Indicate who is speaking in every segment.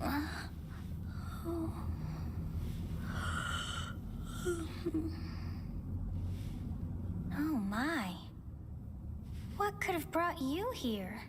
Speaker 1: Oh my. What could have brought you here?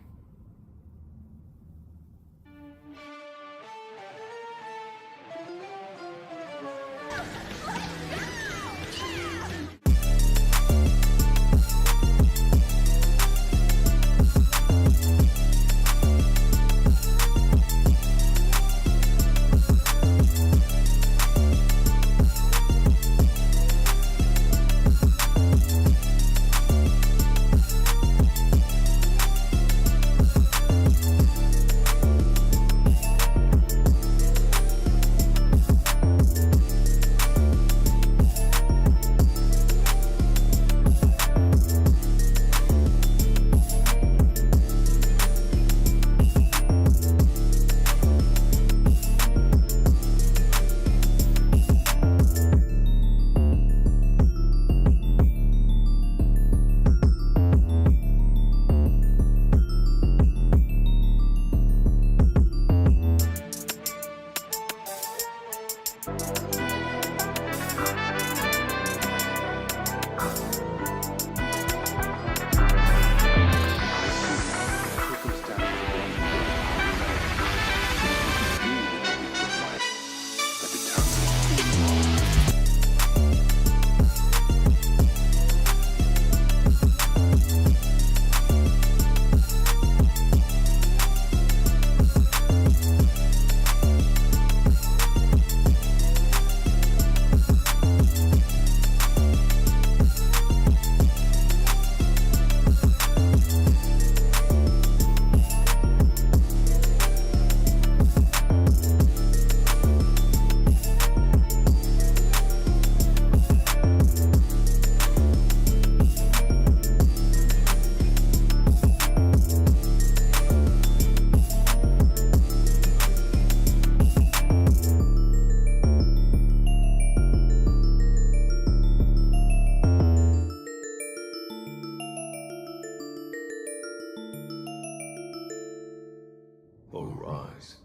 Speaker 2: Arise.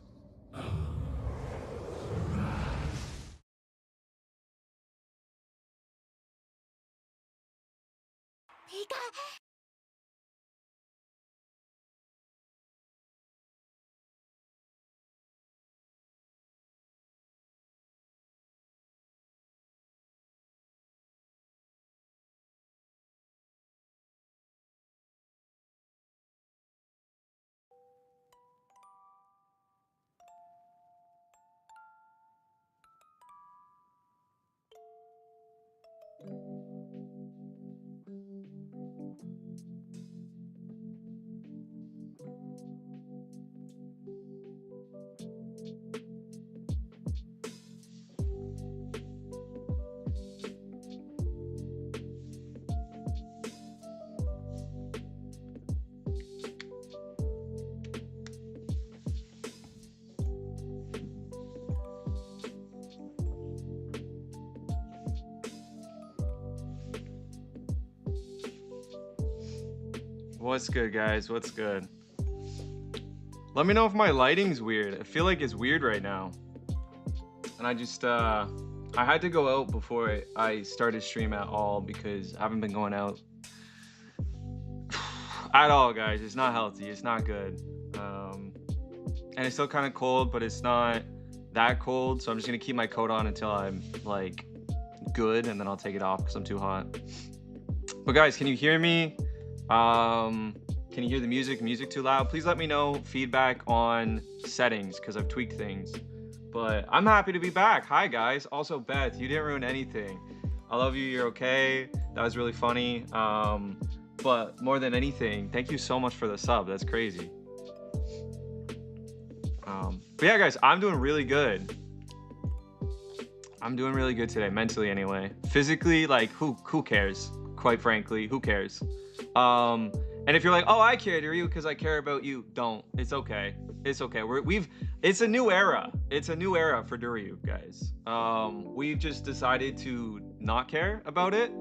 Speaker 3: What's good, guys? What's good? Let me know if my lighting's weird. I feel like it's weird right now. And I had to go out before I started stream at all because I haven't been going out at all, guys. It's not healthy. It's not good. And it's still kind of cold, but it's not that cold. So I'm just gonna keep my coat on until I'm like good, and then I'll take it off because I'm too hot. But guys, can you hear me? Can you hear the music? Music too loud? Please let me know feedback on settings because I've tweaked things. But I'm happy to be back. Hi guys. Also Beth, you didn't ruin anything. I love you. You're okay. That was really funny. But more than anything, thank you so much for the sub. That's crazy. But yeah, guys, I'm doing really good. I'm doing really good today, mentally anyway. Physically, like, who cares? Quite frankly, who cares? And if you're like, oh, I care, Ryu, because I care about you, don't. It's okay. It's okay. It's a new era. It's a new era for Duryu, guys. We've just decided to not care about it,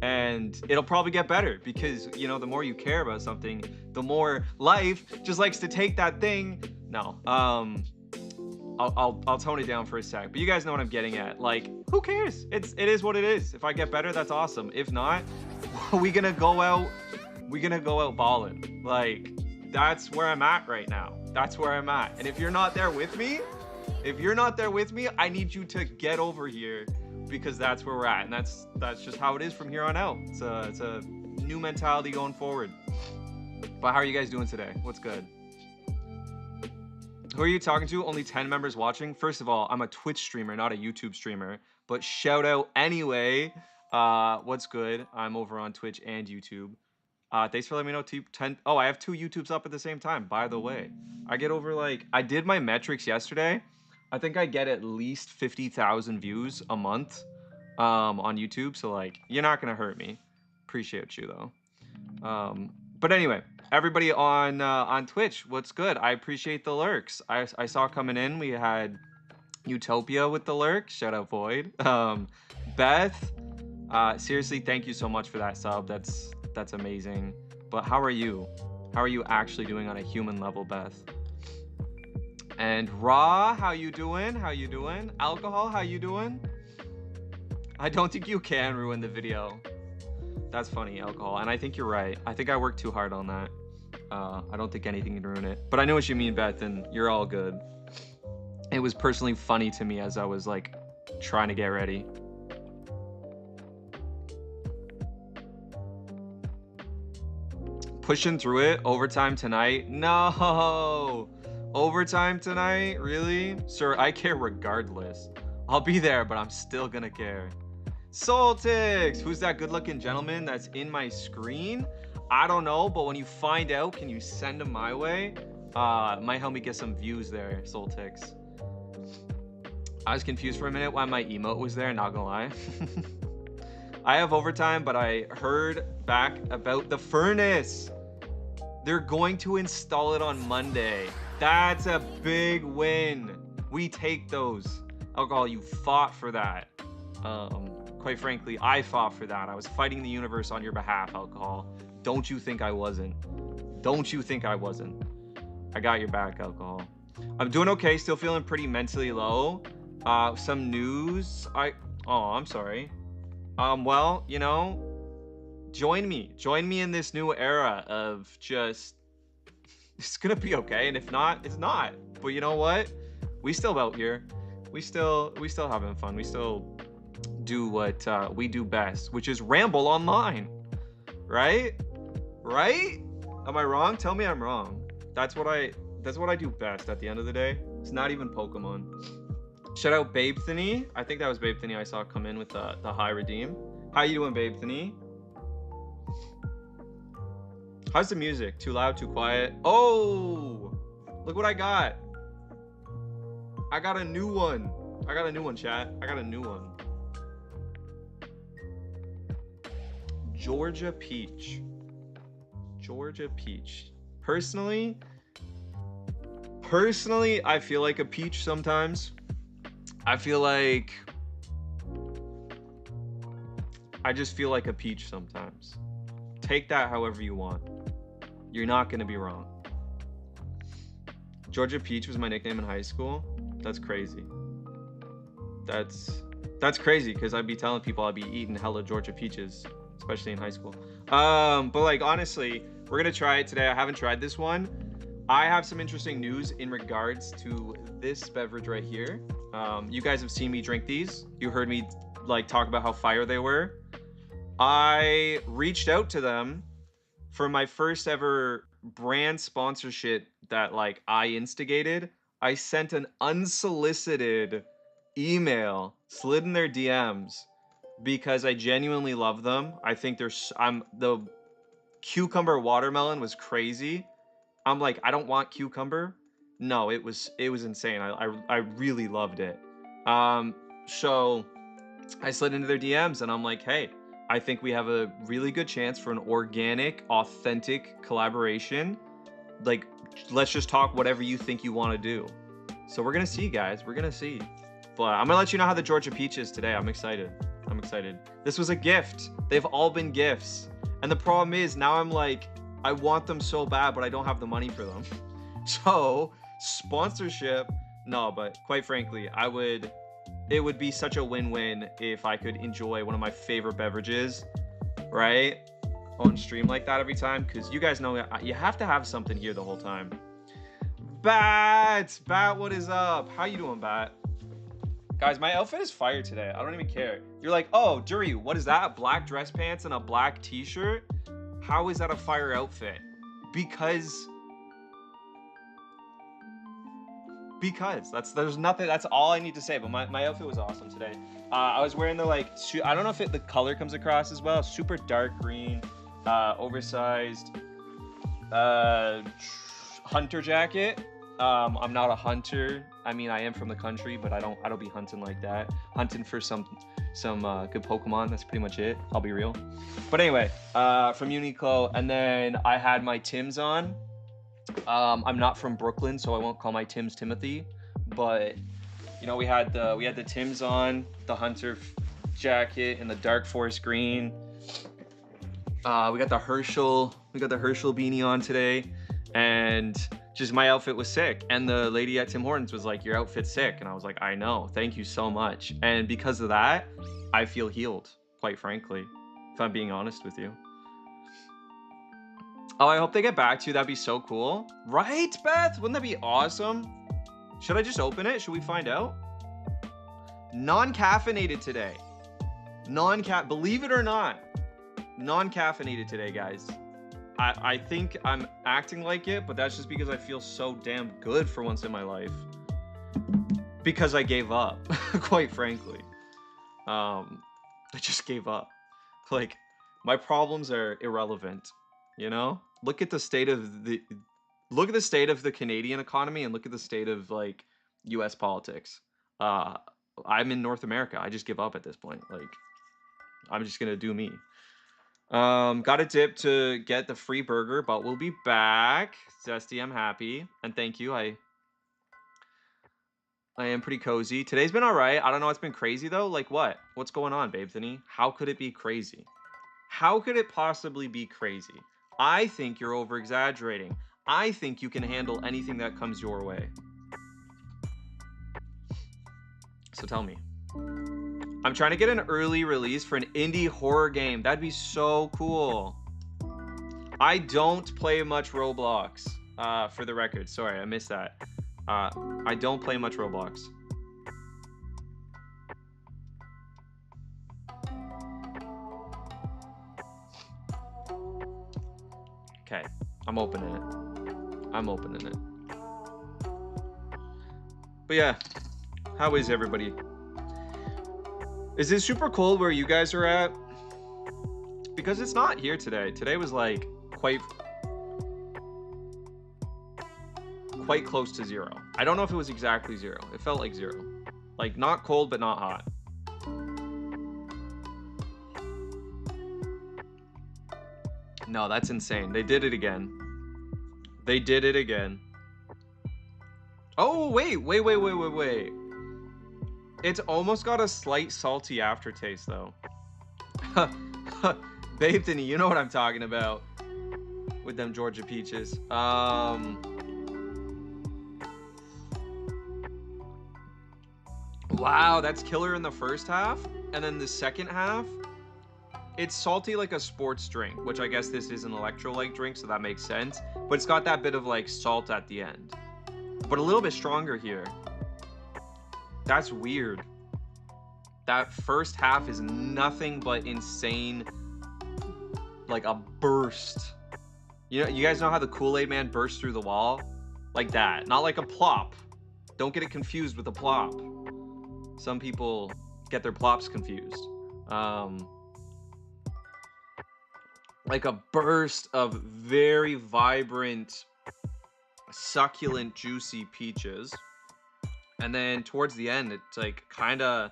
Speaker 3: and it'll probably get better because, you know, the more you care about something, the more life just likes to take that thing. No. I'll tone it down for a sec. But you guys know what I'm getting at. Like, who cares? It is what it is. If I get better, that's awesome. If not, we're gonna go out balling. Like, that's where I'm at right now. That's where I'm at. And if you're not there with me, I need you to get over here, because that's where we're at. And that's just how it is from here on out. It's a new mentality going forward. But how are you guys doing today? What's good? Who are you talking to? Only 10 members watching. First of all, I'm a Twitch streamer, not a YouTube streamer. But shout out anyway. What's good? I'm over on Twitch and YouTube. Thanks for letting me know. 10. Oh, I have 2 YouTubes up at the same time, by the way. I get over, like, I did my metrics yesterday. I think I get at least 50,000 views a month on YouTube. So, like, you're not going to hurt me. Appreciate you, though. But anyway, everybody on Twitch, what's good? I appreciate the lurks. I saw coming in, we had Utopia with the lurk. Shout out Void. Beth, seriously, thank you so much for that sub. That's amazing. But how are you? How are you actually doing on a human level, Beth? And Raw, how you doing? How you doing? Alcohol, how you doing? I don't think you can ruin the video. That's funny, Alcohol. And I think you're right. I think I worked too hard on that. I don't think anything can ruin it. But I know what you mean, Beth, and you're all good. It was personally funny to me as I was, like, trying to get ready. Pushing through it. Overtime tonight. No! Overtime tonight? Really? Sir, I care regardless. I'll be there, but I'm still gonna care. Soltix! Who's that good-looking gentleman that's in my screen? I don't know, but when you find out, can you send him my way? It might help me get some views there, Soltix. I was confused for a minute why my emote was there, not gonna lie. I have overtime, but I heard back about the furnace. They're going to install it on Monday. That's a big win. We take those. Alcohol, you fought for that. Quite frankly, I fought for that. I was fighting the universe on your behalf, Alcohol. Don't you think I wasn't? Don't you think I wasn't? I got your back, Alcohol. I'm doing okay, still feeling pretty mentally low. Some news. I'm sorry. Well, you know, join me in this new era of just, it's gonna be okay, and if not, it's not. But you know what? We still out here. We still having fun. We still do what we do best, which is ramble online. Right? Am I wrong? Tell me I'm wrong. That's what I do best at the end of the day. It's not even Pokemon. Shout out Babe Thinny. I think that was Babe Thinny I saw come in with the high redeem. How you doing, Babe Thinny? How's the music? Too loud, too quiet? Oh, look what I got. I got a new one. Chat. I got a new one. Georgia Peach. Personally, I feel like a peach sometimes. I just feel like a peach sometimes. Take that however you want. You're not gonna be wrong. Georgia Peach was my nickname in high school. That's crazy. That's crazy, because I'd be telling people I'd be eating hella Georgia Peaches, especially in high school. But like, honestly, we're gonna try it today. I haven't tried this one. I have some interesting news in regards to this beverage right here. You guys have seen me drink these. You heard me like talk about how fire they were. I reached out to them for my first ever brand sponsorship that like I instigated. I sent an unsolicited email, slid in their DMs, because I genuinely love them. I think the cucumber watermelon was crazy. I'm like, I don't want cucumber. No, it was insane. I really loved it. So I slid into their DMs and I'm like, hey, I think we have a really good chance for an organic, authentic collaboration. Like, let's just talk whatever you think you want to do. So we're gonna see, guys. We're gonna see. But I'm gonna let you know how the Georgia Peach is today. I'm excited. This was a gift. They've all been gifts. And the problem is now I'm like, I want them so bad, but I don't have the money for them. So sponsorship No, but quite frankly, it would be such a win-win if I could enjoy one of my favorite beverages, right? On stream like that every time, because you guys know you have to have something here the whole time. Bat, what is up? How you doing, Bat? Guys, my outfit is fire today. I don't even care. You're like, oh, Duryu, what is that? Black dress pants and a black t-shirt? How is that a fire outfit? Because there's nothing. That's all I need to say. But my outfit was awesome today. I was wearing the like, I don't know if the color comes across as well. Super dark green, oversized hunter jacket. I'm not a hunter. I mean, I am from the country, but I don't be hunting like that. Hunting for some good Pokemon. That's pretty much it. I'll be real. But anyway, from Uniqlo, and then I had my Tims on. I'm not from Brooklyn, so I won't call my Tims Timothy. But you know, we had the Tims on, the hunter jacket, and the dark forest green. We got the Herschel beanie on today, and just my outfit was sick. And the lady at Tim Hortons was like, "Your outfit's sick," and I was like, "I know, thank you so much." And because of that, I feel healed, quite frankly, if I'm being honest with you. Oh, I hope they get back to you. That'd be so cool, right, Beth? Wouldn't that be awesome? Should I just open it? Should we find out? Non-caffeinated today. Believe it or not, non-caffeinated today, guys. I think I'm acting like it, but that's just because I feel so damn good for once in my life. Because I gave up, quite frankly. I just gave up. Like, my problems are irrelevant, you know? Look at the state of the Canadian economy and look at the state of like US politics. I'm in North America. I just give up at this point. Like, I'm just gonna do me. Got a dip to get the free burger, but we'll be back. Zesty, I'm happy. And thank you. I am pretty cozy. Today's been alright. I don't know, it's been crazy though. Like what? What's going on, Babe Thinny? How could it be crazy? How could it possibly be crazy? I think you're over exaggerating. I think you can handle anything that comes your way. So tell me. I'm trying to get an early release for an indie horror game. That'd be so cool. I don't play much Roblox, for the record. Sorry, I missed that. I don't play much Roblox. Okay, I'm opening it. But yeah, how is everybody? Is it super cold where you guys are at? Because it's not here today. Today was like quite close to 0. I don't know if it was exactly 0. It felt like 0. Like not cold, but not hot. No, that's insane. They did it again. They did it again. Oh, wait. It's almost got a slight salty aftertaste, though. Babe Thinny, you know what I'm talking about. With them Georgia peaches. Wow, that's killer in the first half. And then the second half, it's salty like a sports drink, which I guess this is an electrolyte drink, so that makes sense. But it's got that bit of like salt at the end. But a little bit stronger here. That's weird. That first half is nothing but insane. Like a burst. You know, you guys know how the Kool-Aid Man bursts through the wall? Like that. Not like a plop. Don't get it confused with a plop. Some people get their plops confused. Like a burst of very vibrant, succulent, juicy peaches. And then towards the end, it's like kind of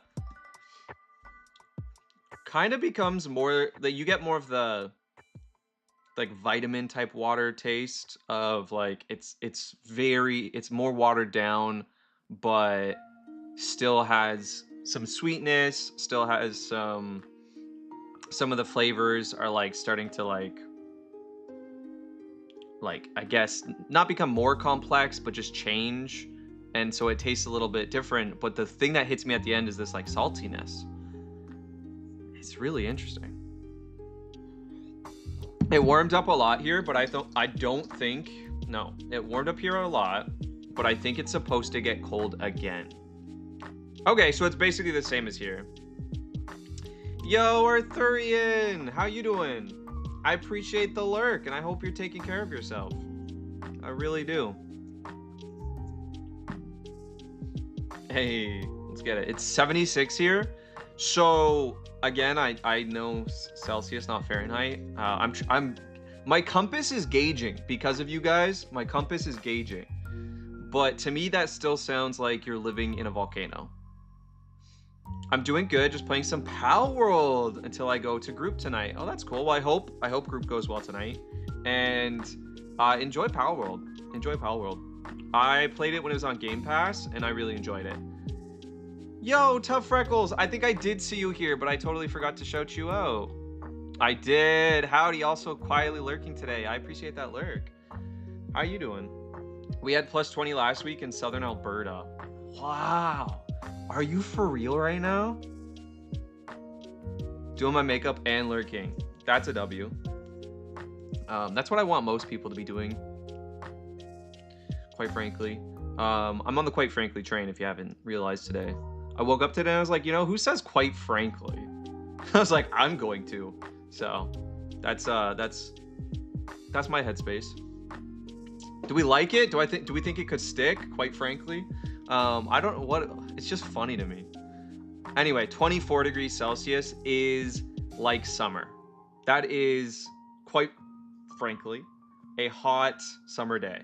Speaker 3: becomes more that you get more of the like vitamin type water taste of like it's more watered down, but still has some sweetness, still has some of the flavors are like starting to like I guess not become more complex, but just change and so it tastes a little bit different. But the thing that hits me at the end is this like saltiness. It's really interesting. It warmed up a lot here, but it warmed up here a lot, but I think it's supposed to get cold again. Okay, so it's basically the same as here. Yo, Arthurian, how you doing? I appreciate the lurk, and I hope you're taking care of yourself. I really do. Hey, let's get it. It's 76 here. So again, I know Celsius, not Fahrenheit. My compass is gauging because of you guys. My compass is gauging, but to me that still sounds like you're living in a volcano. I'm doing good, just playing some Pal World until I go to group tonight. Oh, that's cool. Well, I hope group goes well tonight, and enjoy Pal World. Enjoy Pal World. I played it when it was on Game Pass, and I really enjoyed it. Yo, Tough Freckles, I think I did see you here, but I totally forgot to shout you out. I did. Howdy, also quietly lurking today. I appreciate that lurk. How you doing? We had +20 last week in Southern Alberta. Wow. Are you for real right now? Doing my makeup and lurking. That's a W. That's what I want most people to be doing. Quite frankly. I'm on the quite frankly train if you haven't realized today. I woke up today and I was like, you know, who says quite frankly? I was like, I'm going to. So that's my headspace. Do we like it? Do we think it could stick? Quite frankly, I don't know what. It's just funny to me. Anyway, 24 degrees Celsius is like summer. That is quite frankly a hot summer day.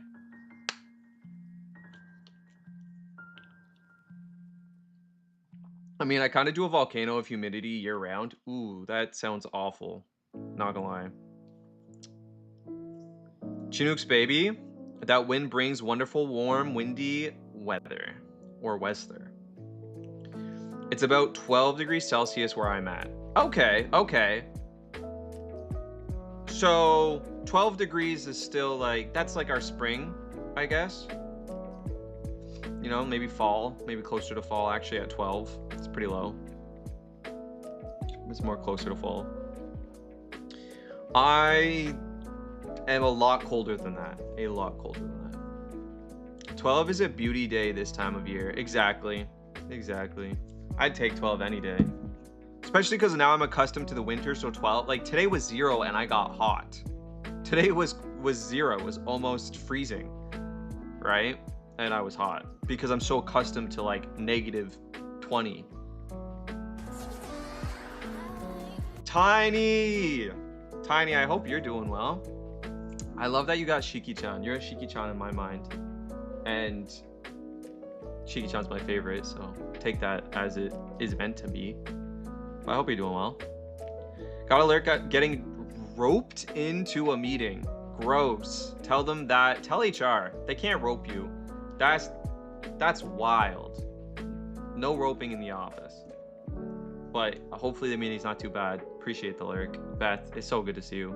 Speaker 3: I mean, I kind of do a volcano of humidity year round. Ooh, that sounds awful. Not gonna lie. Chinook's baby. That wind brings wonderful, warm, windy weather. Or weather. It's about 12 degrees Celsius where I'm at. Okay, okay. So 12 degrees is still like, that's like our spring, I guess. You know, maybe fall, maybe closer to fall actually at 12. It's pretty low. It's more closer to fall. I am a lot colder than that. A lot colder than that. 12 is a beauty day this time of year. Exactly. Exactly. I'd take 12 any day. Especially because now I'm accustomed to the winter, so 12. Like today was 0 and I got hot. Today was 0. It was almost freezing. Right? And I was hot because I'm so accustomed to like -20. Tiny, I hope you're doing well. I love that you got Shiki-chan. You're a Shiki-chan in my mind, and Shiki-chan's my favorite, so take that as it is meant to be. I hope you're doing well. Got alert getting roped into a meeting. Gross. Tell them that. Tell HR. They can't rope you. That's wild. No roping in the office. But hopefully the meeting's not too bad. Appreciate the lyric. Beth, it's so good to see you.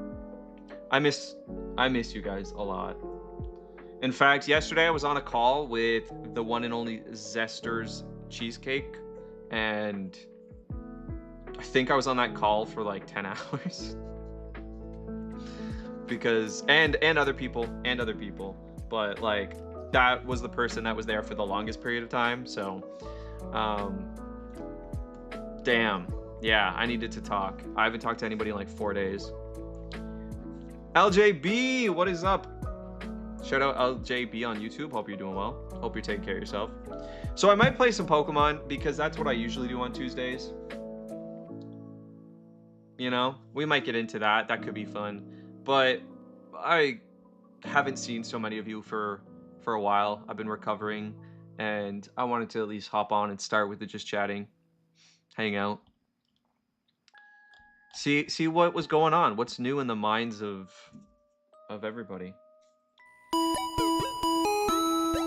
Speaker 3: I miss you guys a lot. In fact, yesterday I was on a call with the one and only Zester's Cheesecake, and I think I was on that call for like 10 hours. Because and other people, but like that was the person that was there for the longest period of time. So damn, yeah, I needed to talk. I haven't talked to anybody in like 4 days. LJB, what is up? Shout out LJB on YouTube. Hope you're doing well. Hope you're taking care of yourself. So I might play some Pokemon because that's what I usually do on Tuesdays. You know, we might get into that. That could be fun. But I haven't seen so many of you for a while. I've been recovering, and I wanted to at least hop on and start with the just chatting, hang out, see what was going on, what's new in the minds of everybody.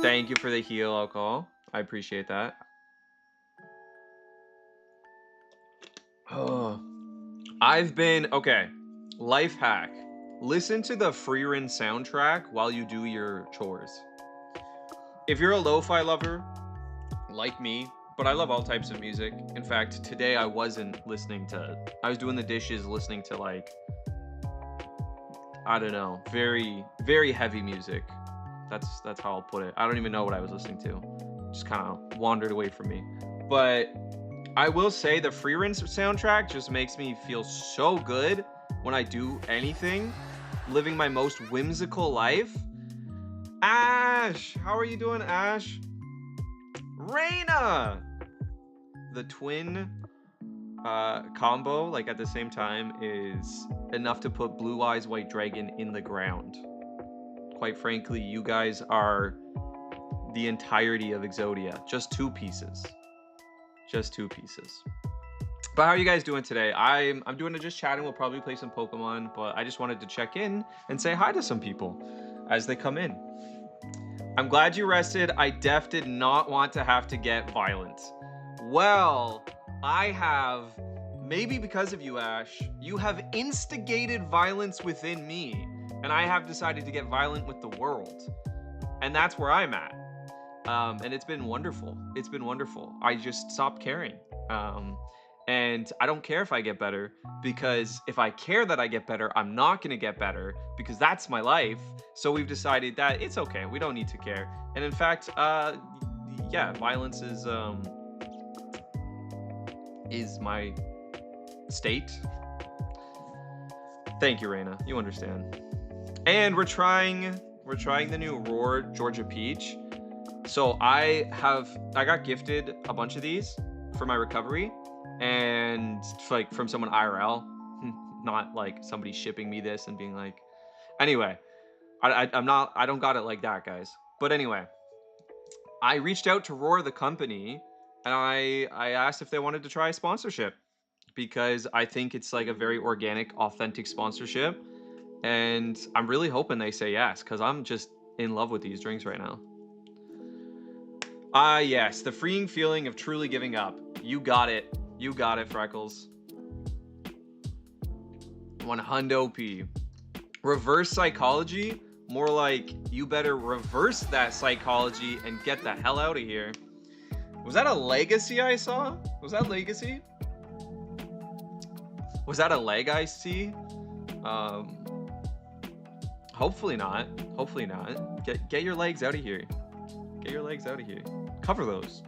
Speaker 3: Thank you for the heal alcohol. I appreciate that. Oh, I've been okay. Life hack. Listen to the Freerun soundtrack while you do your chores. if you're a lo-fi lover like me, but I love all types of music. In fact, today I wasn't listening to, I was doing the dishes listening to like, I don't know, very, very heavy music. That's how I'll put it. I don't even know what I was listening to. Just kind of wandered away from me. But I will say the Free Rinse soundtrack just makes me feel so good when I do anything, living my most whimsical life. Ash, how are you doing, Ash? Reina, the twin combo, like at the same time, is enough to put Blue Eyes White Dragon in the ground. Quite frankly, you guys are the entirety of Exodia. Just two pieces. Just two pieces. But how are you guys doing today? I'm doing it just chatting. We'll probably play some Pokemon, but I just wanted to check in and say hi to some people as they come in. I'm glad you rested. I did not want to have to get violent. Well, I have, maybe because of you, Ash, you have instigated violence within me, and I have decided to get violent with the world. And that's where I'm at. And it's been wonderful. It's been wonderful. I just stopped caring. And I don't care if I get better, because if I care that I get better, I'm not going to get better, because that's my life. So we've decided that it's okay. We don't need to care. And in fact, yeah, violence is my state. Thank you, Reina. You understand. And we're trying the new Roar Georgia Peach. So I got gifted a bunch of these for my recovery, and like from someone IRL, not like somebody shipping me this and being like, anyway, I don't got it like that, guys. But anyway, I reached out to Roar the company, and I asked if they wanted to try sponsorship, because I think it's like a very organic, authentic sponsorship, and I'm really hoping they say yes, because I'm just in love with these drinks right now. Yes, the freeing feeling of truly giving up. You got it. You got it, Freckles. 100 P. Reverse psychology? More like, you better reverse that psychology and get the hell out of here. Was that a legacy I saw? Was that legacy? Was that a leg I see? Hopefully not. Hopefully not. Get your legs out of here. Get your legs out of here. Cover those.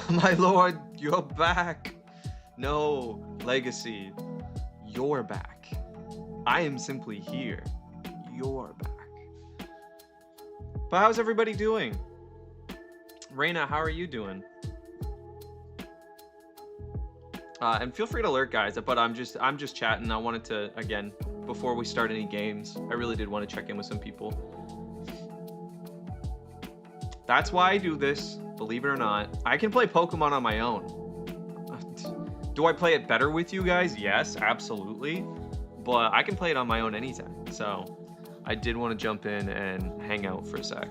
Speaker 3: My lord, you're back. No, Legacy, you're back. I am simply here. You're back. But how's everybody doing? Reina, how are you doing? And feel free to alert, guys, but I'm just chatting. I wanted to, again, before we start any games, I really did want to check in with some people. That's why I do this, believe it or not. I can play Pokemon on my own. Do I play it better with you guys? Yes, absolutely. But I can play it on my own anytime. So I did want to jump in and hang out for a sec.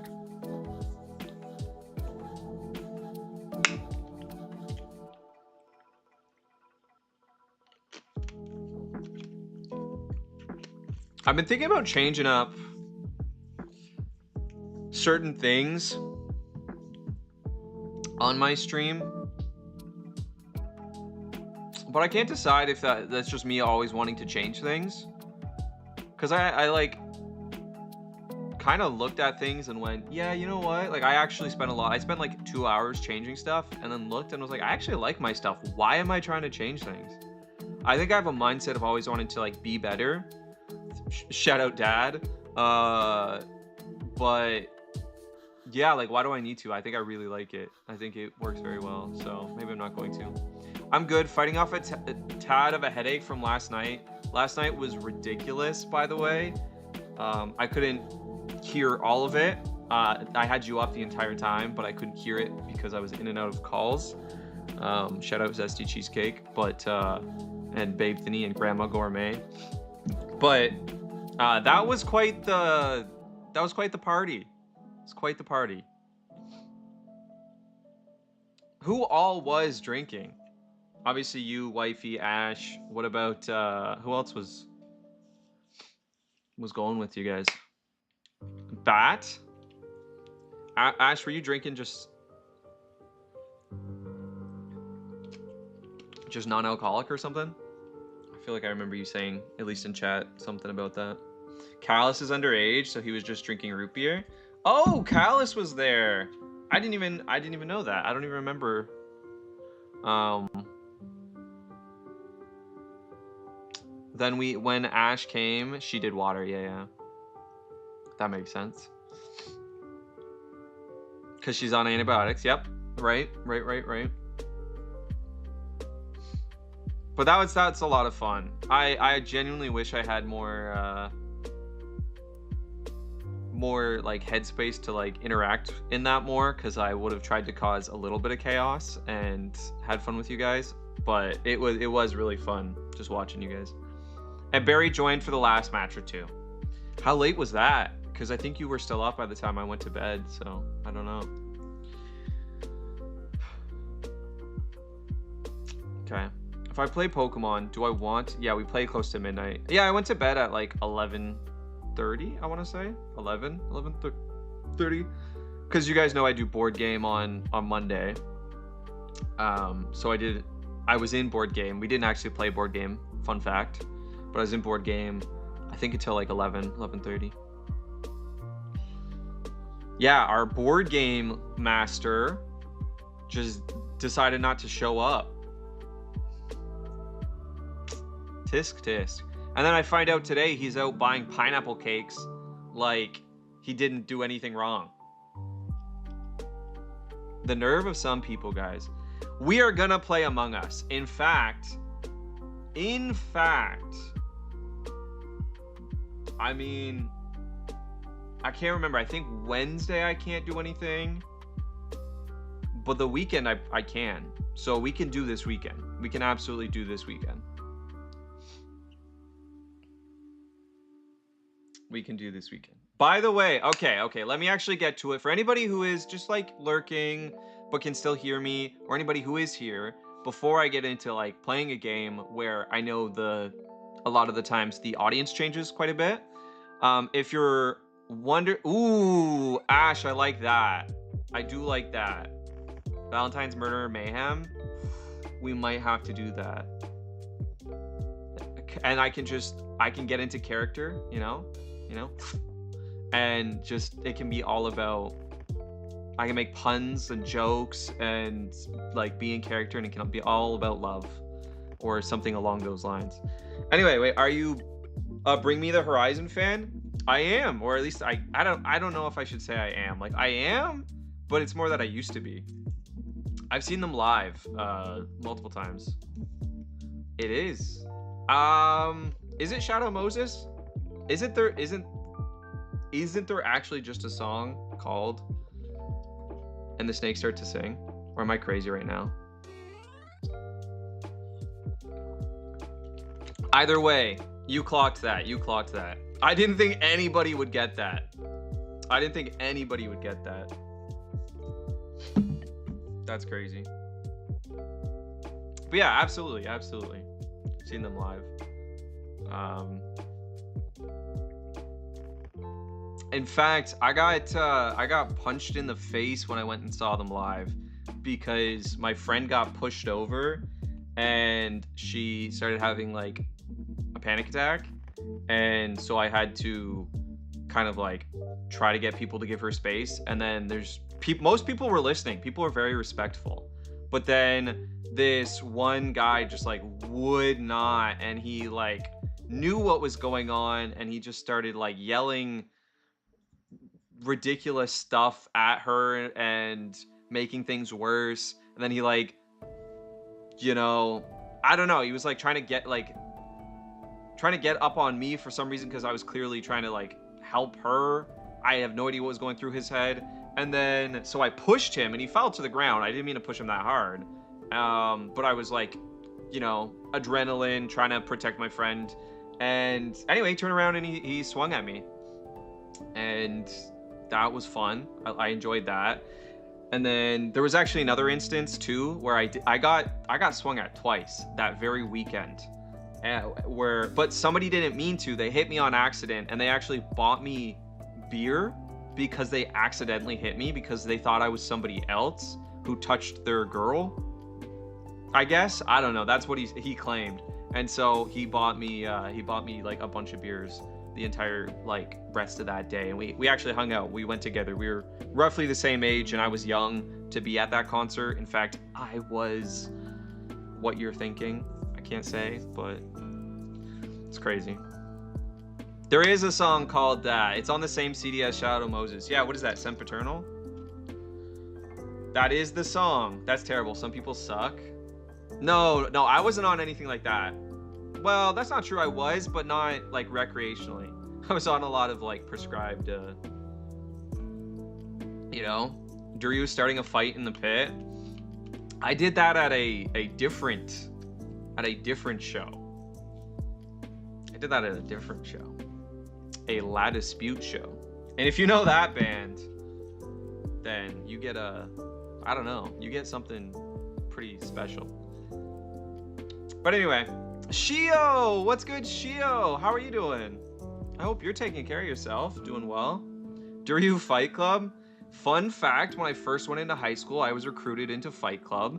Speaker 3: I've been thinking about changing up certain things on my stream, but I can't decide if that's just me always wanting to change things, because I like kind of looked at things and went, yeah, you know what, like I actually spent I spent like 2 hours changing stuff, and then looked and was like, I actually like my stuff. Why am I trying to change things? I think I have a mindset of always wanting to like be better. Shout out Dad. But yeah, like, why do I need to? I think I really like it. I think it works very well, so maybe I'm not going to. I'm good. Fighting off a tad of a headache from last night. Last night was ridiculous, by the way. I couldn't hear all of it. I had you up the entire time, but I couldn't hear it because I was in and out of calls. Shout out Zesty Cheesecake, and Babe Thinny and Grandma Gourmet. But that was quite the party. It's quite the party. Who all was drinking? Obviously you, Wifey, Ash. What about who else was going with you guys? Bat? Ash, were you drinking just non-alcoholic or something? I feel like I remember you saying, at least in chat, something about that. Callus is underage, so he was just drinking root beer. Oh, Callus was there. I didn't even know that. I don't even remember. Then when Ash came, she did water. Yeah. That makes sense. Cause she's on antibiotics. Yep. Right. But that's a lot of fun. I genuinely wish I had more like headspace to like interact in that more, because I would have tried to cause a little bit of chaos and had fun with you guys. But it was really fun just watching you guys. And Barry joined for the last match or two. How late was that? Because I think you were still up by the time I went to bed, so I don't know. Okay. If I play Pokemon, do I want... Yeah, we play close to midnight. Yeah, I went to bed at like 11:30, I want to say. 11:30. Because you guys know I do board game on Monday. So I was in board game. We didn't actually play board game, fun fact. But I was in board game, I think until like 11:30. Yeah, our board game master just decided not to show up. Tisk. And then I find out today he's out buying pineapple cakes like he didn't do anything wrong. The nerve of some people, guys. We are gonna play Among Us. In fact, I mean, I can't remember. I think Wednesday I can't do anything, but the weekend I can. So we can do this weekend. We can absolutely do this weekend. We can do this weekend. By the way, okay, let me actually get to it. For anybody who is just like lurking but can still hear me, or anybody who is here, before I get into like playing a game where I know a lot of the times the audience changes quite a bit. If you're ooh, Ash, I like that. I do like that. Valentine's Murder Mayhem. We might have to do that. And I can get into character, you know, and just, it can be all about, I can make puns and jokes and like be in character, and it can be all about love or something along those lines. Anyway, wait, are you a Bring Me the Horizon fan? I am, or at least I don't know if I should say I am. Like I am, but it's more that I used to be. I've seen them live multiple times. It is. Is it Shadow Moses? Isn't there actually just a song called And the Snakes Start to Sing? Or am I crazy right now? Either way, you clocked that. I didn't think anybody would get that. That's crazy. But yeah, absolutely. Seen them live. In fact, I got punched in the face when I went and saw them live, because my friend got pushed over and she started having like a panic attack, and so I had to kind of like try to get people to give her space. And then most people were listening. People were very respectful, but then this one guy just like would not, and he like knew what was going on, and he just started like yelling ridiculous stuff at her and making things worse. And then he like, you know, I don't know, he was like trying to get up on me for some reason, because I was clearly trying to like help her. I have no idea what was going through his head. And then so I pushed him and he fell to the ground. I didn't mean to push him that hard, but I was like, you know, adrenaline, trying to protect my friend. And anyway, he turned around and he swung at me, and that was fun. I enjoyed that. And then there was actually another instance too where I got swung at twice that very weekend, but somebody didn't mean to. They hit me on accident, and they actually bought me beer because they accidentally hit me because they thought I was somebody else who touched their girl. I guess, I don't know. That's what he claimed. And so he bought me like a bunch of beers the entire like rest of that day, and we actually hung out. We went together. We were roughly the same age, and I was young to be at that concert. In fact, I was what you're thinking. I can't say, but it's crazy. There is a song called it's on the same CD as Shadow Moses. Yeah, what is that? Sempiternal? That is the song. That's terrible. Some people suck. No, I wasn't on anything like that. Well, that's not true. I was, but not like recreationally. I was on a lot of like prescribed, you know, Drew starting a fight in the pit. I did that at a different show. I did that at a different show, a La Dispute show. And if you know that band, then you get I don't know, you get something pretty special. But anyway, Shio, what's good, Shio? How are you doing? I hope you're taking care of yourself, doing well. Drew Fight Club. Fun fact, when I first went into high school, I was recruited into Fight Club.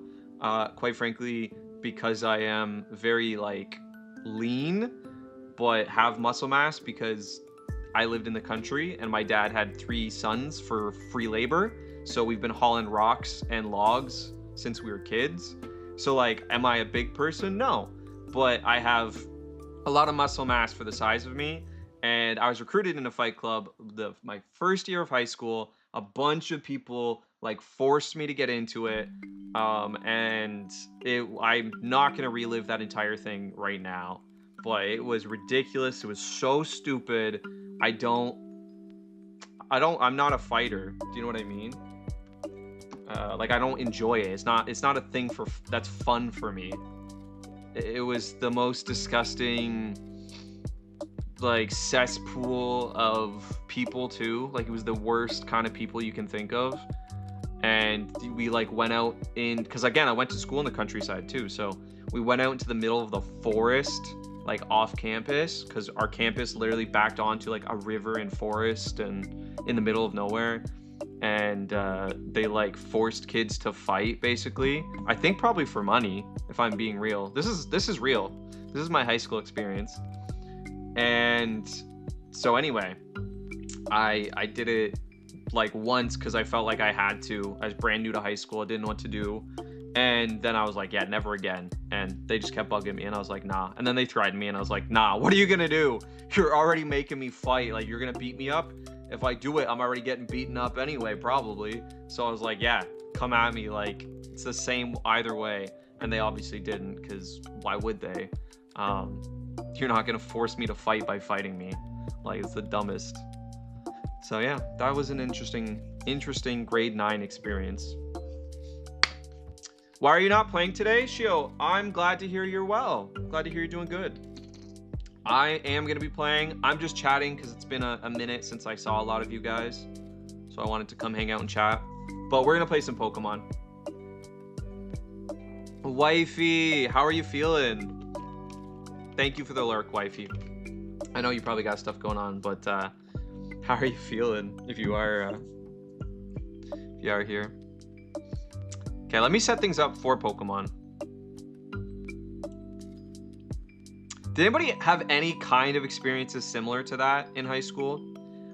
Speaker 3: Quite frankly, because I am very like lean, but have muscle mass because I lived in the country and my dad had 3 sons for free labor. So we've been hauling rocks and logs since we were kids. So like, am I a big person? No, but I have a lot of muscle mass for the size of me. And I was recruited into Fight Club my first year of high school. A bunch of people like forced me to get into it. And I'm not gonna relive that entire thing right now, but it was ridiculous. It was so stupid. I'm not a fighter. Do you know what I mean? Like I don't enjoy it. It's not a thing that's fun for me. It was the most disgusting like cesspool of people too. Like it was the worst kind of people you can think of. And we like went out because again, I went to school in the countryside too. So we went out into the middle of the forest, like off campus, because our campus literally backed onto like a river and forest and in the middle of nowhere. And they like forced kids to fight basically. I think probably for money, if I'm being real. This is real. This is my high school experience. And so anyway, I did it like once because I felt like I had to. I was brand new to high school. I didn't know what to do. And then I was like, yeah, never again. And they just kept bugging me and I was like, nah. And then they tried me and I was like, nah, what are you gonna do? You're already making me fight. Like you're gonna beat me up? If I do it, I'm already getting beaten up anyway, probably. So I was like, yeah, come at me. Like it's the same either way. And they obviously didn't, because why would they? You're not gonna force me to fight by fighting me. Like it's the dumbest. So yeah, that was an interesting grade 9 experience. Why are you not playing today, Shio? I'm glad to hear you're well. Glad to hear you're doing good. I am gonna be playing. I'm just chatting because it's been a minute since I saw a lot of you guys. So I wanted to come hang out and chat. But we're gonna play some Pokemon. Wifey, how are you feeling? Thank you for the lurk, wifey. I know you probably got stuff going on, but how are you feeling if you are here? Okay, let me set things up for Pokemon. Did anybody have any kind of experiences similar to that in high school?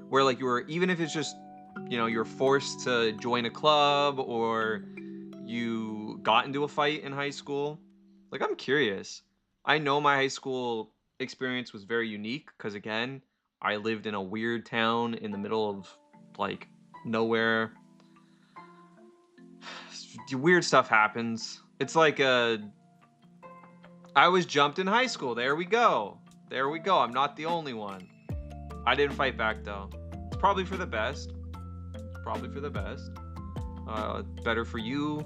Speaker 3: Where like you were, even if it's just, you know, you're forced to join a club or you got into a fight in high school? Like I'm curious. I know my high school experience was very unique because again, I lived in a weird town in the middle of like nowhere. Weird stuff happens. It's like I was jumped in high school. There we go. I'm not the only one. I didn't fight back though. It's probably for the best. Better for you,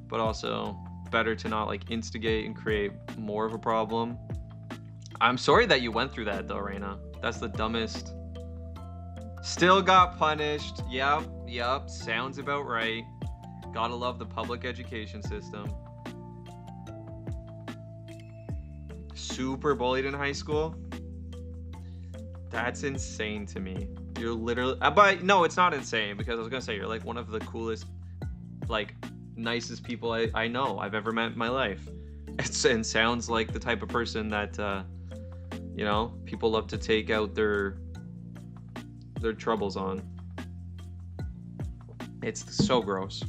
Speaker 3: but also better to not like instigate and create more of a problem. I'm sorry that you went through that though, Reina. That's the dumbest. Still got punished. Yep. Sounds about right. Gotta love the public education system. Super bullied in high school. That's insane to me. You're literally, but no, it's not insane because I was gonna say you're like one of the coolest, like, nicest people I know I've ever met in my life. And sounds like the type of person that you know, people love to take out their troubles on. It's so gross.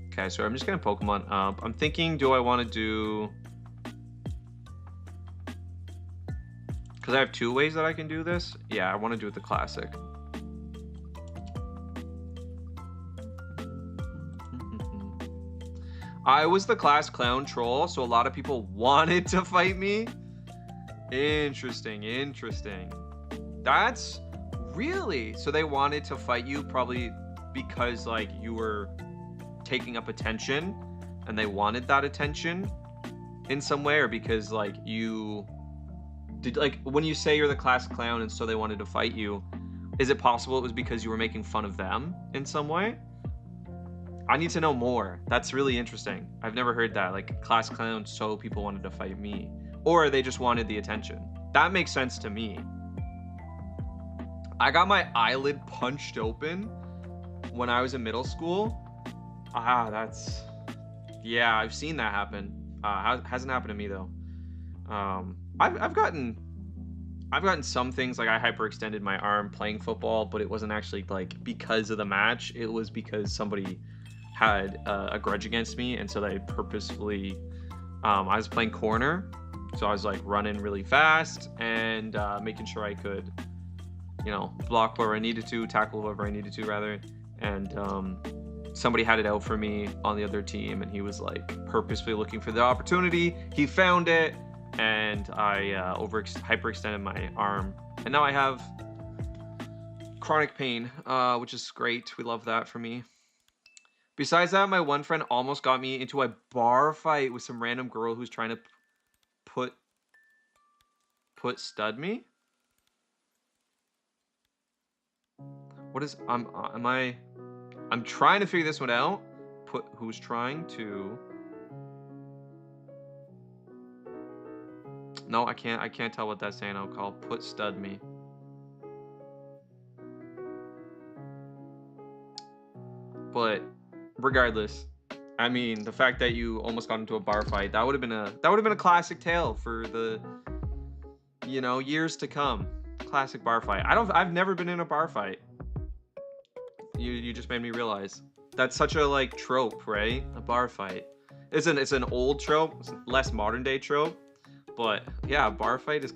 Speaker 3: Okay, so I'm just gonna Pokemon up. I'm thinking, do I want to do? Because I have two ways that I can do this. Yeah, I want to do it the classic. I was the class clown troll, so a lot of people wanted to fight me. Interesting, interesting. That's really, so they wanted to fight you probably because like you were taking up attention and they wanted that attention in some way, or because like you did, like when you say you're the class clown and so they wanted to fight you, is it possible it was because you were making fun of them in some way? I need to know more. That's really interesting. I've never heard that, like class clown so people wanted to fight me, or they just wanted the attention. That makes sense to me. I got my eyelid punched open when I was in middle school. That's, yeah, I've seen that happen. Hasn't happened to me though. I've gotten some things, like I hyperextended my arm playing football, but it wasn't actually like because of the match. It was because somebody had a grudge against me, and so they purposefully, I was playing corner, so I was like running really fast and making sure I could, you know, block wherever I needed to, tackle whoever I needed to rather, and somebody had it out for me on the other team, and he was like purposefully looking for the opportunity. He found it, and I hyperextended my arm, and now I have chronic pain, which is great. We love that for me. Besides that, my one friend almost got me into a bar fight with some random girl who's trying to put stud me. What is I'm trying to figure this one out. Who's trying to? No, I can't tell what that's saying. I'll call put stud me. But regardless, I mean, the fact that you almost got into a bar fight, that would have been a classic tale for the, you know, years to come. Classic bar fight. I've never been in a bar fight. You just made me realize. That's such a like trope, right? A bar fight. It's an old trope, it's a less modern day trope. But yeah, a bar fight is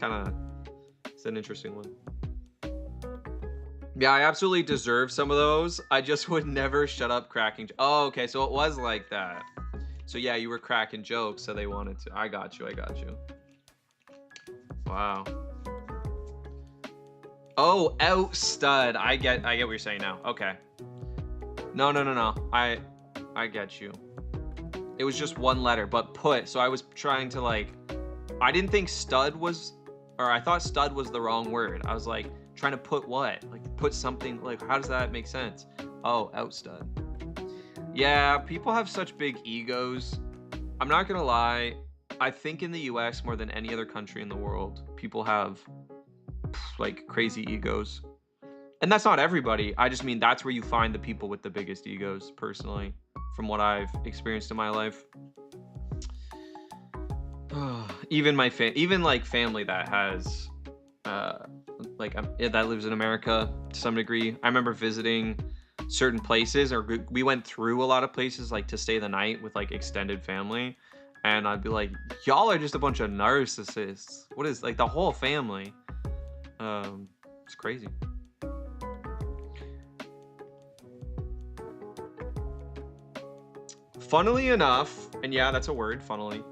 Speaker 3: it's an interesting one. Yeah, I absolutely deserve some of those. I just would never shut up cracking. Oh, okay, so it was like that. So yeah, you were cracking jokes, so they wanted to. I got you. Wow. Oh, out stud. I get what you're saying now. Okay. No. I get you. It was just one letter, but put. So I was trying to like, I didn't think stud was, or I thought stud was the wrong word. I was like trying to put what? Like put something, like how does that make sense? Oh, out stud. Yeah, people have such big egos. I'm not gonna lie. I think in the US more than any other country in the world, people have like crazy egos. And that's not everybody. I just mean that's where you find the people with the biggest egos, personally, from what I've experienced in my life. Even my even like family that has that lives in America to some degree. I remember visiting certain places, or we went through a lot of places like to stay the night with like extended family, and I'd be like, y'all are just a bunch of narcissists. What is, like, the whole family? It's crazy. Funnily enough, and yeah, that's a word, funnily,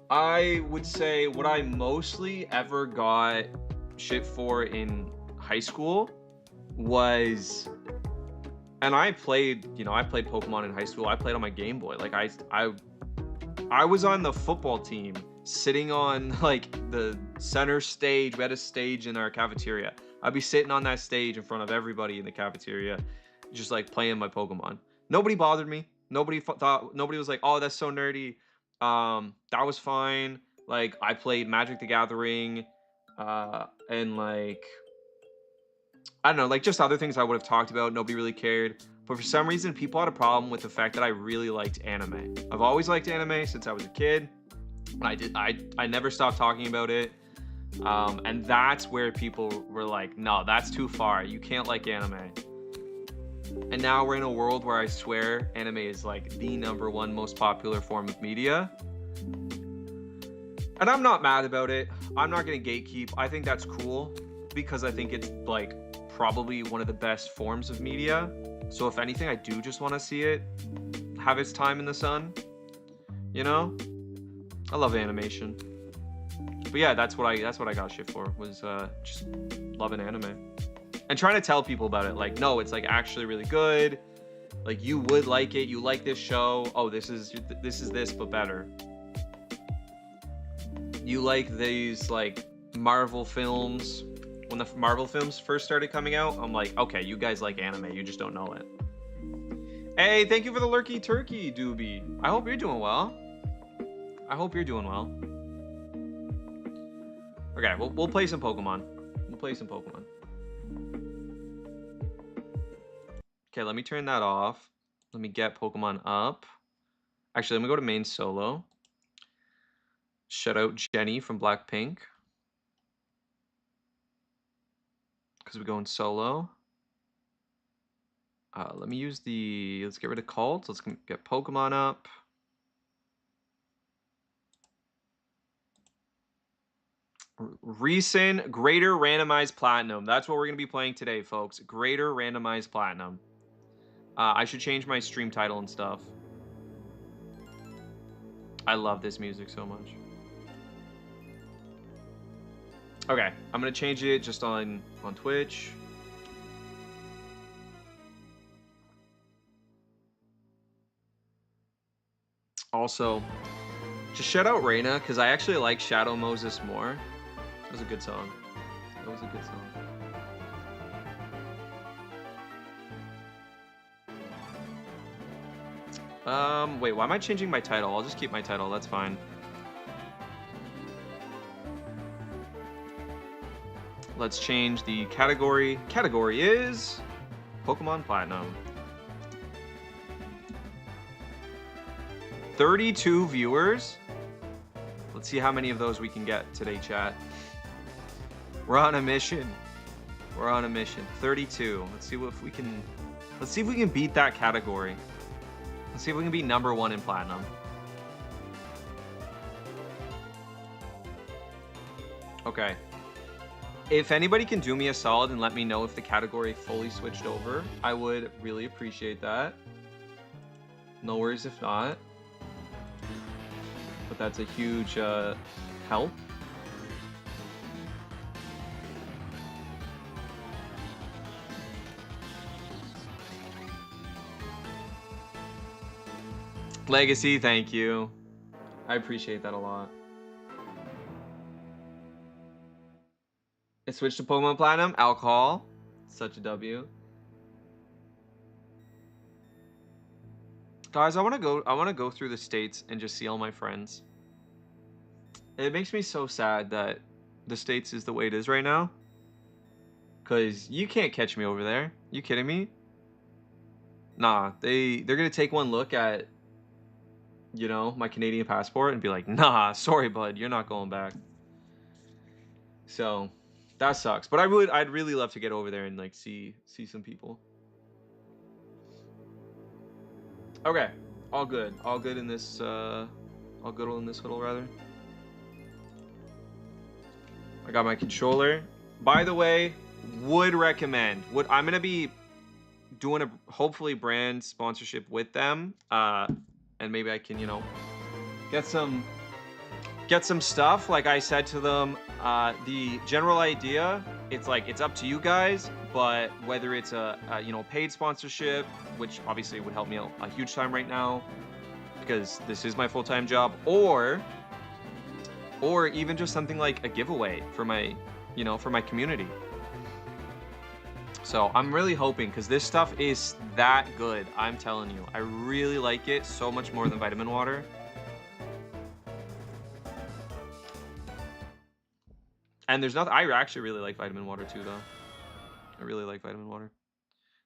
Speaker 3: I would say what I mostly ever got shit for in high school was, and I played Pokemon in high school. I played on my Game Boy. Like I was on the football team, sitting on like the center stage. We had a stage in our cafeteria. I'd be sitting on that stage in front of everybody in the cafeteria, just like playing my Pokemon. Nobody bothered me. Nobody was like, oh, that's so nerdy. That was fine. Like, I played Magic the Gathering, and like, I don't know, like just other things I would have talked about. Nobody really cared. But for some reason, people had a problem with the fact that I really liked anime. I've always liked anime since I was a kid. I never stopped talking about it. And that's where people were like, no, that's too far. You can't like anime. And now we're in a world where I swear anime is like the #1 most popular form of media. And I'm not mad about it. I'm not gonna gatekeep. I think that's cool because I think it's like probably one of the best forms of media. So if anything, I do just want to see it have its time in the sun. You know? I love animation. But yeah, that's what I got shit for, was just loving anime. And trying to tell people about it, like, no, it's like actually really good. Like, you would like it. You like this show. Oh, this is this but better. You like these like Marvel films. When the Marvel films first started coming out, I'm like, okay, you guys like anime. You just don't know it. Hey, thank you for the lurky turkey, Doobie. I hope you're doing well. I hope you're doing well. Okay, we'll play some Pokemon. We'll play some Pokemon. Okay, let me turn that off. Let me get Pokemon up. Actually, let me go to main solo. Shout out Jenny from Blackpink. Because we're going solo. Let me use let's get rid of Cult. Let's get Pokemon up. Recent Greater Randomized Platinum. That's what we're going to be playing today, folks. Greater Randomized Platinum. I should change my stream title and stuff. I love this music so much. Okay, I'm going to change it just on Twitch. Also, just shout out Reina, because I actually like Shadow Moses more. That was a good song. That was a good song. Wait, why am I changing my title? I'll just keep my title, that's fine. Let's change the category. Category is Pokemon Platinum. 32 viewers. Let's see how many of those we can get today, chat. We're on a mission. We're on a mission. 32. Let's see if we can beat that category. Let's see if we can be #1 in Platinum. Okay. If anybody can do me a solid and let me know if the category fully switched over, I would really appreciate that. No worries if not. But that's a huge help. Legacy, thank you. I appreciate that a lot. It switched to Pokemon Platinum. Alcohol. Such a W. Guys, I want to go through the states and just see all my friends. It makes me so sad that the states is the way it is right now. Cause you can't catch me over there. You kidding me? Nah, they're gonna take one look at, you know, my Canadian passport and be like, nah, sorry, bud, you're not going back. So that sucks. But I'd really love to get over there and like see some people. Okay, all good in this all good in this huddle rather. I got my controller. By the way, would recommend. I'm gonna be doing a hopefully brand sponsorship with them, and maybe I can, you know, get some stuff. Like I said to them, the general idea, it's like it's up to you guys, but whether it's a you know, paid sponsorship, which obviously would help me out a huge time right now because this is my full-time job, or even just something like a giveaway for my, you know, for my community. So I'm really hoping, because this stuff is that good. I'm telling you, I really like it so much more than vitamin water. And there's nothing. I actually really like vitamin water too, though. I really like vitamin water.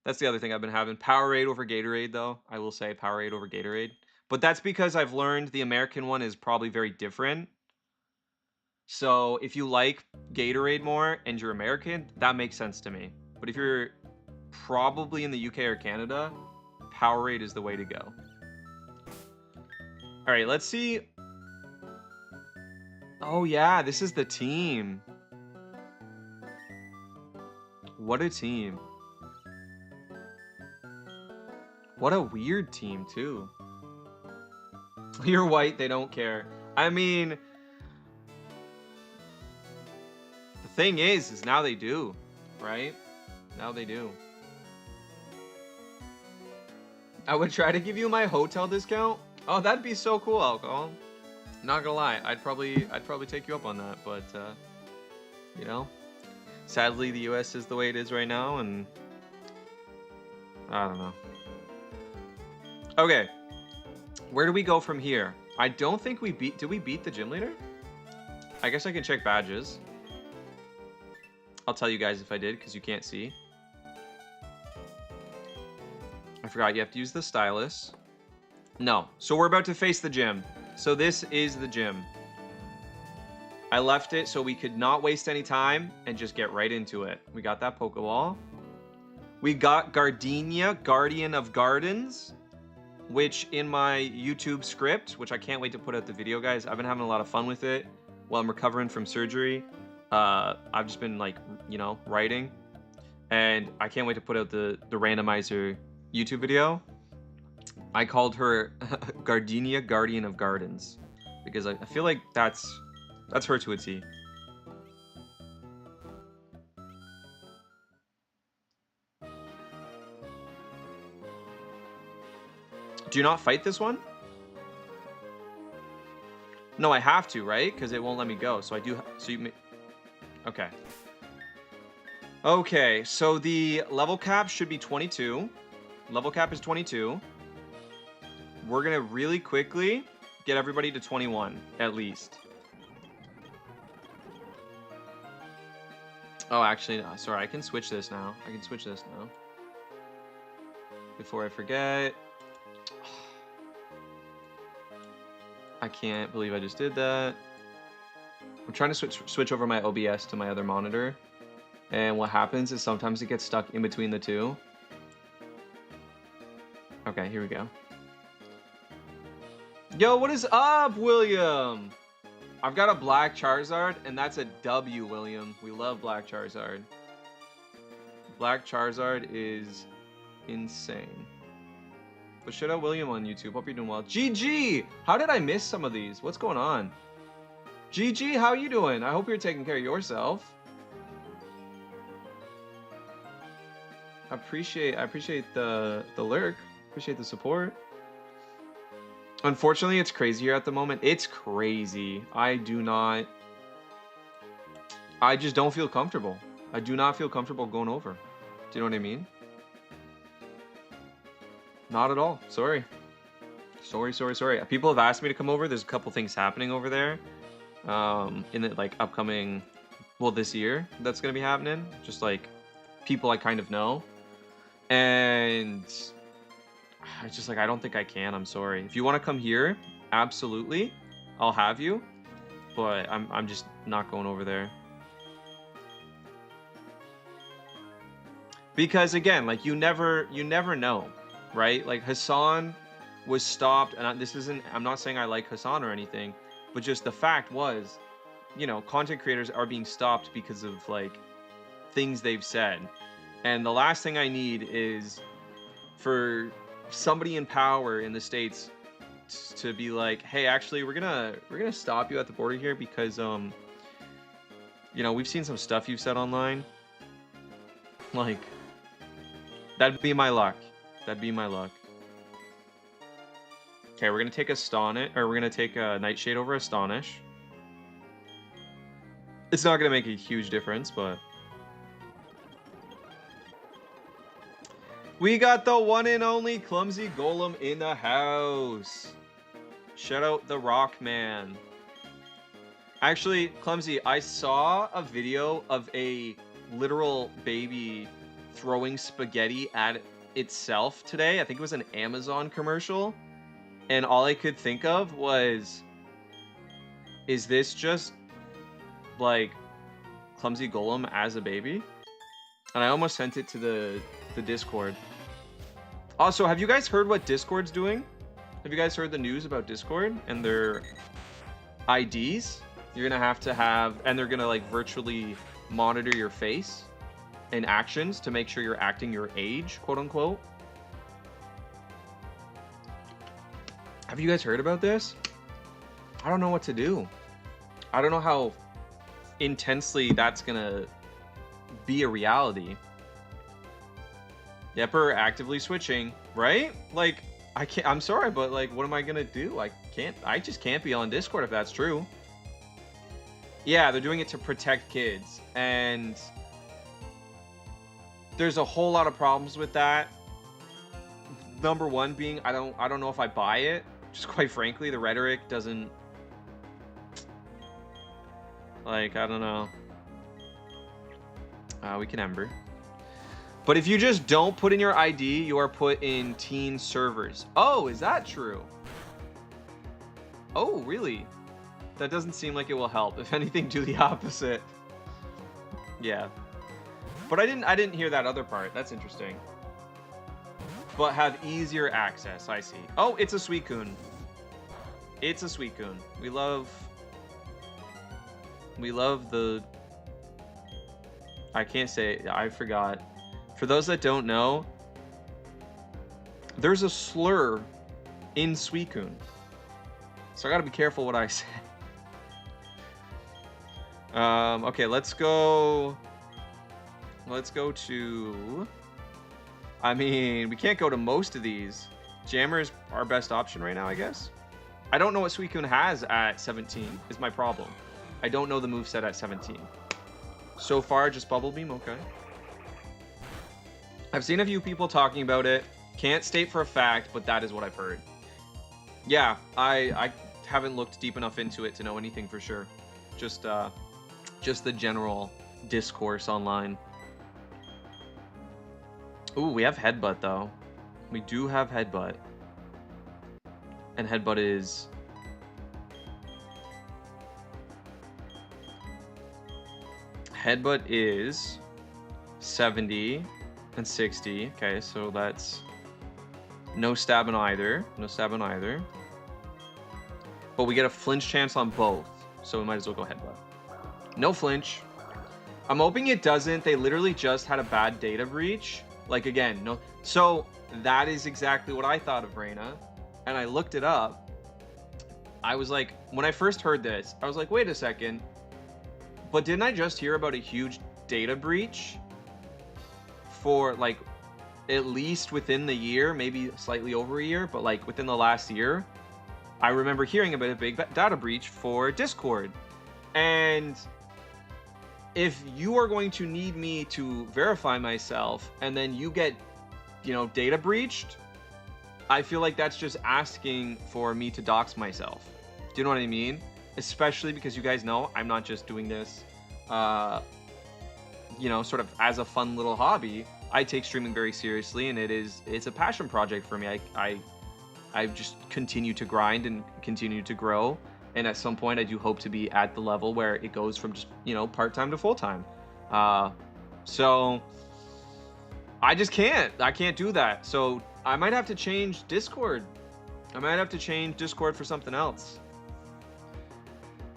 Speaker 3: That's the other thing I've been having. Powerade over Gatorade, though. I will say Powerade over Gatorade. But that's because I've learned the American one is probably very different. So if you like Gatorade more and you're American, that makes sense to me. But if you're probably in the UK or Canada, Powerade is the way to go. All right, let's see. Oh, yeah, this is the team. What a team. What a weird team, too. You're white, they don't care. I mean, the thing is now they do, right? Now they do. I would try to give you my hotel discount. Oh, that'd be so cool, Alcohol. Not gonna lie, I'd probably take you up on that, but you know, sadly the US is the way it is right now, and I don't know. Okay, where do we go from here? I don't think we beat. Did we beat the gym leader? I guess I can check badges. I'll tell you guys if I did, because you can't see. I forgot you have to use the stylus. No, so we're about to face the gym. So this is the gym. I left it so we could not waste any time and just get right into it. We got that Pokeball. We got Gardenia, Guardian of Gardens, which in my YouTube script, which I can't wait to put out the video, guys. I've been having a lot of fun with it while I'm recovering from surgery. I've just been like, you know, writing, and I can't wait to put out the randomizer YouTube video. I called her Gardenia, Guardian of Gardens, because I feel like that's her to a T. Do you not fight this one? No, I have to, right? Because it won't let me go. So I do. So you. Okay. Okay. So the level cap should be 22. Level cap is 22. We're gonna really quickly get everybody to 21 at least. Oh, actually, no, sorry. I can switch this now. I can switch this now. Before I forget. I can't believe I just did that. I'm trying to switch over my OBS to my other monitor. And what happens is sometimes it gets stuck in between the two. Okay, here we go. Yo, what is up, William? I've got a black Charizard, and that's a W, William. We love black Charizard. Black Charizard is insane. But shout out William on YouTube. Hope you're doing well. GG! How did I miss some of these? What's going on? GG, how you doing? I hope you're taking care of yourself. I appreciate the lurk. Appreciate the support. Unfortunately, it's crazy here at the moment. It's crazy. I just don't feel comfortable. I do not feel comfortable going over. Do you know what I mean? Not at all. Sorry. Sorry. People have asked me to come over. There's a couple things happening over there. In the like upcoming, well, this year that's gonna be happening. Just like people I kind of know. And I just like, I don't think I can. I'm sorry. If you want to come here, absolutely, I'll have you. But I'm just not going over there. Because again, like you never know, right? Like Hassan was stopped, and I'm not saying I like Hassan or anything, but just the fact was, you know, content creators are being stopped because of like things they've said. And the last thing I need is for somebody in power in the States to be like, hey, actually we're gonna stop you at the border here because you know, we've seen some stuff you've said online. Like, that'd be my luck. That'd be my luck. Okay, we're gonna take we're gonna take a Nightshade over Astonish. It's not gonna make a huge difference, but we got the one and only Clumsy Golem in the house. Shout out the Rock Man. Actually, Clumsy, I saw a video of a literal baby throwing spaghetti at itself today. I think it was an Amazon commercial. And all I could think of was, is this just like Clumsy Golem as a baby? And I almost sent it to the Discord. Also, have you guys heard what Discord's doing? Have you guys heard the news about Discord and their IDs? You're gonna have to have, and they're gonna like virtually monitor your face and actions to make sure you're acting your age, quote unquote. Have you guys heard about this? I don't know what to do. I don't know how intensely that's gonna be a reality. Yepper actively switching, right? Like, I can't, I'm sorry, but like, what am I gonna do? I just can't be on Discord if that's true. Yeah, they're doing it to protect kids, and there's a whole lot of problems with that. Number one being, I don't know if I buy it. Just quite frankly, the rhetoric doesn't, like, I don't know. We can Ember. But if you just don't put in your ID, you are put in teen servers. Oh, is that true? Oh, really? That doesn't seem like it will help. If anything, do the opposite. Yeah. But I didn't hear that other part. That's interesting. But have easier access. I see. Oh, it's a Suicune. It's a Suicune. We love the... I can't say... I forgot. For those that don't know, there's a slur in Suicune. So I gotta be careful what I say. Okay, let's go to... I mean, we can't go to most of these. Jammer's our best option right now, I guess. I don't know what Suicune has at 17 is my problem. I don't know the moveset at 17. So far, just Bubble Beam, okay. I've seen a few people talking about it. Can't state for a fact, but that is what I've heard. Yeah, I haven't looked deep enough into it to know anything for sure. Just the general discourse online. Ooh, we have Headbutt though. We do have Headbutt. And Headbutt is... Headbutt is 70 and 60. Okay, so that's no stab on either. No stab on either. But we get a flinch chance on both. So we might as well go Headbutt. No flinch. I'm hoping it doesn't. They literally just had a bad data breach. Like, again, no. So that is exactly what I thought of Reina. And I looked it up. I was like, when I first heard this, I was like, wait a second. But didn't I just hear about a huge data breach for, like, at least within the year, maybe slightly over a year, but like within the last year? I remember hearing about a big data breach for Discord. And if you are going to need me to verify myself and then you get, you know, data breached, I feel like that's just asking for me to dox myself. Do you know what I mean? Especially because you guys know I'm not just doing this, you know, sort of as a fun little hobby. I take streaming very seriously, and it's a passion project for me. I just continue to grind and continue to grow. And at some point, I do hope to be at the level where it goes from just, you know, part-time to full-time. So I just can't. I can't do that. So I might have to change Discord. I might have to change Discord for something else.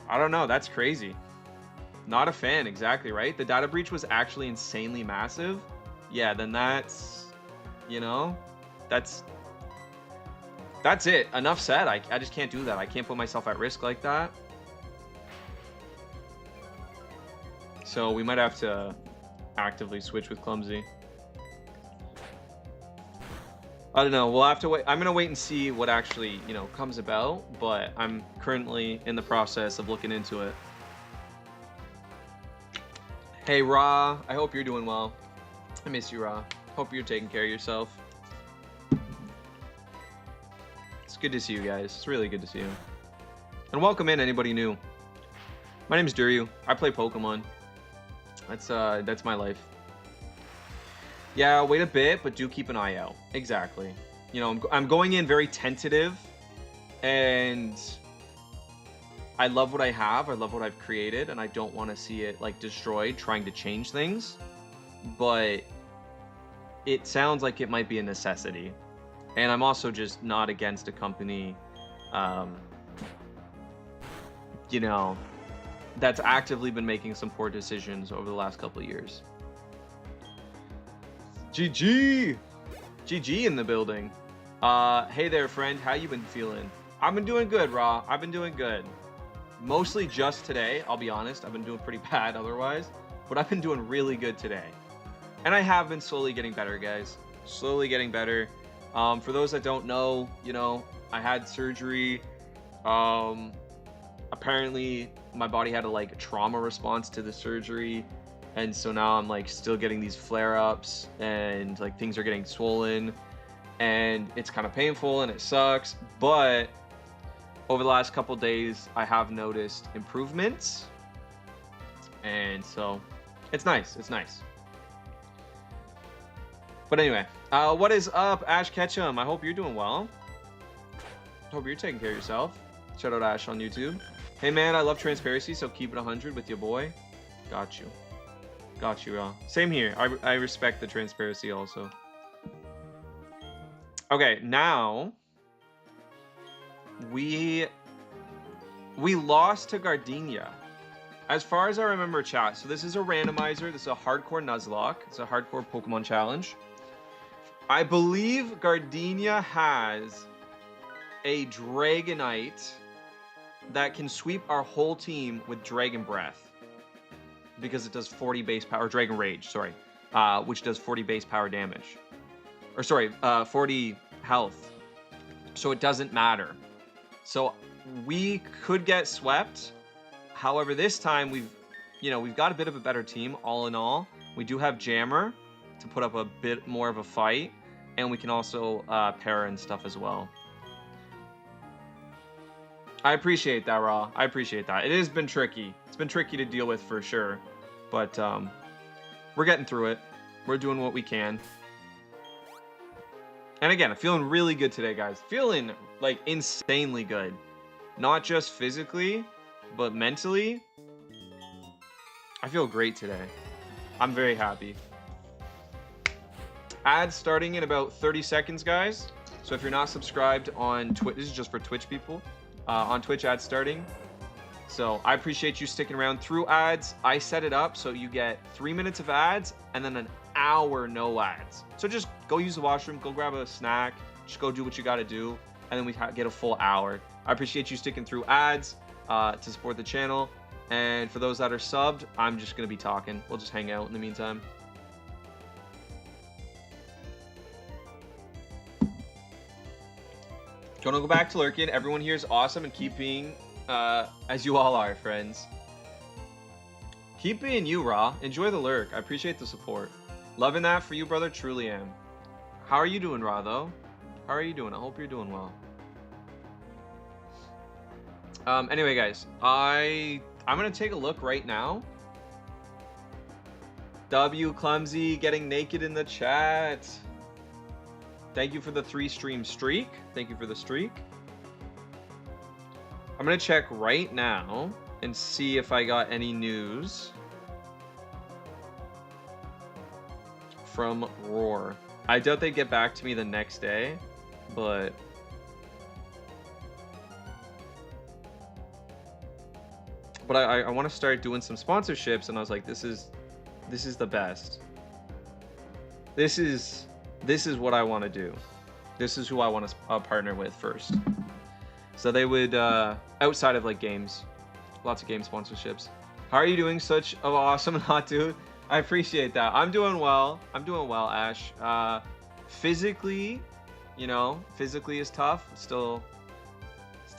Speaker 3: I don't know. That's crazy. Not a fan, exactly, right? The data breach was actually insanely massive. Yeah, then that's, you know, that's it. Enough said. I just can't do that. I can't put myself at risk like that. So we might have to actively switch with Clumsy. I don't know. We'll have to wait. I'm going to wait and see what actually, you know, comes about. But I'm currently in the process of looking into it. Hey, Ra. I hope you're doing well. I miss you, Ra. Hope you're taking care of yourself. It's good to see you guys. It's really good to see you. And welcome in anybody new. My name's Duryu. I play Pokemon. That's my life. Yeah, wait a bit, but do keep an eye out. Exactly. You know, I'm going in very tentative, and I love what I have. I love what I've created, and I don't want to see it like destroyed trying to change things. But it sounds like it might be a necessity, and I'm also just not against a company, you know, that's actively been making some poor decisions over the last couple of years. GG in the building. Hey there, friend. How you been feeling? I've been doing good, Raw. I've been doing good. Mostly just today, I'll be honest. I've been doing pretty bad otherwise, but I've been doing really good today. And I have been slowly getting better, guys. Slowly getting better. For those that don't know, you know, I had surgery. Apparently my body had a trauma response to the surgery. And so now I'm like still getting these flare-ups, and like things are getting swollen, and it's kind of painful and it sucks. But over the last couple days, I have noticed improvements, and so it's nice. It's nice. But anyway, what is up, Ash Ketchum? I hope you're doing well. Hope you're taking care of yourself. Shout out Ash on YouTube. Hey man, I love transparency, so keep it 100 with your boy. Got you. Got you, same here. I respect the transparency also. Okay, now we lost to Gardenia. As far as I remember, chat. So this is a randomizer. This is a hardcore Nuzlocke. It's a hardcore Pokemon challenge. I believe Gardenia has a Dragonite that can sweep our whole team with Dragon Breath, because it does 40 base power, Dragon Rage, sorry, which does 40 base power damage. Or sorry, 40 health. So it doesn't matter. So we could get swept. However, this time we've got a bit of a better team all in all. We do have Jammer to put up a bit more of a fight, and we can also para and stuff as well. I appreciate that, Raw. I appreciate that. It has been tricky. It's been tricky to deal with for sure. But we're getting through it. We're doing what we can. And again, I'm feeling really good today, guys. Feeling like insanely good. Not just physically, but mentally. I feel great today. I'm very happy. Ads starting in about 30 seconds, guys. So if you're not subscribed on Twitch, this is just for Twitch people. On Twitch, ads starting. So I appreciate you sticking around through ads. I set it up so you get 3 minutes of ads and then an hour no ads. So just go use the washroom, go grab a snack, just go do what you got to do, and then we get a full hour. I appreciate you sticking through ads to support the channel. And for those that are subbed, I'm just going to be talking. We'll just hang out in the meantime. Gonna go back to lurking. Everyone here is awesome, and keep being as you all are, friends. Keep being you, Raw. Enjoy the lurk. I appreciate the support. Loving that for you, brother. Truly am. How are you doing, Raw, though? How are you doing? I hope you're doing well. Anyway, guys, I'm gonna take a look right now. W Clumsy getting naked in the chat. Thank you for the 3-stream streak. Thank you for the streak. I'm going to check right now and see if I got any news from Roar. I doubt they get back to me the next day, but I want to start doing some sponsorships, and I was like, this is the best. This is what I want to do. This is who I want to partner with first. So they would, outside of like games, lots of game sponsorships. How are you doing? Such an awesome hot dude. I appreciate that. I'm doing well. I'm doing well, Ash. Physically, physically is tough. Still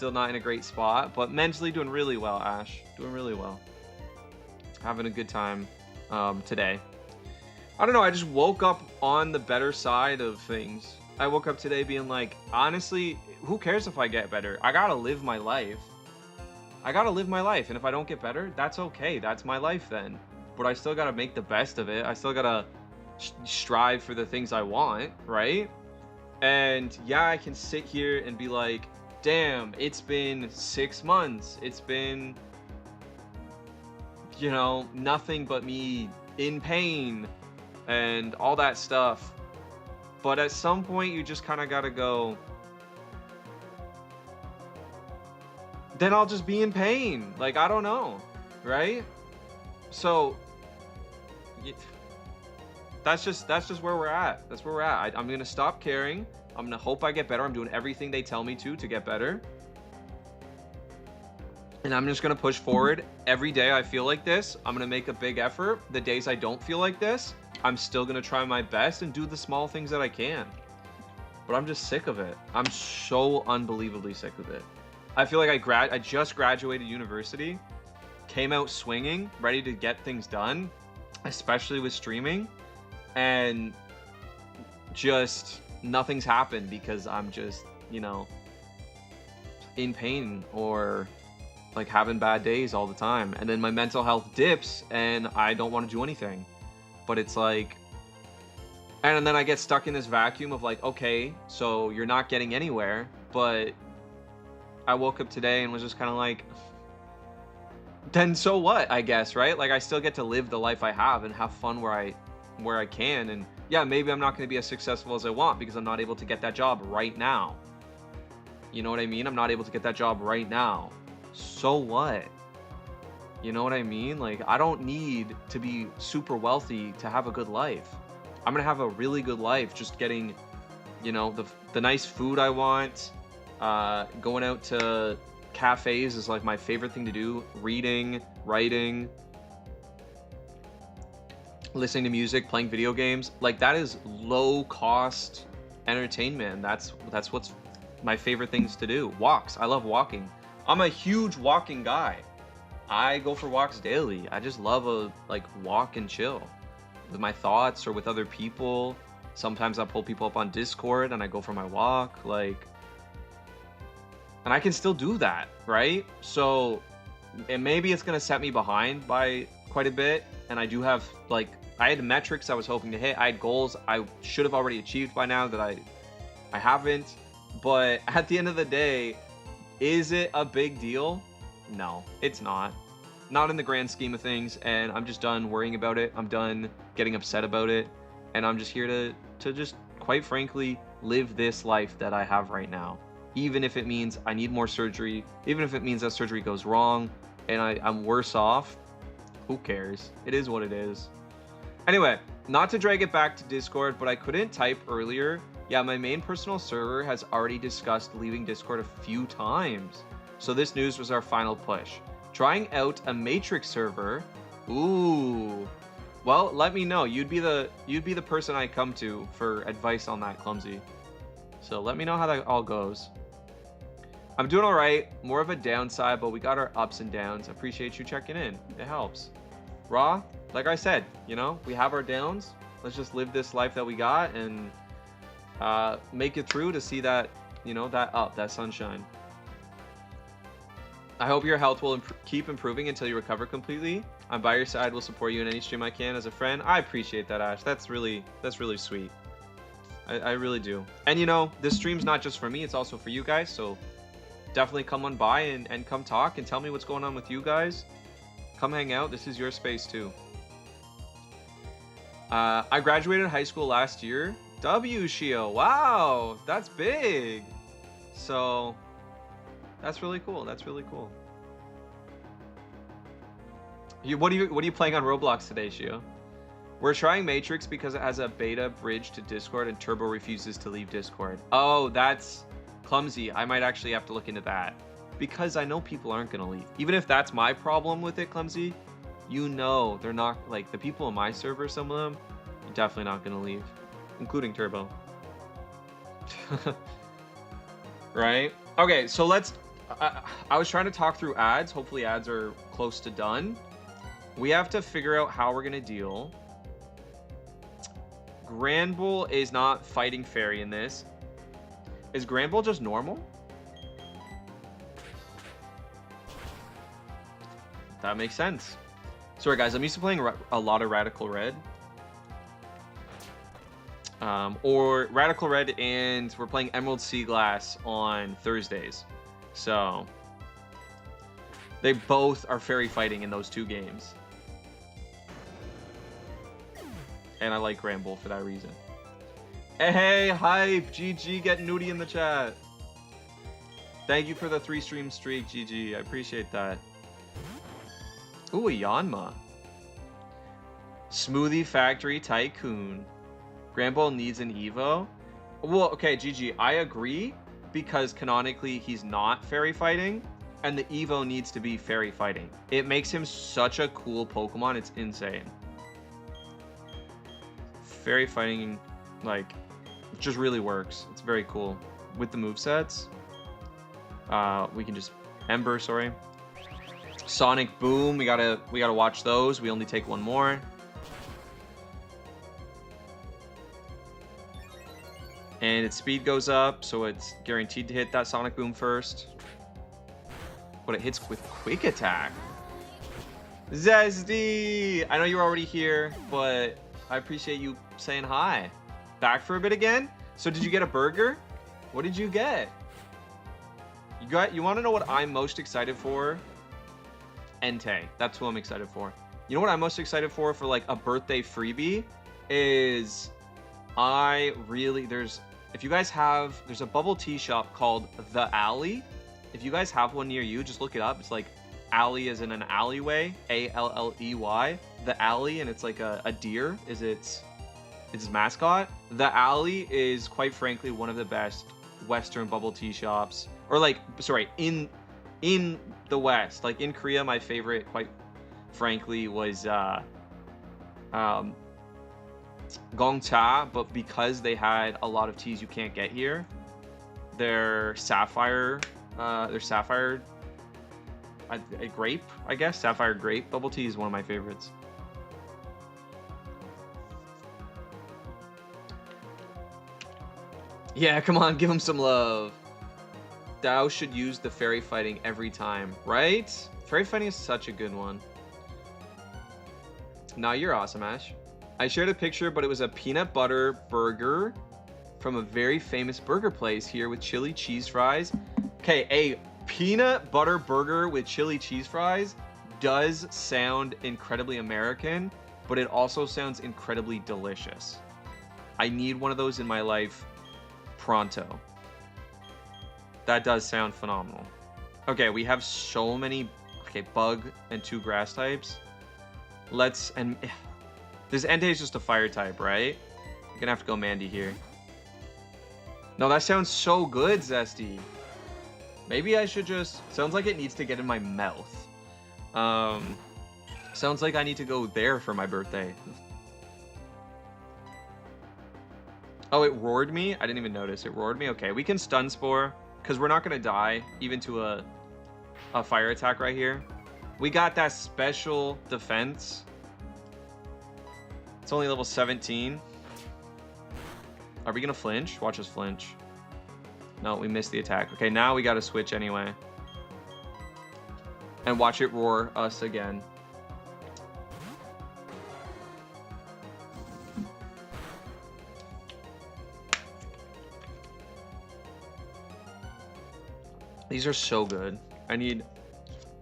Speaker 3: not in a great spot, but mentally doing really well, Ash. Doing really well. Having a good time today. I don't know, I just woke up on the better side of things. I woke up today being like, honestly, who cares if I get better? I gotta live my life. I gotta live my life, and if I don't get better, that's okay. That's my life then. But I still gotta make the best of it. I still gotta strive for the things I want, right? And yeah, I can sit here and be like, damn, it's been 6 months. It's been, you know, nothing but me in pain and all that stuff. But at some point, you just kind of gotta go, then I'll just be in pain. Like, I don't know, right? So that's just where we're at. That's where we're at. I'm gonna stop caring. I'm gonna hope I get better. I'm doing everything they tell me to get better. And I'm just gonna push forward. Every day I feel like this, I'm gonna make a big effort. The days I don't feel like this, I'm still gonna try my best and do the small things that I can. But I'm just sick of it. I'm so unbelievably sick of it. I feel like I just graduated university, came out swinging, ready to get things done, especially with streaming, and just nothing's happened because I'm just, you know, in pain or like having bad days all the time. And then my mental health dips and I don't want to do anything. But it's like, and then I get stuck in this vacuum of like, okay, so you're not getting anywhere. But I woke up today and was just kind of like, then so what, I guess, right? Like, I still get to live the life I have and have fun where I can. And yeah, maybe I'm not going to be as successful as I want because I'm not able to get that job right now. You know what I mean? I'm not able to get that job right now. So what? You know what I mean? Like, I don't need to be super wealthy to have a good life. I'm going to have a really good life just getting, you know, the nice food I want. Going out to cafes is like my favorite thing to do. Reading, writing, listening to music, playing video games. Like, that is low cost entertainment. That's what's my favorite things to do. Walks. I love walking. I'm a huge walking guy. I go for walks daily. I just love a walk and chill with my thoughts or with other people. Sometimes I pull people up on Discord and I go for my walk, and I can still do that, right? So, and maybe it's gonna set me behind by quite a bit. And I do have I had metrics I was hoping to hit. I had goals I should have already achieved by now that I haven't. But at the end of the day, is it a big deal? No, it's not. Not in the grand scheme of things, and I'm just done worrying about it. I'm done getting upset about it, and I'm just here to just, quite frankly, live this life that I have right now. Even if it means I need more surgery, even if it means that surgery goes wrong and I'm worse off, who cares? It is what it is. Anyway, not to drag it back to Discord, but I couldn't type earlier. Yeah, my main personal server has already discussed leaving Discord a few times. So this news was our final push. Trying out a Matrix server. Ooh. Well, let me know. You'd be the person I come to for advice on that, Clumsy. So let me know how that all goes. I'm doing all right. More of a downside, but we got our ups and downs. Appreciate you checking in. It helps. Raw, like I said, you know, we have our downs. Let's just live this life that we got and make it through to see that, you know, that sunshine. I hope your health will keep improving until you recover completely. I'm by your side. Will support you in any stream I can as a friend. I appreciate that, Ash. That's really sweet. I really do. And you know, this stream's not just for me, it's also for you guys. So definitely come on by and come talk and tell me what's going on with you guys. Come hang out. This is your space too. I graduated high school last year. W, Shio. Wow, that's big. So that's really cool. That's really cool. What are you playing on Roblox today, Shio? We're trying Matrix because it has a beta bridge to Discord and Turbo refuses to leave Discord. Oh, that's Clumsy. I might actually have to look into that because I know people aren't going to leave. Even if that's my problem with it, Clumsy, you know, they're not, like, the people on my server, some of them, are definitely not going to leave, including Turbo. Right? Okay, so let's, I was trying to talk through ads. Hopefully ads are close to done. We have to figure out how we're going to deal. Granbull is not fighting Fairy in this. Is Granbull just normal? That makes sense. Sorry, guys. I'm used to playing a lot of Radical Red. Or Radical Red, and we're playing Emerald Sea Glass on Thursdays. So they both are fairy fighting in those two games. And I like Granbull for that reason. Hey, hype! GG, get nudie in the chat. Thank you for the 3-stream streak, GG. I appreciate that. Ooh, a Yanma. Smoothie Factory Tycoon. Granbull needs an Evo. Well, okay, GG, I agree, because canonically he's not fairy fighting, and the Evo needs to be fairy fighting. It makes him such a cool Pokemon, it's insane. Fairy fighting, like, just really works. It's very cool. With the movesets, we can just Ember, sorry. Sonic Boom, we gotta watch those. We only take one more. And its speed goes up, so it's guaranteed to hit that Sonic Boom first. But it hits with Quick Attack. Zesty! I know you're already here, but I appreciate you saying hi. Back for a bit again? So did you get a burger? What did you get? You want to know what I'm most excited for? Entei. That's who I'm excited for. You know what I'm most excited for like a birthday freebie? Is if you guys have, there's a bubble tea shop called The Alley. If you guys have one near you, just look it up. It's like alley as in an alleyway, A-L-L-E-Y. The Alley, and it's like a deer is its mascot. The Alley is quite frankly one of the best Western bubble tea shops, or like, sorry, in the West. Like in Korea, my favorite, quite frankly, was Gongcha, but because they had a lot of teas you can't get here, their sapphire grape, I guess, sapphire grape bubble tea is one of my favorites. Yeah, come on, give him some love. Dao should use the fairy fighting every time, right? Fairy fighting is such a good one. Nah, you're awesome, Ash. I shared a picture, but it was a peanut butter burger from a very famous burger place here with chili cheese fries. Okay, a peanut butter burger with chili cheese fries does sound incredibly American, but it also sounds incredibly delicious. I need one of those in my life pronto. That does sound phenomenal. Okay, we have so many, bug and 2 grass types. This Entei is just a fire type, right? You're gonna have to go Mandy here. No, that sounds so good, Zesty. Maybe I should just... Sounds like it needs to get in my mouth. Sounds like I need to go there for my birthday. Oh, it roared me? I didn't even notice. It roared me? Okay, we can Stun Spore, because we're not gonna die, even to a fire attack right here. We got that special defense. It's only level 17. Are we gonna flinch? Watch us flinch. No, we missed the attack. Okay, now we gotta switch anyway. And watch it roar us again. These are so good.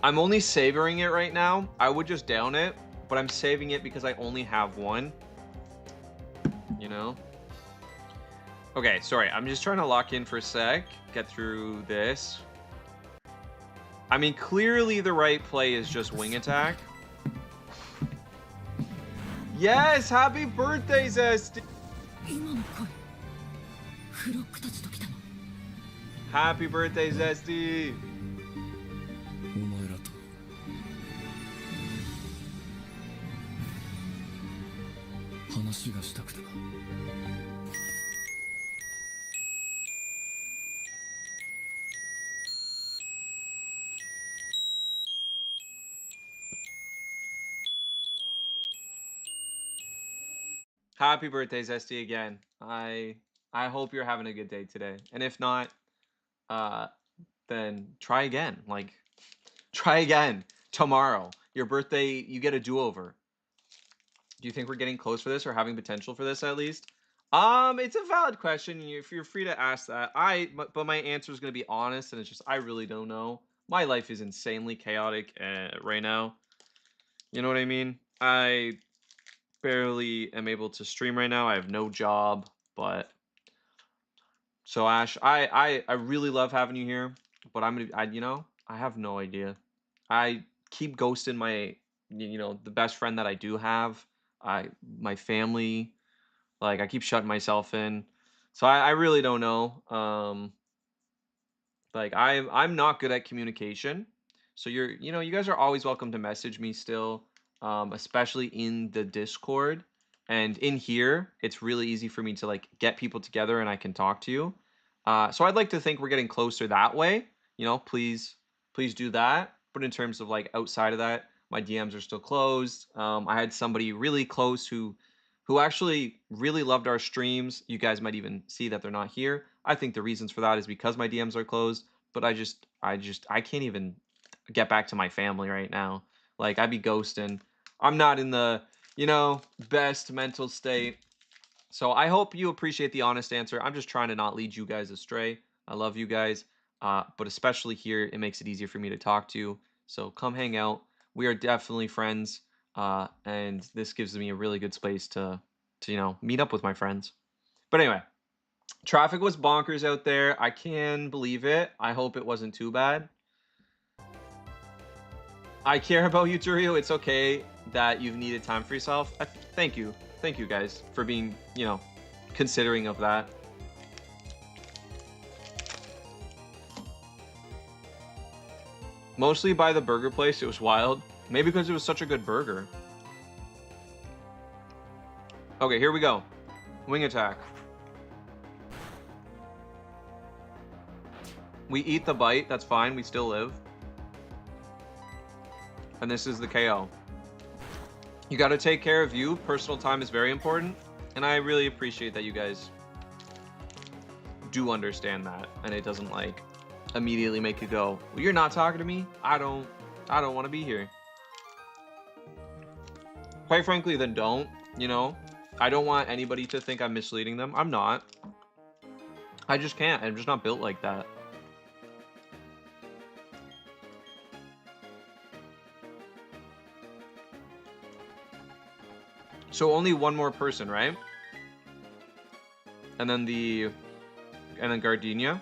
Speaker 3: I'm only savoring it right now. I would just down it, but I'm saving it because I only have one. You know? Okay, sorry. I'm just trying to lock in for a sec. Get through this. I mean, clearly the right play is just wing attack. Yes! Happy birthday, Zesty! Happy birthday, Zesty! Happy birthday, Zesty, again. I hope you're having a good day today. And if not, then try again. Like, try again tomorrow. Your birthday, you get a do-over. Do you think we're getting close for this or having potential for this at least? It's a valid question. If you're free to ask that, but my answer is gonna be honest, and it's just I really don't know. My life is insanely chaotic right now. You know what I mean? I barely am able to stream right now. I have no job, but so Ash, I really love having you here, but I have no idea. I keep ghosting the best friend that I do have. My family, like I keep shutting myself in. So I really don't know. Like I'm not good at communication. So you guys are always welcome to message me still, especially in the Discord and in here. It's really easy for me to like get people together and I can talk to you. So I'd like to think we're getting closer that way. Please do that. But in terms of like outside of that, my DMs are still closed. I had somebody really close who actually really loved our streams. You guys might even see that they're not here. I think the reasons for that is because my DMs are closed, but I can't even get back to my family right now. Like I'd be ghosting. I'm not in the, best mental state. So I hope you appreciate the honest answer. I'm just trying to not lead you guys astray. I love you guys. But especially here, it makes it easier for me to talk to you. So come hang out. We are definitely friends. And this gives me a really good space to meet up with my friends. But anyway, traffic was bonkers out there. I can believe it. I hope it wasn't too bad. I care about you, Turio. It's okay that you've needed time for yourself. Thank you. Thank you guys for being, considering of that. Mostly by the burger place. It was wild. Maybe because it was such a good burger. Okay, here we go. Wing attack. We eat the bite. That's fine. We still live. And this is the KO. You got to take care of you. Personal time is very important. And I really appreciate that you guys do understand that. And it doesn't like immediately make you go, well, you're not talking to me. I don't want to be here. Quite frankly, then don't, I don't want anybody to think I'm misleading them. I'm not. I just can't. I'm just not built like that. So only one more person, right? And then Gardenia.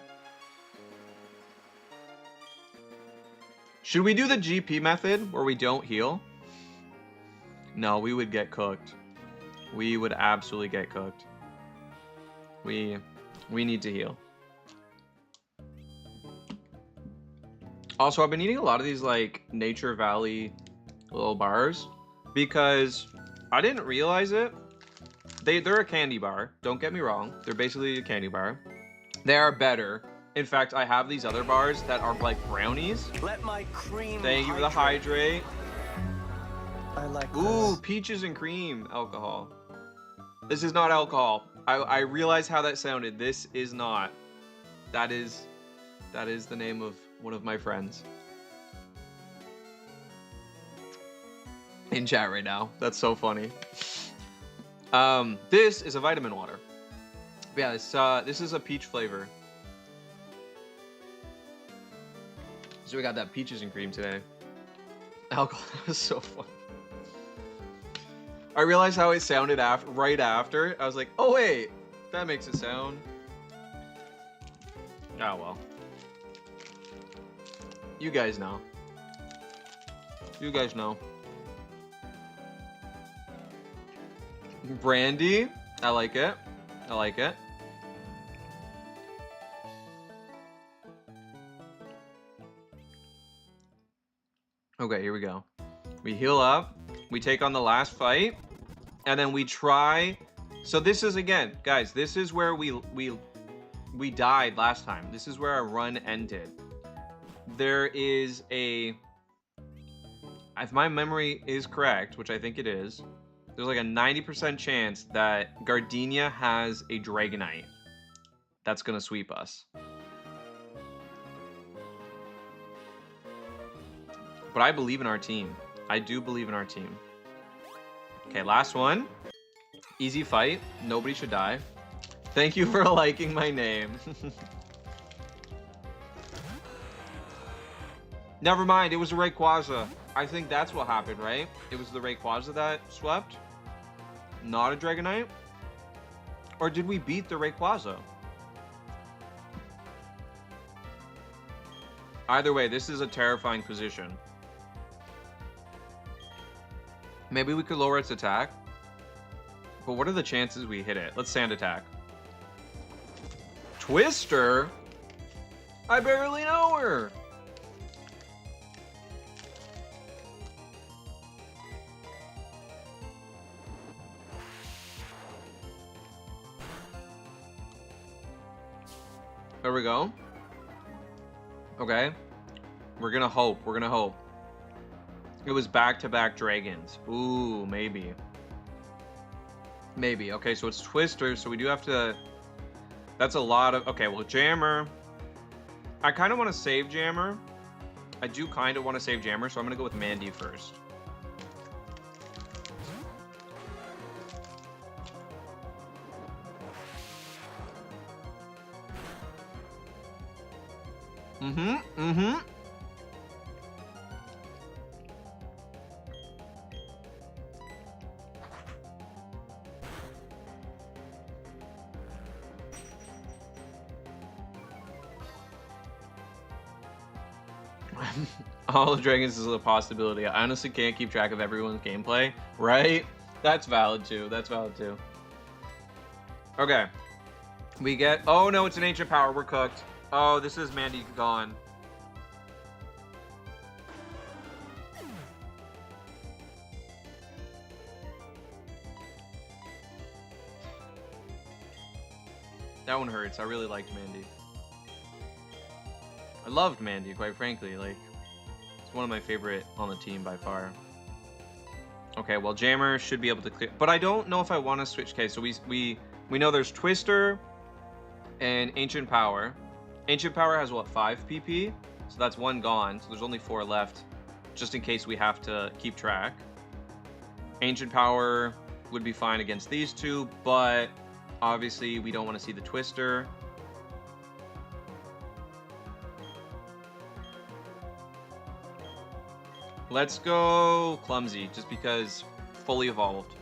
Speaker 3: Should we do the GP method where we don't heal? No, we would get cooked. We would absolutely get cooked. We need to heal. Also, I've been eating a lot of these like Nature Valley little bars because I didn't realize it. They're a candy bar. Don't get me wrong. They're basically a candy bar. They are better. In fact, I have these other bars that are like brownies.
Speaker 4: Let my cream
Speaker 3: Thank you for the hydrate.
Speaker 4: I like
Speaker 3: Ooh,
Speaker 4: this.
Speaker 3: peaches and cream alcohol. This is not alcohol. I realize how that sounded. This is not. That is the name of one of my friends. In chat right now. That's so funny. This is a vitamin water. Yeah, this is a peach flavor. So we got that peaches and cream today. Alcohol was so fun. I realized how it sounded right after. I was like, oh wait, that makes it sound. Oh well. You guys know. You guys know. Brandy. I like it. I like it. Okay, here we go. We heal up. We take on the last fight. And then we try. So this is, again, guys, this is where we died last time. This is where our run ended. There is a... If my memory is correct, which I think it is, there's like a 90% chance that Gardenia has a Dragonite that's going to sweep us. But I believe in our team. I do believe in our team. Okay, last one. Easy fight. Nobody should die. Thank you for liking my name. Never mind, it was the Rayquaza. I think that's what happened, right? It was the Rayquaza that swept? Not a Dragonite? Or did we beat the Rayquaza? Either way, this is a terrifying position. Maybe we could lower its attack. But what are the chances we hit it? Let's sand attack. Twister? I barely know her. There we go. Okay. We're gonna hope. We're gonna hope. It was back-to-back dragons. Ooh, maybe. Maybe. Okay, so it's Twister, so we do have to... That's a lot of... Okay, well, Jammer. I kind of want to save Jammer. I do kind of want to save Jammer, so I'm going to go with Mandy first. All the dragons is a possibility. I honestly can't keep track of everyone's gameplay, right? That's valid too. That's valid too. Okay. We get... Oh no, it's an ancient power. We're cooked. Oh, this is Mandy gone. That one hurts. I really liked Mandy. I loved Mandy, quite frankly. Like, it's one of my favorite on the team by far. Okay, well, Jammer should be able to clear, but I don't know if I want to switch. Okay, so we know there's Twister and Ancient Power. Ancient Power has what, 5 PP? So that's 1 gone. So there's only 4 left, just in case we have to keep track. Ancient Power would be fine against these two, but obviously we don't want to see the Twister. Let's go Clumsy, just because fully evolved.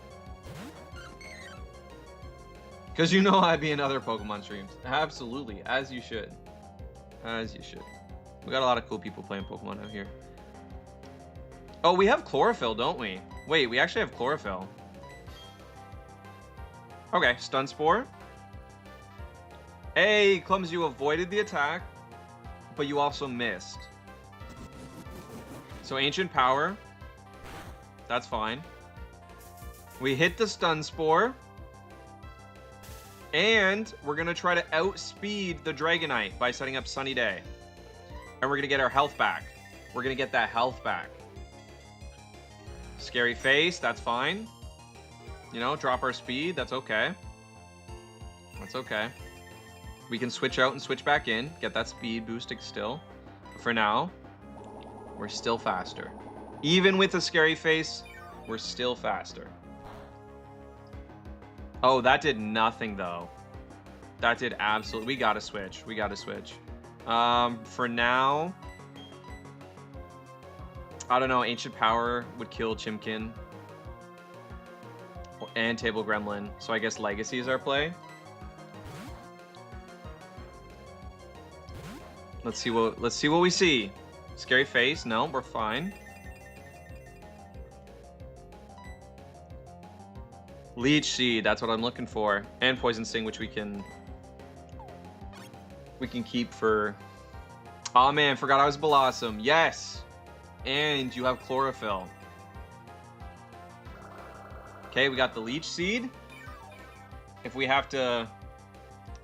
Speaker 3: Because you know I'd be in other Pokemon streams. Absolutely, as you should. As you should. We got a lot of cool people playing Pokemon out here. Oh, we have Chlorophyll, don't we? Wait, we actually have Chlorophyll. Okay, Stun Spore. Hey, Clumsy, you avoided the attack, but you also missed. So Ancient Power, that's fine. We hit the Stun Spore, and we're gonna try to outspeed the Dragonite by setting up Sunny Day. And we're gonna get our health back. We're gonna get that health back. Scary Face, that's fine. You know, drop our speed, that's okay. That's okay. We can switch out and switch back in, get that speed boosted still. But for now, we're still faster. Even with a Scary Face, we're still faster. Oh, that did nothing though. That did absolutely... We gotta switch. We gotta switch. For now... I don't know, Ancient Power would kill Chimkin. And Table Gremlin. So I guess Legacy is our play. Let's see what we see. Scary Face, no, we're fine. Leech Seed, that's what I'm looking for. And Poison Sting, which we can keep for... Oh man, forgot I was Blossom. Yes! And you have Chlorophyll. Okay, we got the Leech Seed. If we have to...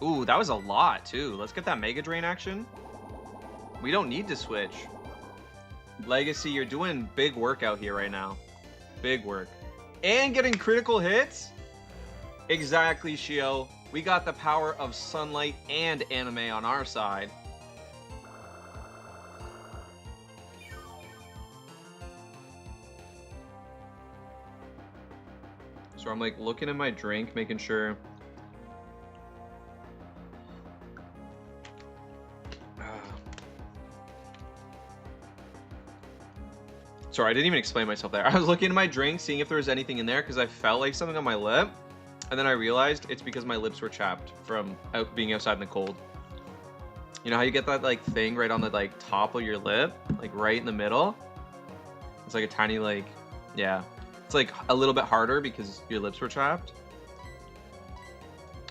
Speaker 3: Ooh, that was a lot too. Let's get that Mega Drain action. We don't need to switch. Legacy, you're doing big work out here right now. Big work. And getting critical hits? Exactly, Shio. We got the power of sunlight and anime on our side. I'm like looking at my drink, making sure. Sorry, I didn't even explain myself there. I was looking at my drink, seeing if there was anything in there because I felt like something on my lip. And then I realized it's because my lips were chapped from being outside in the cold. You know how you get that like thing right on the like top of your lip? Like right in the middle? It's like a tiny like, yeah. It's like a little bit harder because your lips were chapped.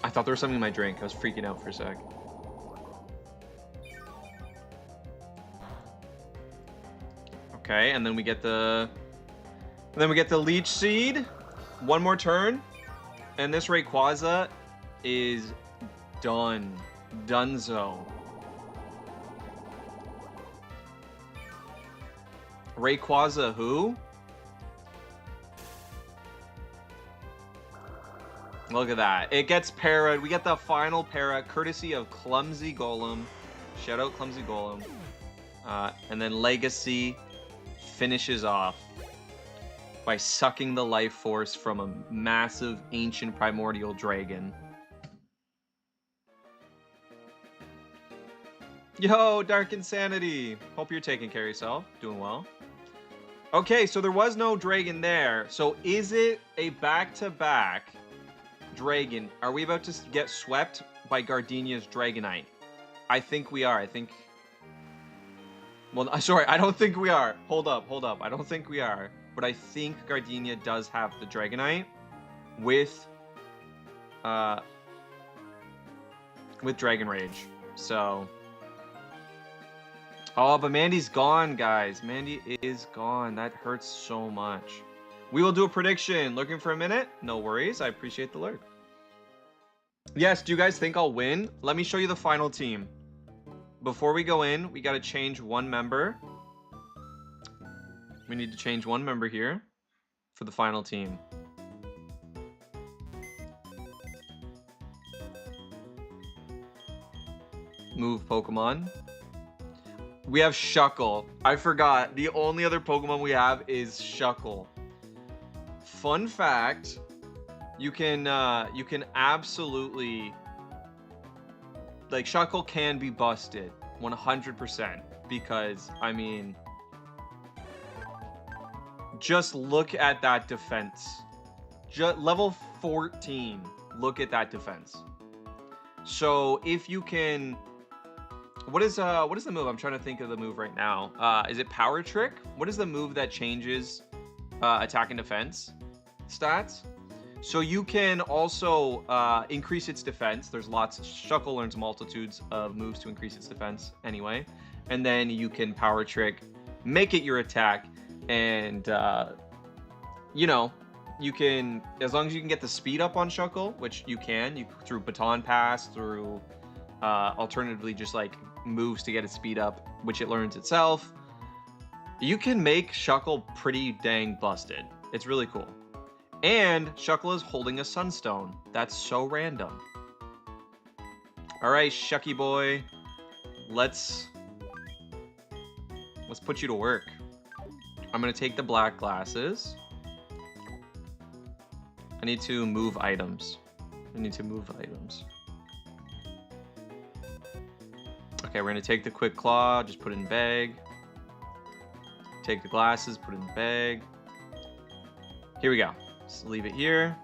Speaker 3: I thought there was something in my drink. I was freaking out for a sec. Okay, and then we get the Leech Seed. One more turn. And this Rayquaza is done. Dunzo. Rayquaza who? Look at that. It gets parried. We get the final para courtesy of Clumsy Golem. Shout out Clumsy Golem. And then Legacy finishes off by sucking the life force from a massive ancient primordial dragon. Yo, Dark Insanity. Hope you're taking care of yourself. Doing well. Okay, so there was no dragon there. So is it a back-to-back dragon? Are we about to get swept by Gardenia's Dragonite? I think we are. I think... Well, sorry, I don't think we are. Hold up. I don't think we are. But I think Gardenia does have the Dragonite with Dragon Rage. So... Oh, but Mandy's gone, guys. Mandy is gone. That hurts so much. We will do a prediction. Looking for a minute? No worries. I appreciate the lurk. Yes, do you guys think I'll win? Let me show you the final team. Before we go in, we got to change one member. We need to change one member here for the final team. Move Pokemon. We have Shuckle. I forgot. The only other Pokemon we have is Shuckle. Fun fact, you can absolutely, like, Shuckle can be busted 100% because, I mean, just look at that defense. Level 14, look at that defense. So if you can... What is the move? I'm trying to think of the move right now. Is it Power Trick? What is the move that changes attack and defense stats? So you can also increase its defense. There's lots. Shuckle learns multitudes of moves to increase its defense anyway. And then you can Power Trick, make it your attack, and you know, you can, as long as you can get the speed up on Shuckle, which you can, through Baton Pass, through alternatively just like moves to get its speed up, which it learns itself. You can make Shuckle pretty dang busted. It's really cool. And Shuckle is holding a Sunstone. That's so random. All right, Shucky boy, let's put you to work. I'm gonna take the black glasses. I need to move items. Okay, we're gonna take the Quick Claw, just put it in bag. Take the glasses, put it in the bag. Here we go. Just leave it here.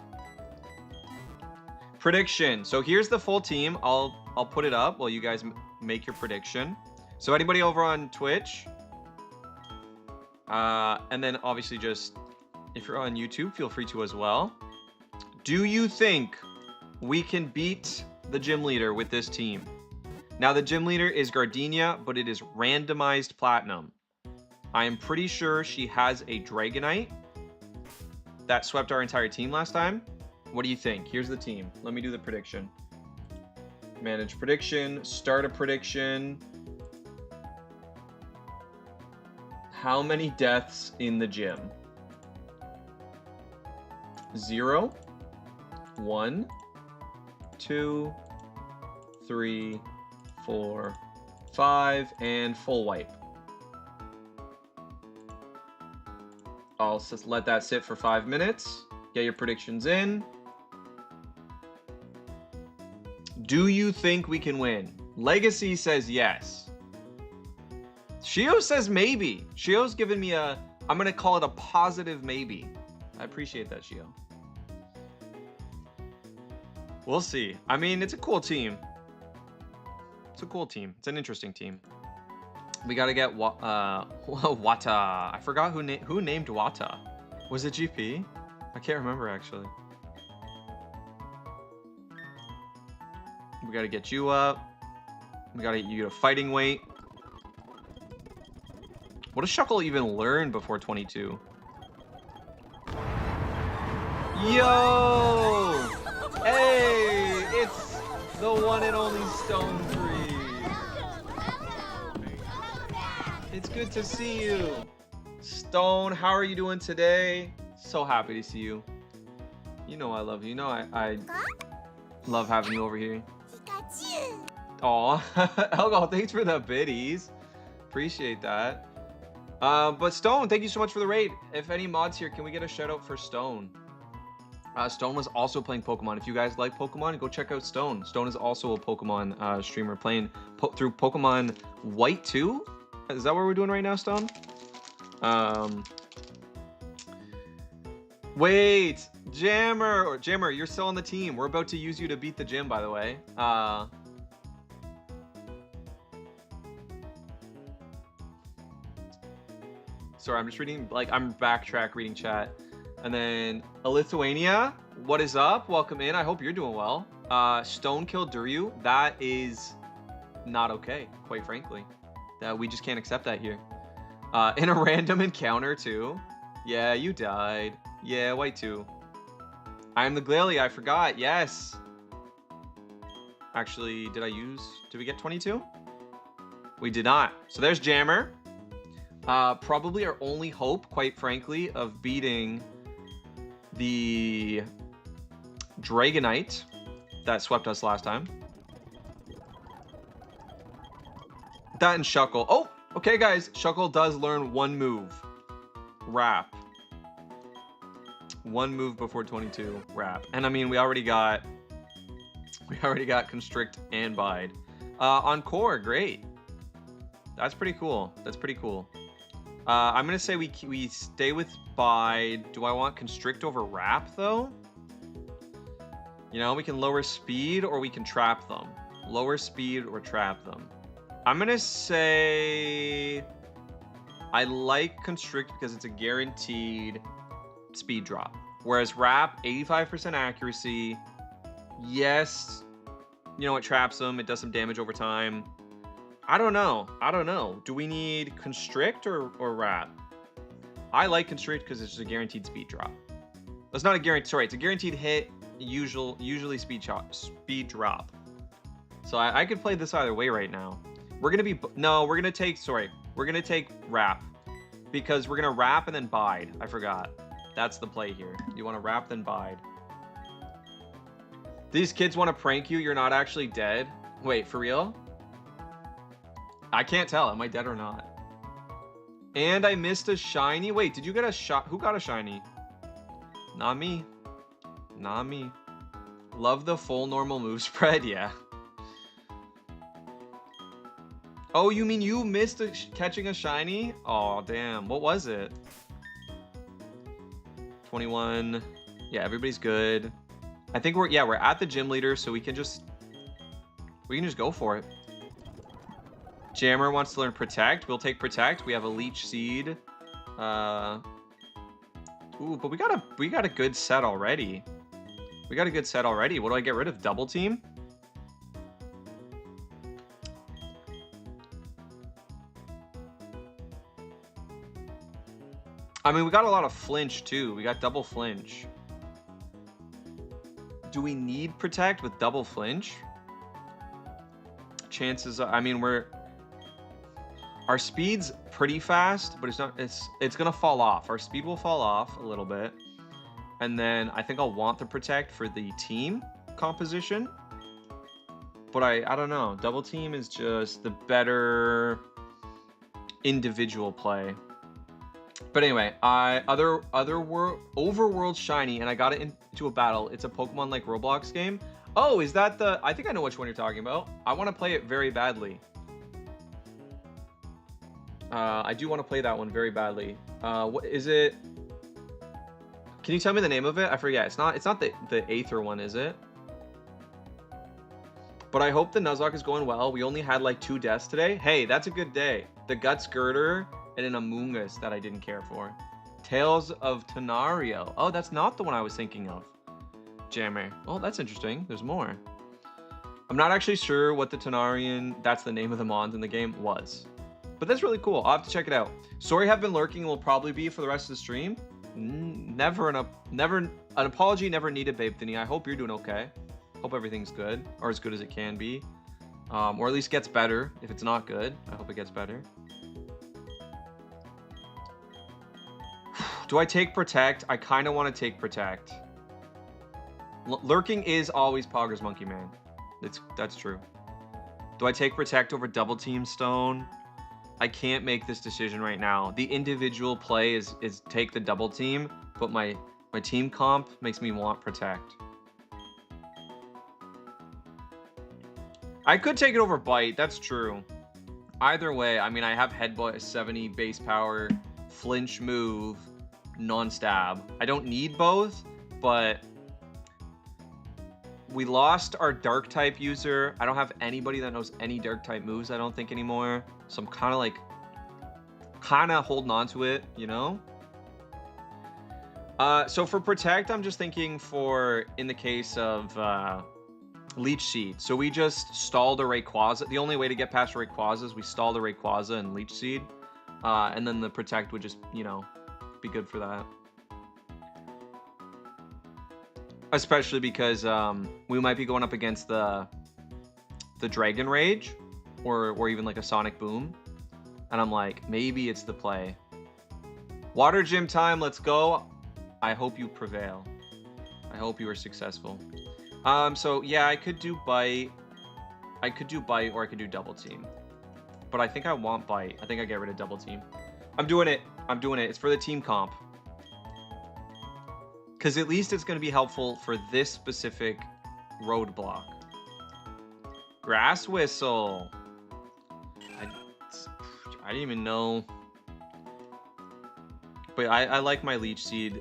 Speaker 3: Prediction. So here's the full team. I'll put it up while you guys make your prediction. So anybody over on Twitch, and then obviously just if you're on YouTube, feel free to as well. Do you think we can beat the gym leader with this team? Now, the gym leader is Gardenia, but it is randomized platinum. I am pretty sure she has a Dragonite that swept our entire team last time. What do you think? Here's the team. Let me do the prediction. Manage prediction. Start a prediction. How many deaths in the gym? 0, 1, 2, 3, 4, 5, and full wipe. I'll just let that sit for 5 minutes. Get your predictions in. Do you think we can win? Legacy says yes. Shio says maybe. Shio's given me a, I'm going to call it a positive maybe. I appreciate that, Shio. We'll see. I mean, it's a cool team. It's a cool team. It's an interesting team. We got to get Wata. I forgot who named Wata. Was it GP? I can't remember, actually. We got to get you up. We got to get you to fighting weight. What does Shuckle even learn before 22? Yo! Hey! It's the one and only Stone 3. It's good to see you. Stone, how are you doing today? So happy to see you. You know I love you. You know I love having you over here. Aw. Helgo, thanks for the biddies. Appreciate that. But Stone, thank you so much for the raid. If any mods here, can we get a shout out for Stone? Stone was also playing Pokemon. If you guys like Pokemon, go check out Stone. Stone is also a Pokemon streamer playing through Pokemon White 2. Is that what we're doing right now, Stone? Wait, Jammer, you're still on the team. We're about to use you to beat the gym, by the way. Sorry, I'm just reading, like, I'm backtrack reading chat. And then Lithuania, what is up? Welcome in. I hope you're doing well. Stone killed Duryu. That is not okay, quite frankly. We just can't accept that here. In a random encounter too. Yeah, you died. Yeah, White 2. I'm the Glalie, I forgot. Yes. Actually, did we get 22? We did not. So there's Jammer. Probably our only hope, quite frankly, of beating the Dragonite that swept us last time. That and Shuckle. Oh, okay, guys. Shuckle does learn one move. Wrap. One move before 22. Wrap. And I mean, we already got Constrict and Bide. On Core, great. That's pretty cool. That's pretty cool. I'm gonna say we stay with Bide. Do I want Constrict over Wrap though? You know, we can lower speed or we can trap them. Lower speed or trap them. I'm gonna say I like Constrict because it's a guaranteed speed drop. Whereas Wrap, 85% accuracy. Yes, you know, it traps them. It does some damage over time. I don't know. Do we need Constrict or Wrap? I like Constrict because it's just a guaranteed speed drop. That's not a guarantee. Sorry, it's a guaranteed hit. Usually speed drop. So I could play this either way right now. We're gonna take Wrap because we're gonna Wrap and then Bide. I forgot. That's the play here. You want to Wrap then Bide. These kids want to prank you. You're not actually dead. Wait, for real? I can't tell. Am I dead or not? And I missed a shiny. Wait, did you get a shot? Who got a shiny? Not me. Not me. Love the full normal move spread. Yeah. Oh, you mean you missed catching a shiny? Oh, damn. What was it? 21. Yeah, everybody's good. I think we're at the gym leader, so we can just go for it. Jammer wants to learn Protect. We'll take Protect. We have a Leech Seed. Ooh, but we got a good set already. We got a good set already. What do I get rid of? Double Team? I mean, we got a lot of Flinch too. We got double Flinch. Do we need Protect with double Flinch? Chances are, I mean, our speed's pretty fast, but it's gonna fall off. Our speed will fall off a little bit. And then I think I'll want the Protect for the team composition. But I don't know. Double Team is just the better individual play. But anyway, Overworld Shiny, and I got it into a battle. It's a Pokemon like Roblox game. Oh, is that the? I think I know which one you're talking about. I want to play it very badly. I do want to play that one very badly. What is it? Can you tell me the name of it? I forget. It's not the Aether one, is it? But I hope the Nuzlocke is going well. We only had like 2 deaths today. Hey, that's a good day. The Guts Girder and an Amoonguss that I didn't care for. Tales of Tenario. Oh, that's not the one I was thinking of. Jammer. Oh, that's interesting. There's more. I'm not actually sure what the Tenarian, that's the name of the Mons in the game, was. But that's really cool. I'll have to check it out. Sorry I've been lurking and will probably be for the rest of the stream. Never an apology never needed, Babe Thinny. I hope you're doing okay. Hope everything's good, or as good as it can be. Or at least gets better. If it's not good, I hope it gets better. Do I take Protect? I kind of want to take Protect. Lurking is always Pogger's Monkey Man. That's true. Do I take Protect over Double Team Stone? I can't make this decision right now. The individual play is take the Double Team, but my team comp makes me want Protect. I could take it over Bite. That's true. Either way, I mean, I have Headbutt, 70 base power, flinch move, non-stab. I don't need both, but we lost our dark type user. I don't have anybody that knows any dark type moves, I don't think, anymore. So I'm kind of holding on to it, you know? So for Protect, I'm just thinking for, in the case of Leech Seed. So we just stalled a Rayquaza. The only way to get past Rayquaza is we stalled a Rayquaza and Leech Seed. And then the Protect would just, you know, be good for that. Especially because we might be going up against the Dragon Rage or even like a Sonic Boom. And I'm like, maybe it's the play. Water Gym time, let's go. I hope you prevail. I hope you are successful. So yeah, I could do Bite. I could do Bite or I could do Double Team. But I think I want Bite. I think I get rid of Double Team. I'm doing it. I'm doing it. It's for the team comp. Because at least it's going to be helpful for this specific roadblock. Grass Whistle. I didn't even know. But I like my Leech Seed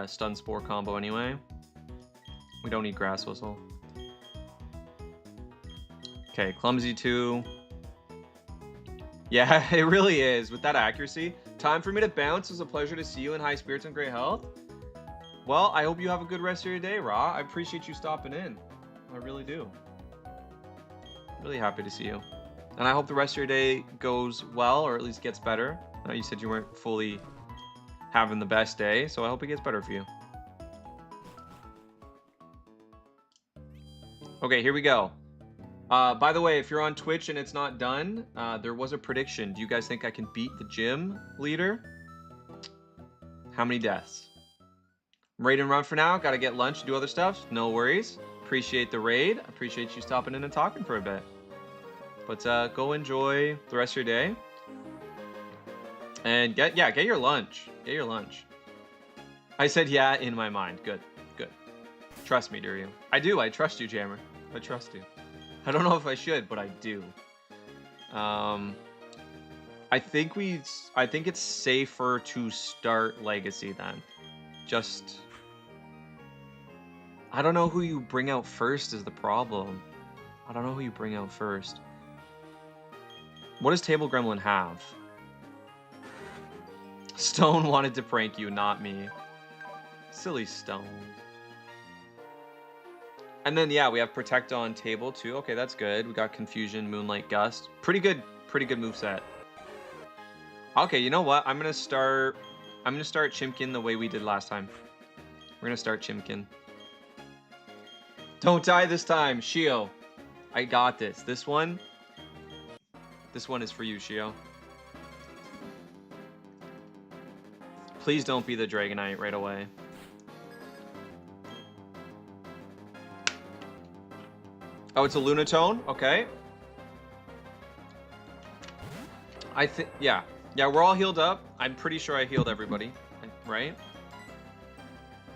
Speaker 3: Stun Spore combo anyway. We don't need Grass Whistle. Okay, Clumsy 2. Yeah, it really is. With that accuracy. Time for me to bounce. It was a pleasure to see you in high spirits and great health. Well, I hope you have a good rest of your day, Ra. I appreciate you stopping in. I really do. Really happy to see you. And I hope the rest of your day goes well, or at least gets better. I know you said you weren't fully having the best day, so I hope it gets better for you. Okay, here we go. By the way, if you're on Twitch and it's not done, there was a prediction. Do you guys think I can beat the gym leader? How many deaths? I'm ready to run for now. Got to get lunch, do other stuff. No worries. Appreciate the raid. Appreciate you stopping in and talking for a bit. But go enjoy the rest of your day. And get your lunch. Get your lunch. I said yeah in my mind. Good. Good. Trust me, Durian. I do. I trust you, Jammer. I trust you. I don't know if I should, but I do. I think it's safer to start Legacy then. Just, I don't know who you bring out first is the problem. I don't know who you bring out first. What does Table Gremlin have? Stone wanted to prank you, not me. Silly Stone. And then, yeah, we have Protect on table, too. Okay, that's good. We got Confusion, Moonlight Gust. Pretty good moveset. Okay, you know what? I'm gonna start Chimkin the way we did last time. We're gonna start Chimkin. Don't die this time, Shio. I got this. This one is for you, Shio. Please don't be the Dragonite right away. Oh, it's a Lunatone? Okay. Yeah. Yeah, we're all healed up. I'm pretty sure I healed everybody, right?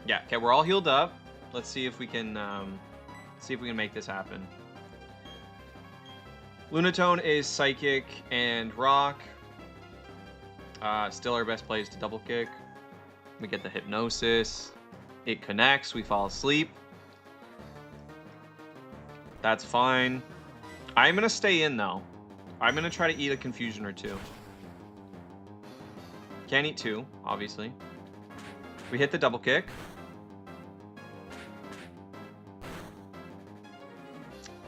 Speaker 3: Yeah, okay, we're all healed up. Let's see if we can make this happen. Lunatone is Psychic and Rock. Still our best play is to double kick. We get the Hypnosis. It connects, we fall asleep. That's fine. I'm gonna stay in though. I'm gonna try to eat a Confusion or two. Can't eat two, obviously. We hit the double kick.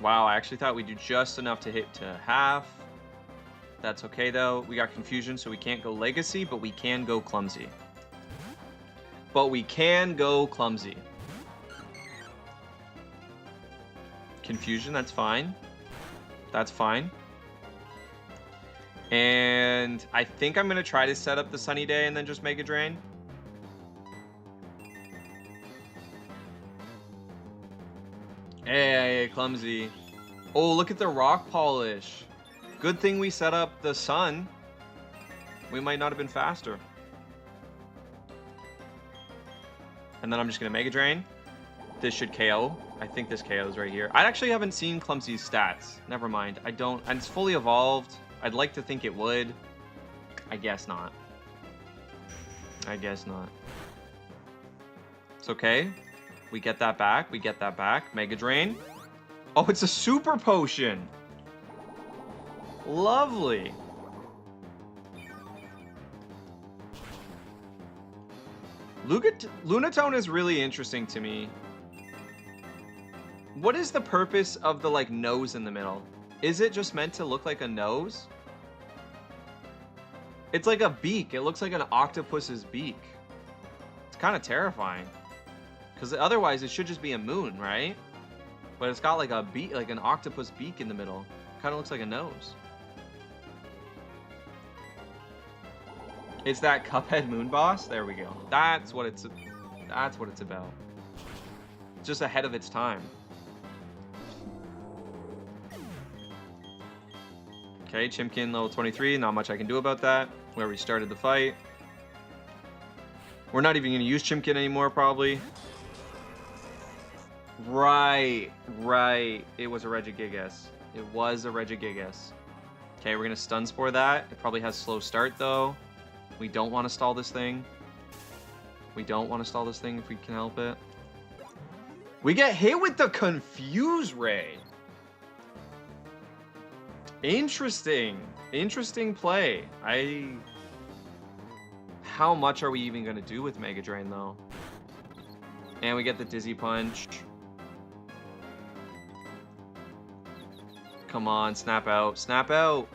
Speaker 3: Wow, I actually thought we'd do just enough to hit to half. That's okay though. We got Confusion, so we can't go Legacy, but we can go Clumsy. Confusion, that's fine. That's fine. And I think I'm going to try to set up the Sunny Day and then just Mega Drain. Hey, Clumsy. Oh, look at the Rock Polish. Good thing we set up the Sun. We might not have been faster. And then I'm just going to Mega Drain. This should KO. I think this KO's right here. I actually haven't seen Clumsy's stats. Never mind. I don't. And it's fully evolved. I'd like to think it would. I guess not. I guess not. It's okay. We get that back. We get that back. Mega Drain. Oh, it's a Super Potion. Lovely. Lunatone is really interesting to me. What is the purpose of the, like, nose in the middle? Is it just meant to look like a nose? It's like a beak. It looks like an octopus's beak. It's kind of terrifying. Because otherwise, it should just be a moon, right? But it's got like a beak, like an octopus beak in the middle. Kind of looks like a nose. It's that Cuphead moon boss. There we go. That's what it's about. It's just ahead of its time. Okay, Chimkin level 23. Not much I can do about that. Where we started the fight. We're not even going to use Chimkin anymore, probably. Right. It was a Regigigas. It was a Regigigas. Okay, we're going to Stun Spore that. It probably has slow start, though. We don't want to stall this thing. We don't want to stall this thing if we can help it. We get hit with the Confuse Ray. Interesting. Interesting play. How much are we even going to do with Mega Drain, though? And we get the Dizzy Punch. Come on, snap out. Snap out.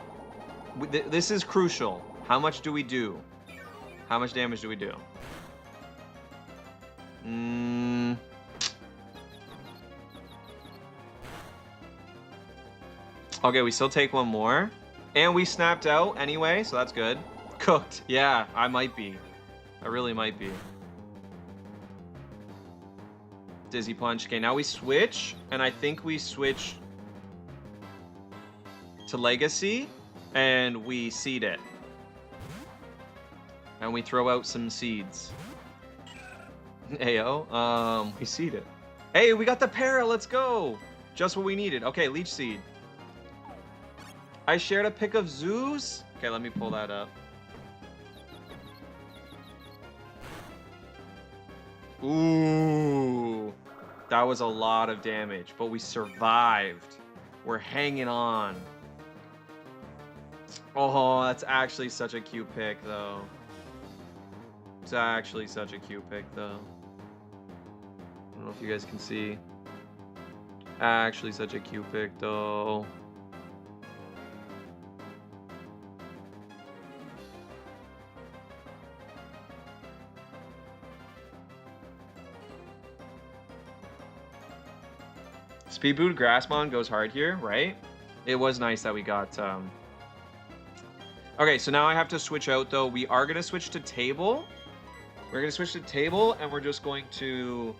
Speaker 3: This is crucial. How much do we do? How much damage do we do? Okay, we still take one more. And we snapped out anyway, so that's good. Cooked. Yeah, I might be. I really might be. Dizzy Punch. Okay, now we switch. And I think we switch to Legacy. And we seed it. And we throw out some seeds. Ayo. We seed it. Hey, we got the para. Let's go. Just what we needed. Okay, Leech Seed. I shared a pic of Zeus. Okay, let me pull that up. Ooh. That was a lot of damage, but we survived. We're hanging on. Oh, that's actually such a cute pic, though. It's actually such a cute pic, though. I don't know if you guys can see. Actually such a cute pic, though. Speed Boot Grassmon goes hard here, right? It was nice that we got... Okay, so now I have to switch out, though. We are going to switch to Table. We're going to switch to Table, and we're just going to...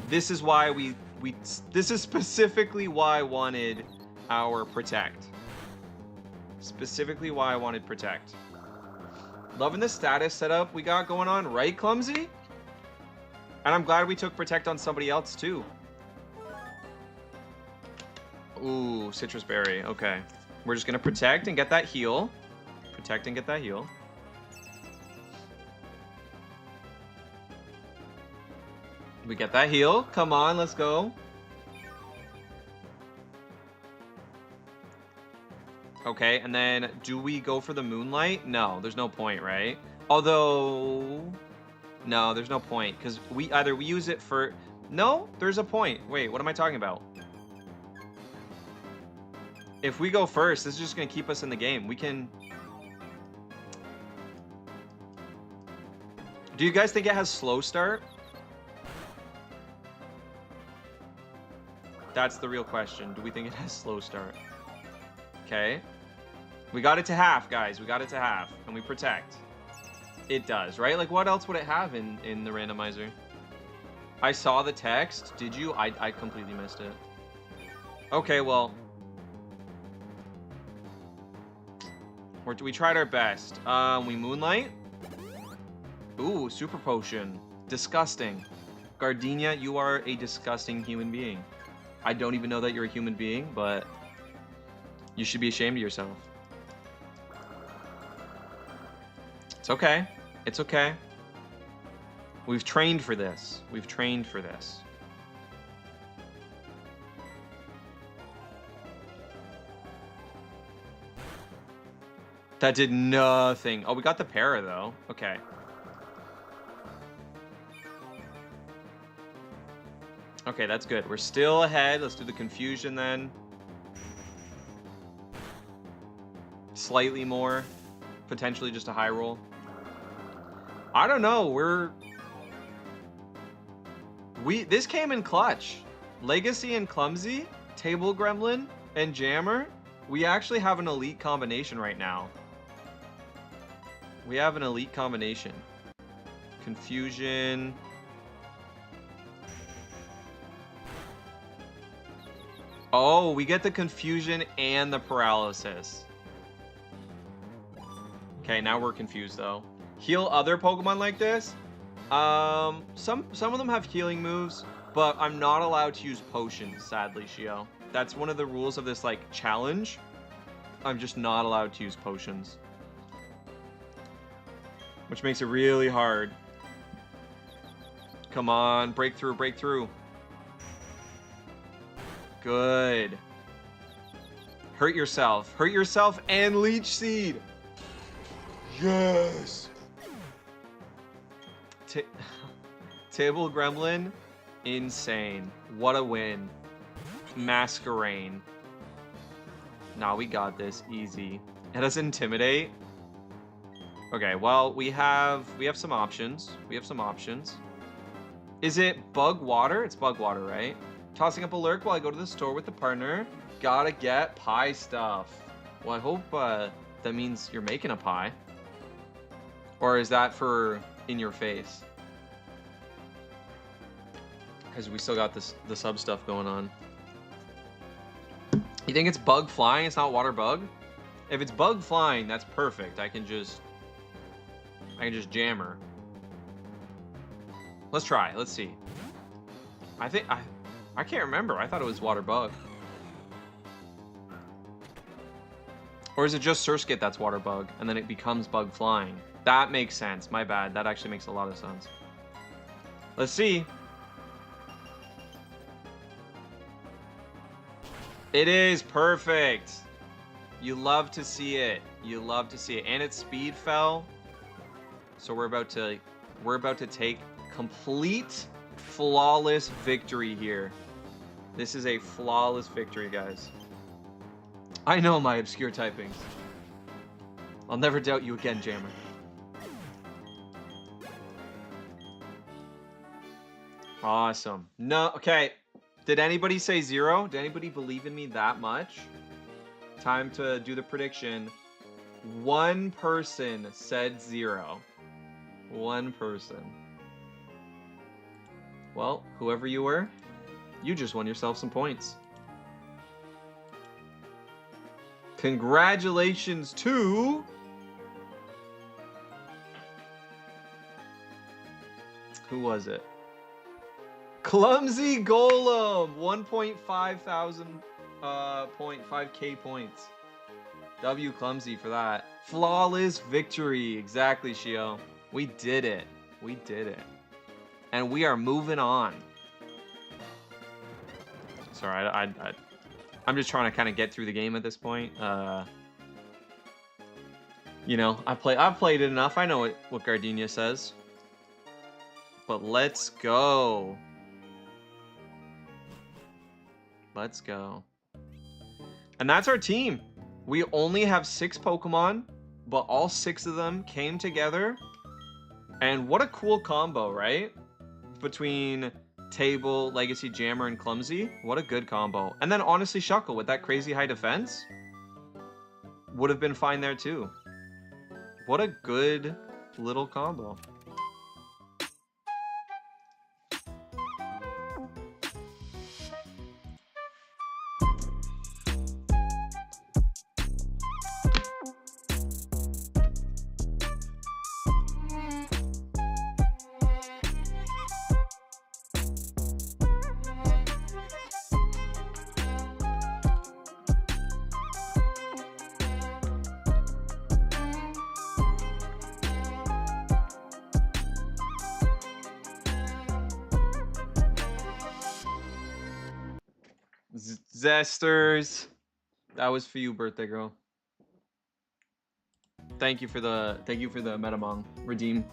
Speaker 3: This is why this is specifically why I wanted our Protect. Specifically why I wanted Protect. Loving the status setup we got going on, right, Clumsy? And I'm glad we took Protect on somebody else, too. Ooh, Citrus Berry. Okay. We're just going to Protect and get that heal. Protect and get that heal. We get that heal. Come on, let's go. Okay, and then do we go for the Moonlight? No, there's no point, right? Although, no, there's no point because we use it for. No, there's a point. Wait, what am I talking about? If we go first, this is just gonna keep us in the game. We can. Do you guys think it has slow start? That's the real question. Do we think it has slow start? Okay. We got it to half, guys. We got it to half. And we Protect. It does, right? Like, what else would it have in the randomizer? I saw the text. Did you? I completely missed it. Okay, well. We tried our best. We Moonlight. Ooh, Super Potion. Disgusting. Gardenia, you are a disgusting human being. I don't even know that you're a human being, but you should be ashamed of yourself. It's okay. It's okay. We've trained for this. We've trained for this. That did nothing. Oh, we got the para, though. Okay. Okay, that's good. We're still ahead. Let's do the Confusion, then. Slightly more. Potentially just a high roll. I don't know. This came in clutch. Legacy and Clumsy, Table Gremlin, and Jammer. We actually have an elite combination right now. We have an elite combination. Confusion. Oh, we get the Confusion and the Paralysis. Okay, now we're confused though. Heal other Pokemon like this? Some of them have healing moves, but I'm not allowed to use potions, sadly, Shio. That's one of the rules of this like challenge. I'm just not allowed to use potions. Which makes it really hard. Come on, breakthrough, breakthrough. Good. Hurt yourself. Hurt yourself and Leech Seed. Yes. Table Gremlin. Insane. What a win. Masquerain. Nah, we got this. Easy. It does Intimidate. Okay, well, we have some options. We have some options. Is it Bug Water? It's Bug Water, right? Tossing up a lurk while I go to the store with the partner. Gotta get pie stuff. Well, I hope that means you're making a pie. Or is that for in your face? Because we still got the sub stuff going on. You think it's bug flying? It's not water bug? If it's bug flying, that's perfect. I can just jammer. Let's try. Let's see. I can't remember. I thought it was water bug. Or is it just Surskit that's water bug and then it becomes bug flying? That makes sense. My bad. That actually makes a lot of sense. Let's see. It is perfect. You love to see it. You love to see it. And its speed fell. So we're about to take complete flawless victory here. This is a flawless victory, guys. I know my obscure typings. I'll never doubt you again, Jammer. Awesome. No, okay. Did anybody say 0? Did anybody believe in me that much? Time to do the prediction. One person said 0. One person. Well, whoever you were, you just won yourself some points. Congratulations to Who was it? Clumsy Golem, 1.5K points. W Clumsy for that. Flawless victory. Exactly, Shio. We did it. We did it. And we are moving on. Sorry, I'm just trying to kind of get through the game at this point. You know, I've played it enough. I know what Gardenia says. But let's go. Let's go. And that's our team. We only have 6 Pokemon, but all 6 of them came together. And what a cool combo, right? Between Table, Legacy, Jammer, and Clumsy. What a good combo. And then honestly, Shuckle with that crazy high defense would have been fine there too. What a good little combo. Zesters, that was for you, birthday girl. Thank you for the Metamong redeem.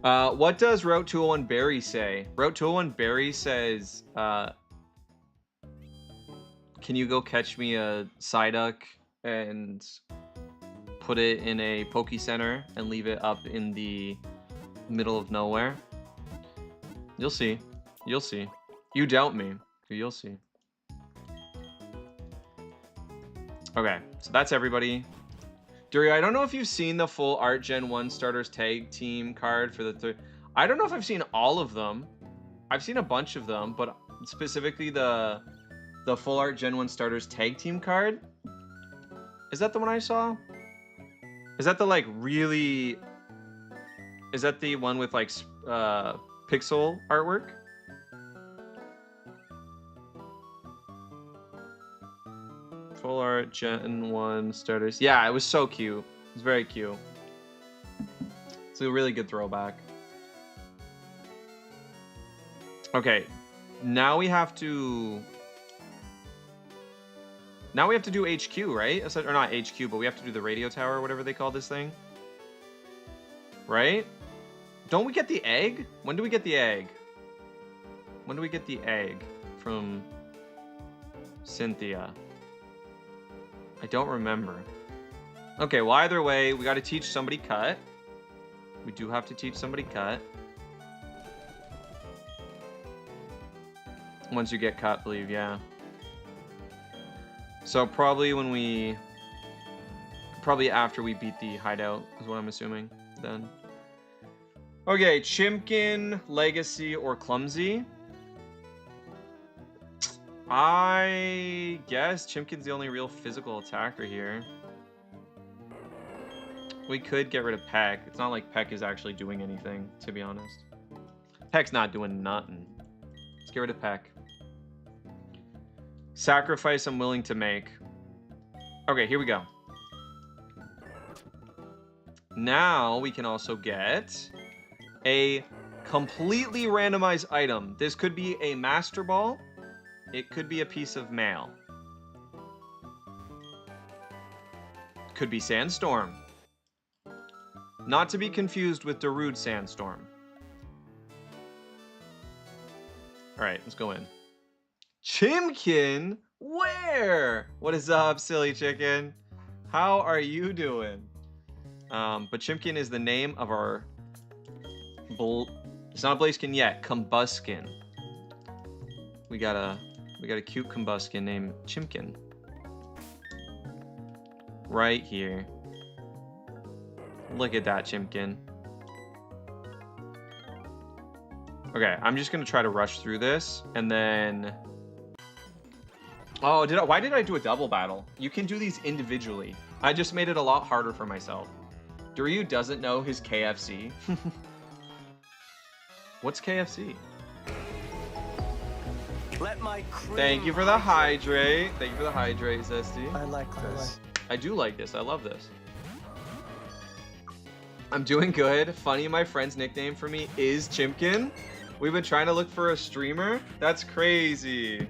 Speaker 3: What does Route 201 Barry say? Route 201 Barry says, can you go catch me a Psyduck and put it in a Poke Center and leave it up in the middle of nowhere? You'll see. You'll see. You doubt me. You'll see. Okay, so that's everybody. Durio, I don't know if you've seen the full Art Gen 1 Starters Tag Team card for the third. I don't know if I've seen all of them. I've seen a bunch of them, but specifically the full Art Gen 1 Starters Tag Team card. Is that the one I saw? Is that the like really... Is that the one with like pixel artwork? Full Art Gen 1 Starters. Yeah, it was so cute. It was very cute. It's a really good throwback. Okay, now we have to... Now we have to do HQ, right? Or not HQ, but we have to do the radio tower or whatever they call this thing. Right? Don't we get the egg? When do we get the egg? When do we get the egg from Cynthia? I don't remember. Okay, well, either way, we got to teach somebody cut. We do have to teach somebody cut. Once you get cut, I believe, yeah. So probably when we... Probably after we beat the hideout, is what I'm assuming, then. Okay, Chimkin, Legacy, or Clumsy. I guess Chimkin's the only real physical attacker here. We could get rid of Peck. It's not like Peck is actually doing anything, to be honest. Peck's not doing nothing. Let's get rid of Peck. Sacrifice I'm willing to make. Okay, here we go. Now we can also get a completely randomized item. This could be a Master Ball. It could be a piece of mail. Could be Sandstorm. Not to be confused with Darude Sandstorm. Alright, let's go in. Chimkin? Where? What is up, silly chicken? How are you doing? But Chimkin is the name of our... It's not Blaziken yet. Combuskin. We got a cute Combuskin named Chimkin. Right here. Look at that, Chimkin. Okay, I'm just gonna try to rush through this, and then... Oh, why did I do a double battle? You can do these individually. I just made it a lot harder for myself. Duryu doesn't know his KFC. What's KFC?
Speaker 4: Let my cream
Speaker 3: Thank you for the hydrate. Thank you for the hydrate, Zesty.
Speaker 4: I like this.
Speaker 3: I do like this. I love this. I'm doing good. Funny, my friend's nickname for me is Chimkin. We've been trying to look for a streamer. That's crazy.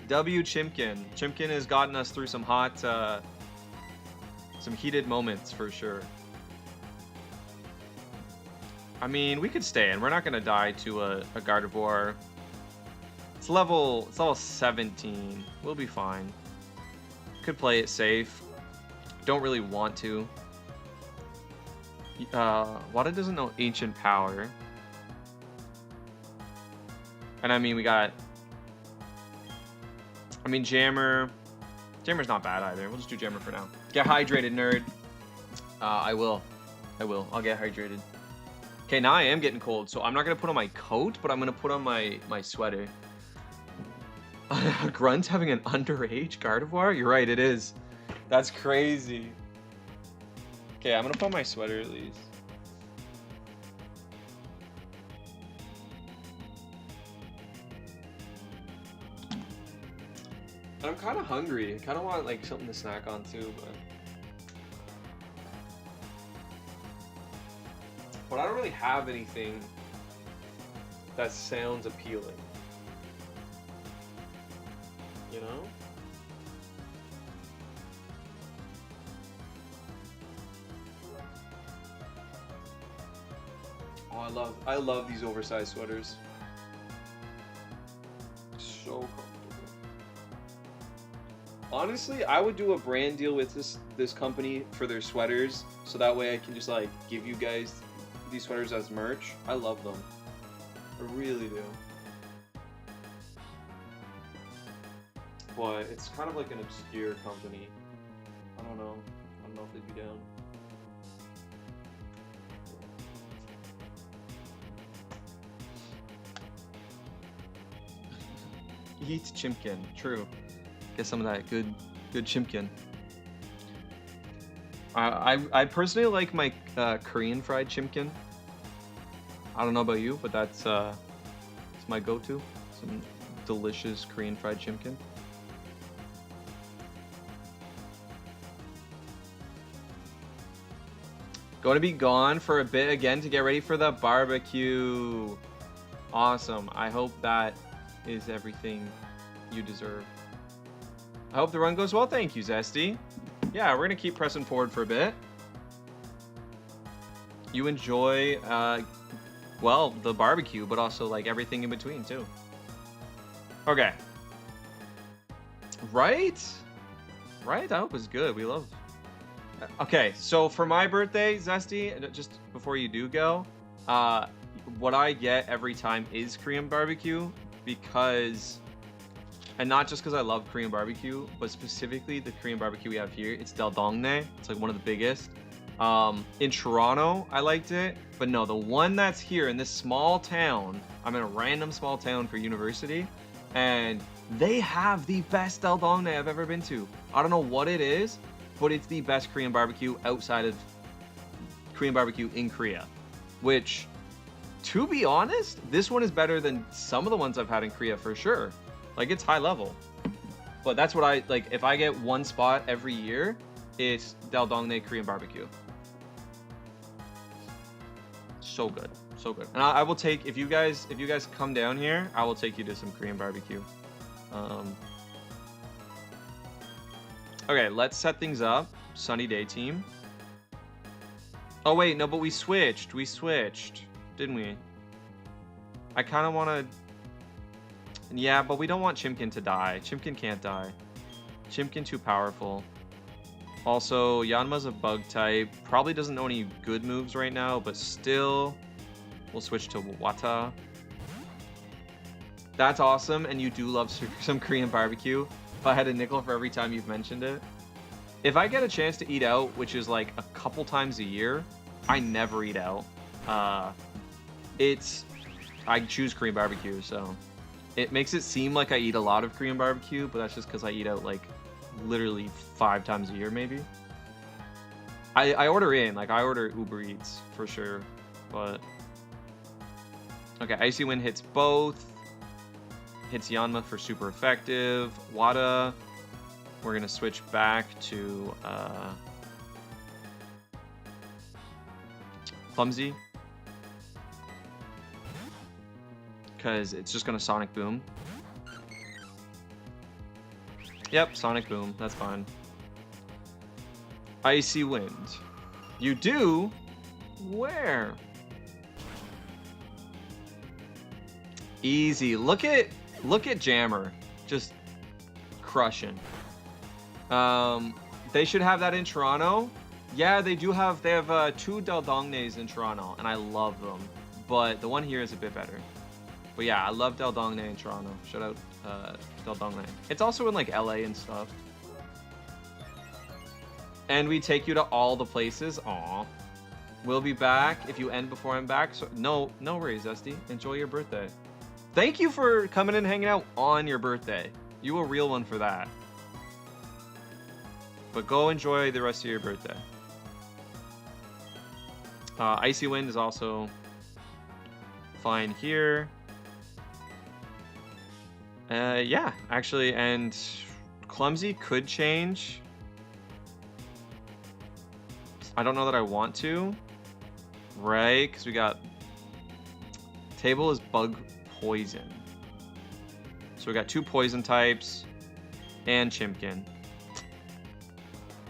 Speaker 3: W Chimkin. Chimkin has gotten us through some hot, some heated moments for sure. I mean, we could stay in. We're not gonna die to a Gardevoir. It's level 17. We'll be fine. Could play it safe. Don't really want to. Wada doesn't know Ancient Power. And I mean, we got... I mean, Jammer. Jammer's not bad either. We'll just do Jammer for now. Get hydrated, nerd. I will. I'll get hydrated. Okay, now I am getting cold, so I'm not going to put on my coat, but I'm going to put on my sweater. Grunt having an underage Gardevoir? You're right, it is. That's crazy. Okay, I'm going to put on my sweater at least. And I'm kind of hungry. I kind of want like something to snack on too, but I don't really have anything that sounds appealing. You know? Oh, I love these oversized sweaters. So comfortable. Honestly, I would do a brand deal with this company for their sweaters, so that way I can just like give you guys these sweaters as merch. I love them. I really do. But it's kind of like an obscure company. I don't know if they'd be down. Eat Chimkin. True. Get some of that good Chimkin. I personally like my Korean fried Chimkin. I don't know about you, but that's it's my go-to. Some delicious Korean fried Chimkin. Going to be gone for a bit again to get ready for the barbecue. Awesome. I hope that is everything you deserve. I hope the run goes well. Thank you, Zesty. Yeah, we're going to keep pressing forward for a bit. You enjoy, well, the barbecue, but also like everything in between too. Okay. Right? Right? That was good. We love... Okay, so for my birthday, Zesty, just before you do go, what I get every time is Korean barbecue, because, and not just because I love Korean barbecue, but specifically the Korean barbecue we have here, it's Daldongne. It's like one of the biggest. In Toronto, I liked it, but no, the one that's here in this small town, I'm in a random small town for university, and they have the best Daldongne I've ever been to. I don't know what it is, but it's the best Korean barbecue outside of Korean barbecue in Korea, which, to be honest, this one is better than some of the ones I've had in Korea for sure. Like, it's high level. But that's what I, like, if I get one spot every year, it's Daldongne Korean barbecue. So good, so good. And I will take, if you guys come down here, I will take you to some Korean barbecue. Okay, let's set things up. Sunny day team. Oh wait, no, but we switched, didn't we? I kind of want to... Yeah, but we don't want Chimkin to die. Chimkin can't die. Chimkin too powerful. Also, Yanma's a bug type. Probably doesn't know any good moves right now, but still, we'll switch to Wata. That's awesome, and you do love some Korean barbecue. If I had a nickel for every time you've mentioned it. If I get a chance to eat out, which is like a couple times a year, I never eat out. I choose Korean barbecue, so it makes it seem like I eat a lot of Korean barbecue, but that's just because I eat out like literally 5 times a year maybe. I order in, like I order Uber Eats for sure, but Okay, Icy Wind hits both. Hits Yanma for super effective. Wada, we're gonna switch back to Clumsy. Because it's just gonna Sonic Boom. Yep, Sonic Boom, that's fine. Icy Wind. You do? Where? Easy. Look at Jammer. Just crushing. They should have that in Toronto. Yeah, they do have, they have 2 Daldongnes in Toronto, and I love them. But the one here is a bit better. But yeah, I love Daldongne in Toronto. Shout out Daldongne. It's also in like LA and stuff. And we take you to all the places. Aw. We'll be back if you end before I'm back. So no worries, Zesty. Enjoy your birthday. Thank you for coming and hanging out on your birthday. You a real one for that. But go enjoy the rest of your birthday. Icy Wind is also fine here. Yeah, actually, and Clumsy could change. I don't know that I want to. Right, because we got... Table is Bug Poison. So we got 2 poison types and Chimkin.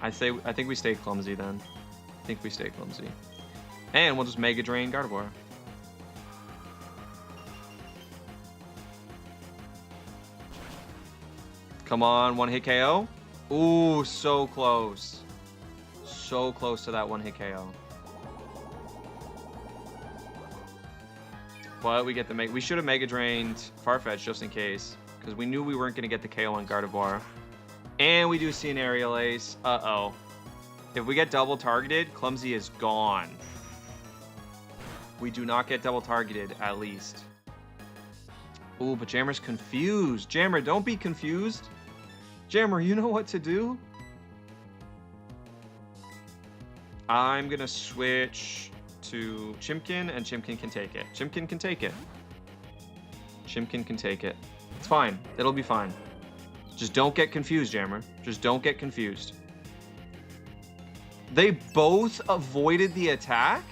Speaker 3: I think we stay Clumsy then. I think we stay Clumsy. And we'll just Mega Drain Gardevoir. Come on, 1-hit KO. Ooh, so close. So close to that 1-hit KO. But we get the we should have Mega Drained Farfetch just in case, because we knew we weren't going to get the KO on Gardevoir. And we do see an Aerial Ace. Uh-oh. If we get double targeted, Clumsy is gone. We do not get double targeted, at least. Ooh, but Jammer's confused. Jammer, don't be confused. Jammer, you know what to do? I'm going to switch to Chimkin, and Chimkin can take it. Chimkin can take it. Chimkin can take it. It's fine. It'll be fine. Just don't get confused, Jammer. Just don't get confused. They both avoided the attack?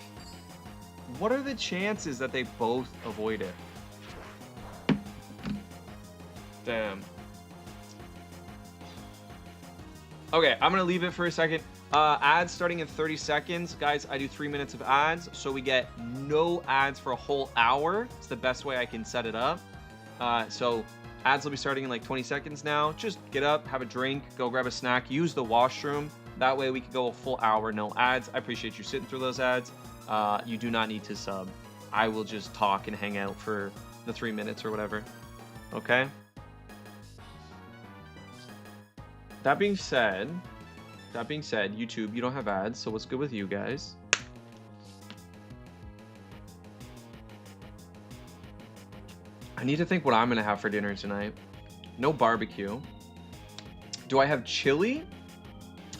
Speaker 3: What are the chances that they both avoid it? Damn. Okay, I'm gonna leave it for a second. Ads starting in 30 seconds. Guys, I do 3 minutes of ads, so we get no ads for a whole hour. It's the best way I can set it up. So ads will be starting in like 20 seconds now. Just get up, have a drink, go grab a snack, use the washroom. That way we can go a full hour, no ads. I appreciate you sitting through those ads. You do not need to sub. I will just talk and hang out for the 3 minutes or whatever. Okay? That being said, YouTube, you don't have ads, so what's good with you guys? I need to think what I'm gonna have for dinner tonight. No barbecue. Do I have chili?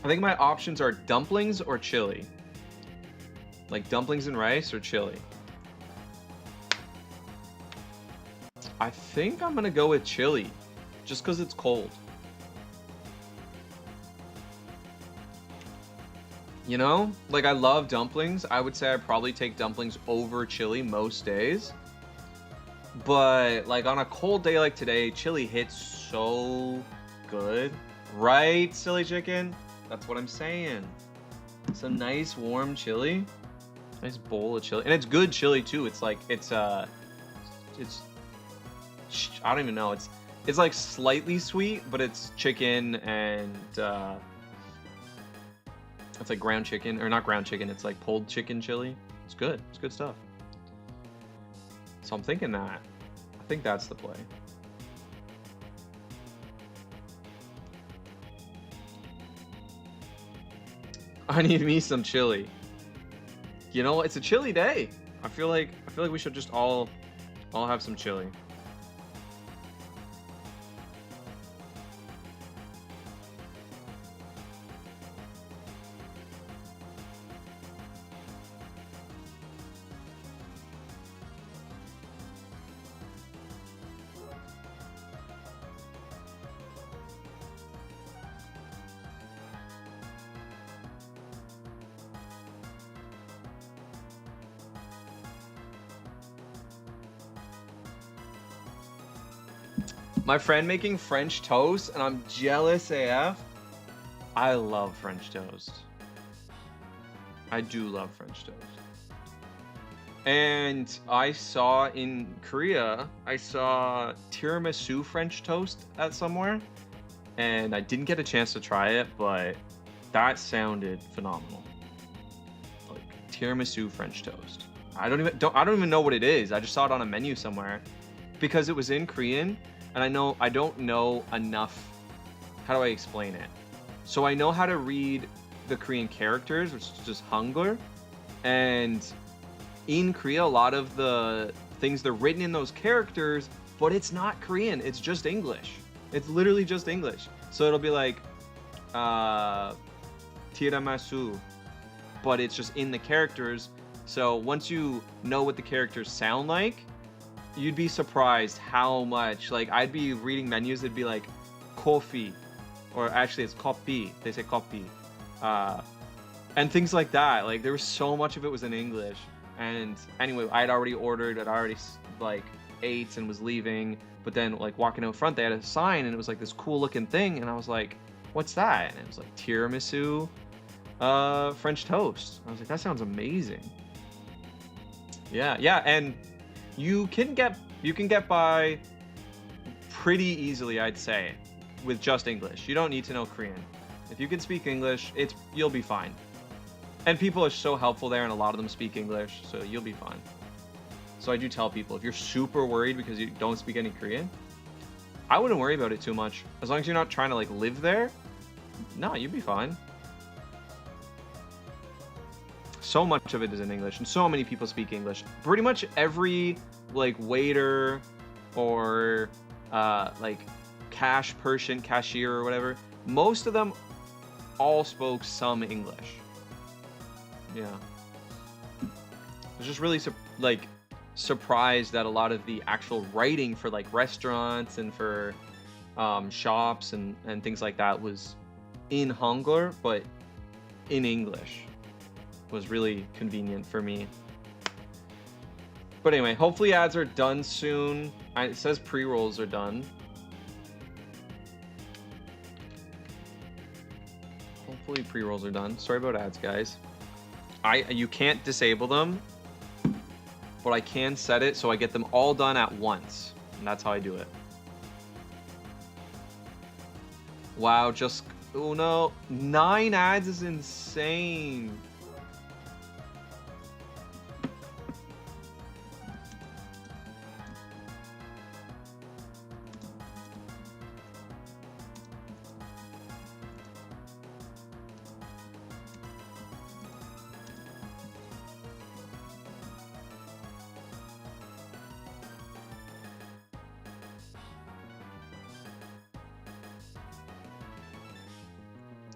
Speaker 3: I think my options are dumplings or chili. Like dumplings and rice or chili. I think I'm gonna go with chili, just because it's cold. You know, like I love dumplings. I would say I probably take dumplings over chili most days. But like on a cold day like today, chili hits so good. Right, silly chicken? That's what I'm saying. Some nice warm chili. Nice bowl of chili. And it's good chili too. It's like, it's I don't even know. It's like slightly sweet, but it's chicken and it's like ground chicken, or not ground chicken, it's like pulled chicken chili. It's good. It's good stuff. So I'm thinking that. I think that's the play. I need me some chili. You know, it's a chilly day. I feel like we should just all have some chili. My friend making French toast, and I'm jealous AF. I love French toast. I do love French toast. And I saw in Korea, I saw tiramisu French toast at somewhere. And I didn't get a chance to try it, but that sounded phenomenal. Like tiramisu French toast. I don't even know what it is. I just saw it on a menu somewhere because it was in Korean, and I don't know enough. How do I explain it? So I know how to read the Korean characters, which is just Hangul, and in Korea, a lot of the things they're written in those characters, but it's not Korean. It's just English. It's literally just English. So it'll be like tiramisu, but it's just in the characters. So once you know what the characters sound like, you'd be surprised how much. Like I'd be reading menus, it'd be like coffee, or actually it's kopi. They say kopi, and things like that. Like there was so much of it was in English. And anyway, I'd already ordered. I'd already like ate and was leaving. But then like walking out front, they had a sign, and it was like this cool looking thing, and I was like, "What's that?" And it was like tiramisu, French toast. I was like, "That sounds amazing." Yeah, and you can get by pretty easily, I'd say, with just English. You don't need to know Korean. If you can speak English, you'll be fine. And people are so helpful there, and a lot of them speak English, so you'll be fine. So I do tell people, if you're super worried because you don't speak any Korean, I wouldn't worry about it too much. As long as you're not trying to like live there, no, you'd be fine. So much of it is in English, and so many people speak English. Pretty much every like waiter or like cashier or whatever, most of them all spoke some English. Yeah. I was just really surprised that a lot of the actual writing for like restaurants and for shops and things like that was in Hangul, but in English. Was really convenient for me. But anyway, hopefully ads are done soon. It says pre-rolls are done. Hopefully pre-rolls are done. Sorry about ads, guys. You can't disable them, but I can set it so I get them all done at once. And that's how I do it. Wow, oh no, 9 ads is insane.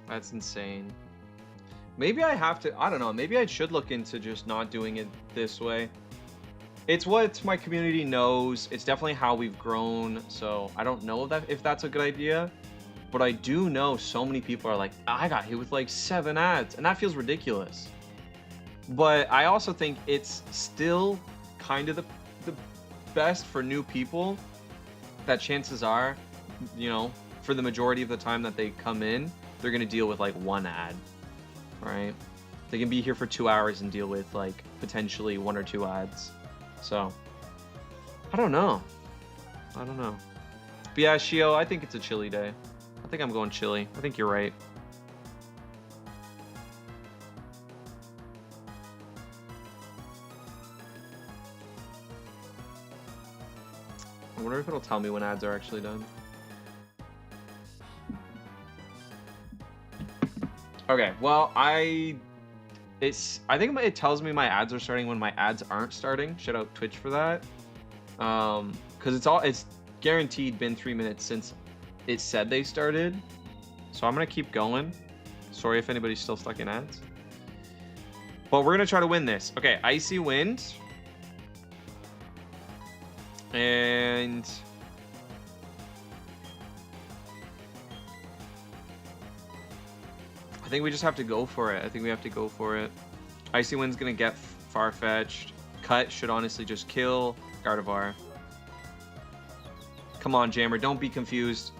Speaker 3: That's insane. Maybe I have to, I don't know, maybe I should look into just not doing it this way. It's what my community knows. It's definitely how we've grown. So I don't know if that's a good idea, but I do know so many people are like, I got hit with like 7 ads, and that feels ridiculous. But I also think it's still kind of the best for new people, that chances are, you know, for the majority of the time that they come in, they're going to deal with like 1 ad, right? They can be here for 2 hours and deal with like potentially 1 or 2 ads. So I don't know. But yeah, Shio, I think it's a chilly day. I think I'm going chilly. I think you're right. I wonder if it'll tell me when ads are actually done. Okay, well, I think it tells me my ads are starting when my ads aren't starting. Shout out Twitch for that. Because it's guaranteed been 3 minutes since it said they started. So I'm gonna keep going. Sorry if anybody's still stuck in ads. But we're gonna try to win this. Okay, Icy Wind. And I think we just have to go for it. Icy Wind's gonna get Farfetch'd. Cut should honestly just kill Gardevoir. Come on, Jammer, don't be confused.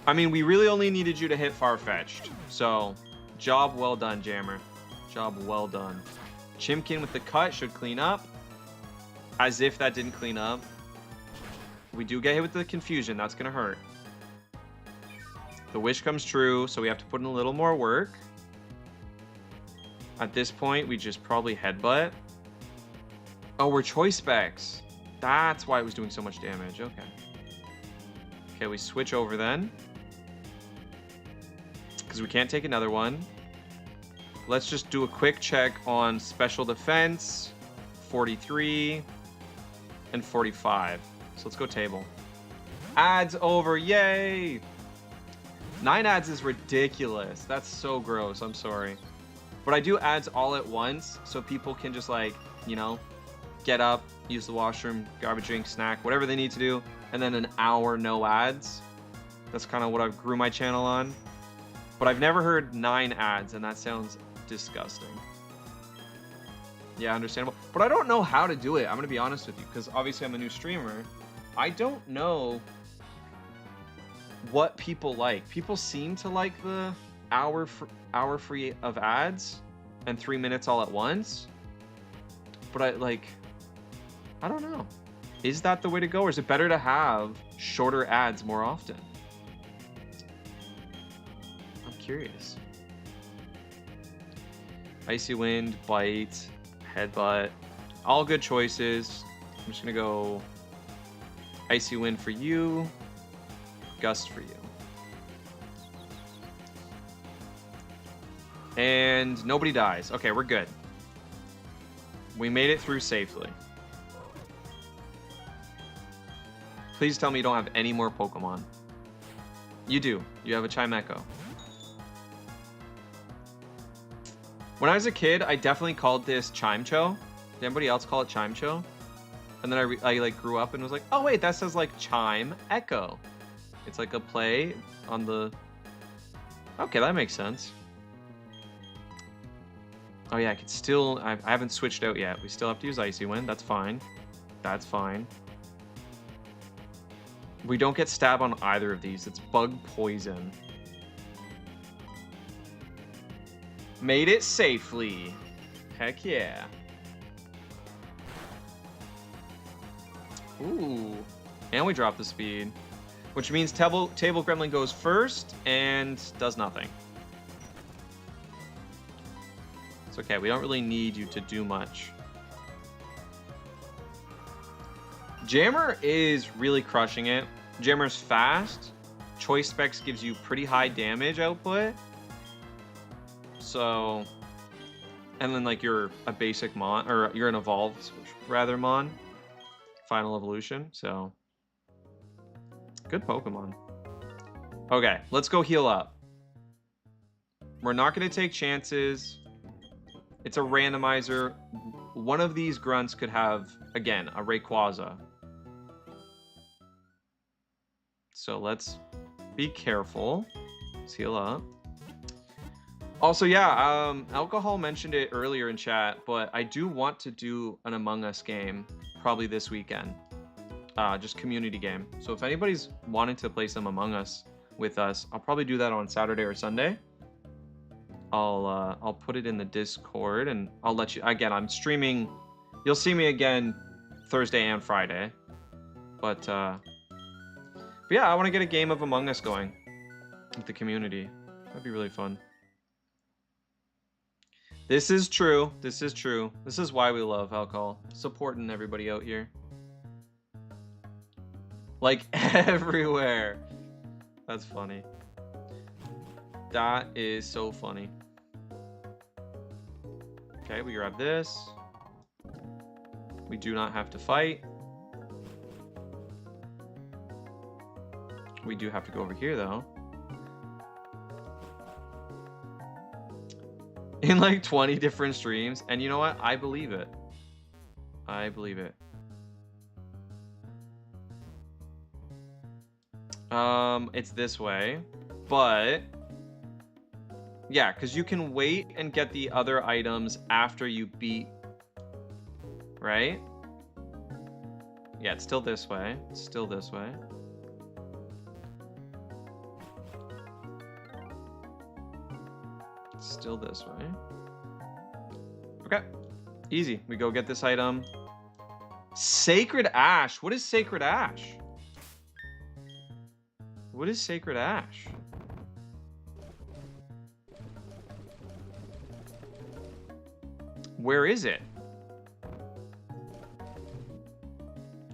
Speaker 3: I mean, we really only needed you to hit Farfetch'd. So, job well done, Jammer. Job well done. Chimkin with the cut should clean up. As if that didn't clean up. We do get hit with the confusion. That's going to hurt. The wish comes true, so we have to put in a little more work. At this point, we just probably headbutt. Oh, we're choice specs. That's why it was doing so much damage. Okay. Okay, we switch over then. Because we can't take another one. Let's just do a quick check on special defense. 43 and 45. So let's go table. Ads over. Yay! 9 ads is ridiculous. That's so gross. I'm sorry. But I do ads all at once. So people can just like, you know, get up, use the washroom, grab a drink, snack, whatever they need to do. And then an hour no ads. That's kind of what I've grew my channel on. But I've never heard 9 ads, and that sounds disgusting. Yeah, understandable. But I don't know how to do it. I'm going to be honest with you, because obviously I'm a new streamer. I don't know what people like. People seem to like the hour free of ads and 3 minutes all at once. But I don't know. Is that the way to go, or is it better to have shorter ads more often? I'm curious. Icy Wind, Bite, Headbutt. All good choices. I'm just going to go Icy Wind for you, Gust for you. And nobody dies. Okay, we're good. We made it through safely. Please tell me you don't have any more Pokemon. You do. You have a Chimecho. When I was a kid, I definitely called this Chimecho. Did anybody else call it Chimecho? And then I like grew up and was like, oh wait, that says like Chime Echo. It's like a play on the... Okay, that makes sense. Oh yeah, I could still... I haven't switched out yet. We still have to use Icy Wind. That's fine. That's fine. We don't get stab on either of these. It's bug poison. Made it safely. Heck yeah. Ooh. And we drop the speed. Which means Table Gremlin goes first and does nothing. It's okay. We don't really need you to do much. Jammer is really crushing it. Jammer's fast. Choice Specs gives you pretty high damage output. So, and then like you're a basic mon, or you're an evolved rather mon. Final evolution. So, good Pokemon. Okay, let's go heal up. We're not going to take chances. It's a randomizer. One of these grunts could have, again, a Rayquaza. So let's be careful. Let's heal up. Also, yeah, Alcohol mentioned it earlier in chat, but I do want to do an Among Us game probably this weekend. Just community game. So if anybody's wanting to play some Among Us with us, I'll probably do that on Saturday or Sunday. I'll put it in the Discord and I'll let you. Again, I'm streaming. You'll see me again Thursday and Friday. But yeah, I want to get a game of Among Us going with the community. That'd be really fun. This is true. This is true. This is why we love Alcohol. Supporting everybody out here. Like everywhere. That's funny. That is so funny. Okay, we grab this. We do not have to fight. We do have to go over here though. In like 20 different streams. And you know what? I believe it. I believe it. It's this way. But yeah, because you can wait and get the other items after you beat right? Yeah, it's still this way. It's still this way. It's still this way. Okay. Easy. We go get this item. Sacred Ash. What is Sacred Ash? What is Sacred Ash? Where is it?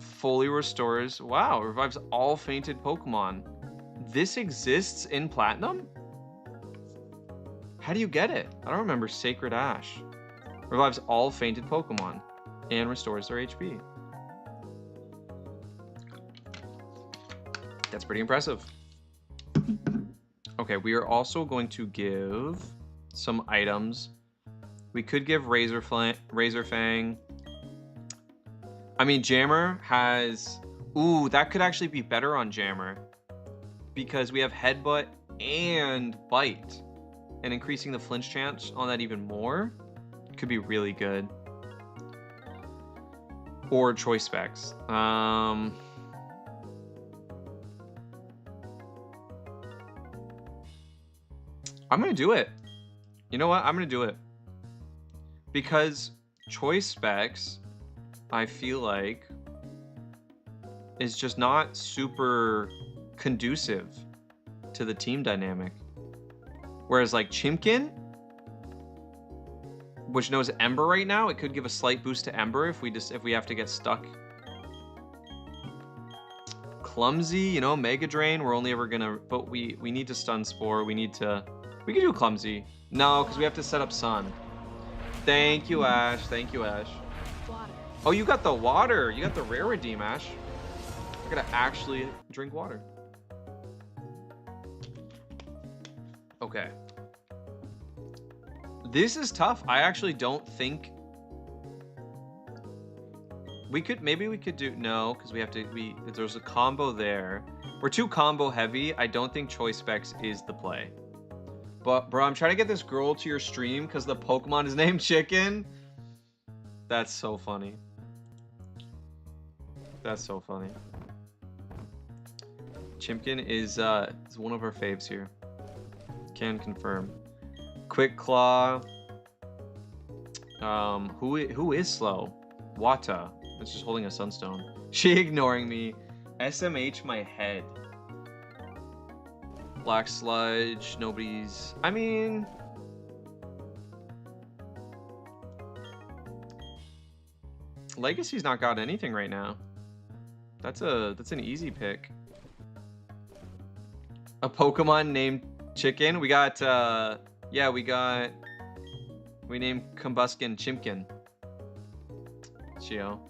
Speaker 3: Fully restores. Wow, revives all fainted Pokemon. This exists in Platinum? How do you get it? I don't remember Sacred Ash. Revives all fainted Pokemon and restores their HP. That's pretty impressive. Okay, we are also going to give some items. We could give Razor Fang. I mean, Jammer has... Ooh, that could actually be better on Jammer. Because we have Headbutt and Bite. And increasing the flinch chance on that even more could be really good. Or Choice Specs. I'm going to do it. You know what? I'm going to do it. Because Choice Specs, I feel like, is just not super conducive to the team dynamic. Whereas like Chimkin, which knows Ember right now, it could give a slight boost to Ember if we have to get stuck. Clumsy, you know, Mega Drain, we're only ever gonna, but we need to Stun Spore. We can do Clumsy. No, because we have to set up Sun. Thank you, Ash. Thank you, Ash.
Speaker 5: Water.
Speaker 3: Oh, you got the water. You got the rare redeem, Ash. I gotta actually drink water. Okay. This is tough. I actually don't think maybe we could do, no, because there's a combo there. We're too combo heavy. I don't think Choice Specs is the play. But bro, I'm trying to get this girl to your stream because the Pokemon is named Chicken. That's so funny. That's so funny. Chimkin is one of our faves here. Can confirm. Quick Claw. Who is slow? Wata. It's just holding a Sunstone. She ignoring me. SMH my head. Black Sludge. Nobody's. I mean. Legacy's not got anything right now. That's an easy pick. A Pokemon named Chicken. We got yeah, we named Combuskin Chimkin. Chio.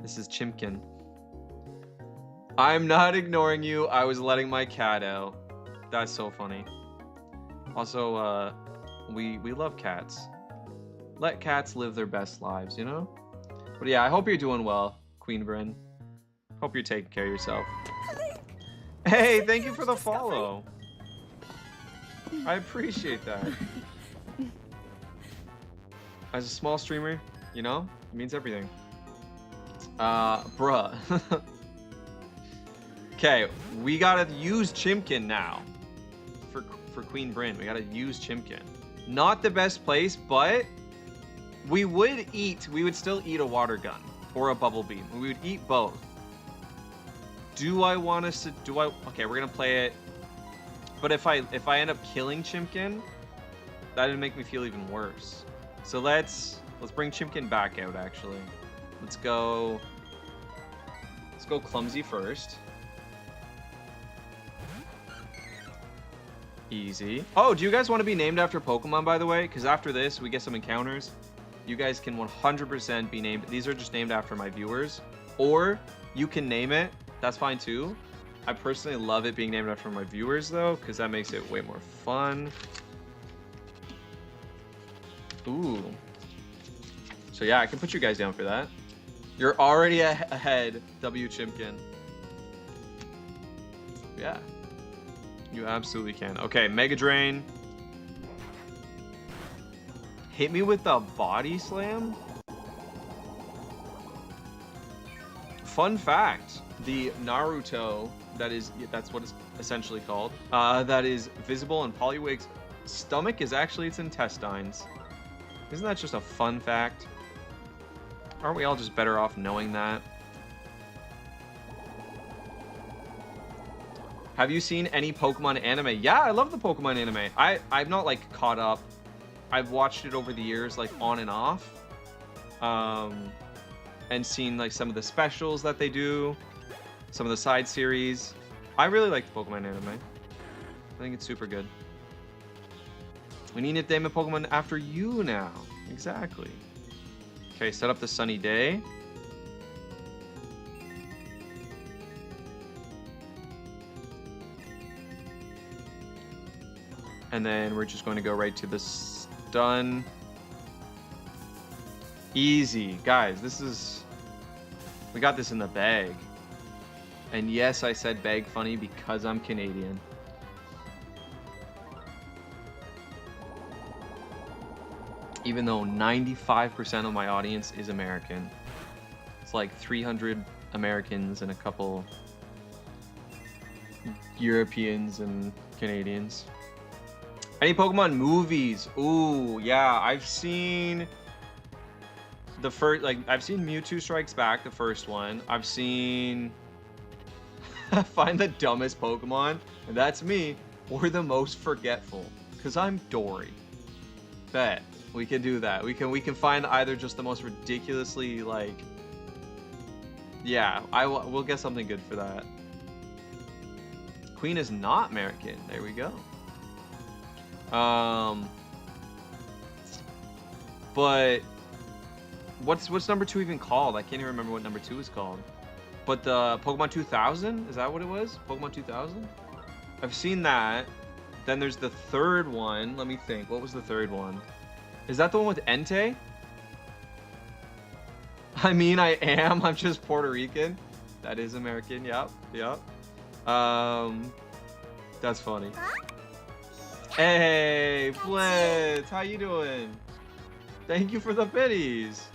Speaker 3: This is Chimkin. I'm not ignoring you. I was letting my cat out. That's so funny. Also, we love cats. Let cats live their best lives, you know? But yeah, I hope you're doing well, Queen Bryn. Hope you're taking care of yourself. Hey, thank you for the follow. I appreciate that. As a small streamer, you know, it means everything. Bruh. Okay, we gotta use Chimkin now. For Queen Bryn, we gotta use Chimkin. Not the best place, but we would still eat a water gun or a bubble beam. We would eat both. Do I want us to, okay, we're gonna play it. But if I end up killing Chimkin, that'd make me feel even worse. So let's bring Chimkin back out actually. Let's go Clumsy first. Easy. Oh, do you guys want to be named after Pokemon, by the way? Because after this, we get some encounters. You guys can 100% be named. These are just named after my viewers. Or you can name it. That's fine too. I personally love it being named after my viewers, though, because that makes it way more fun. Ooh. So yeah, I can put you guys down for that. You're already ahead, W Chimkin. Yeah. You absolutely can. Okay, Mega Drain. Hit me with the Body Slam? fun fact, the Naruto, that's what it's essentially called, that is visible in Poliwag's stomach is actually its intestines. Isn't that just a fun fact? Aren't we all just better off knowing that? Have you seen any Pokemon anime? Yeah, I love the Pokemon anime. I'm not like caught up. I've watched it over the years, like on and off. And seen like some of the specials that they do, some of the side series. I really like the Pokemon anime. I think it's super good. We need to name a Pokemon after you now. Exactly. Okay, set up the sunny day. And then we're just going to go right to the stun. Easy. Guys, we got this in the bag. And yes, I said bag funny because I'm Canadian. Even though 95% of my audience is American. It's like 300 Americans and a couple Europeans and Canadians. Any Pokemon movies? Ooh, yeah, I've seen the first, like, I've seen Mewtwo Strikes Back, the first one. I've seen Find the Dumbest Pokemon, and that's me, or the most forgetful, because I'm Dory. Bet. We can do that. We can find either just the most ridiculously, like, yeah, we'll get something good for that. Queen is not American. There we go. But what's number 2 even called? I can't even remember what number 2 is called. But the Pokemon 2000, is that what it was? Pokemon 2000? I've seen that. Then there's the third one. Let me think. What was the third one? Is that the one with Entei? I mean, I am. I'm just Puerto Rican. That is American. Yep. That's funny. Hey, Blitz. How you doing? Thank you for the biddies.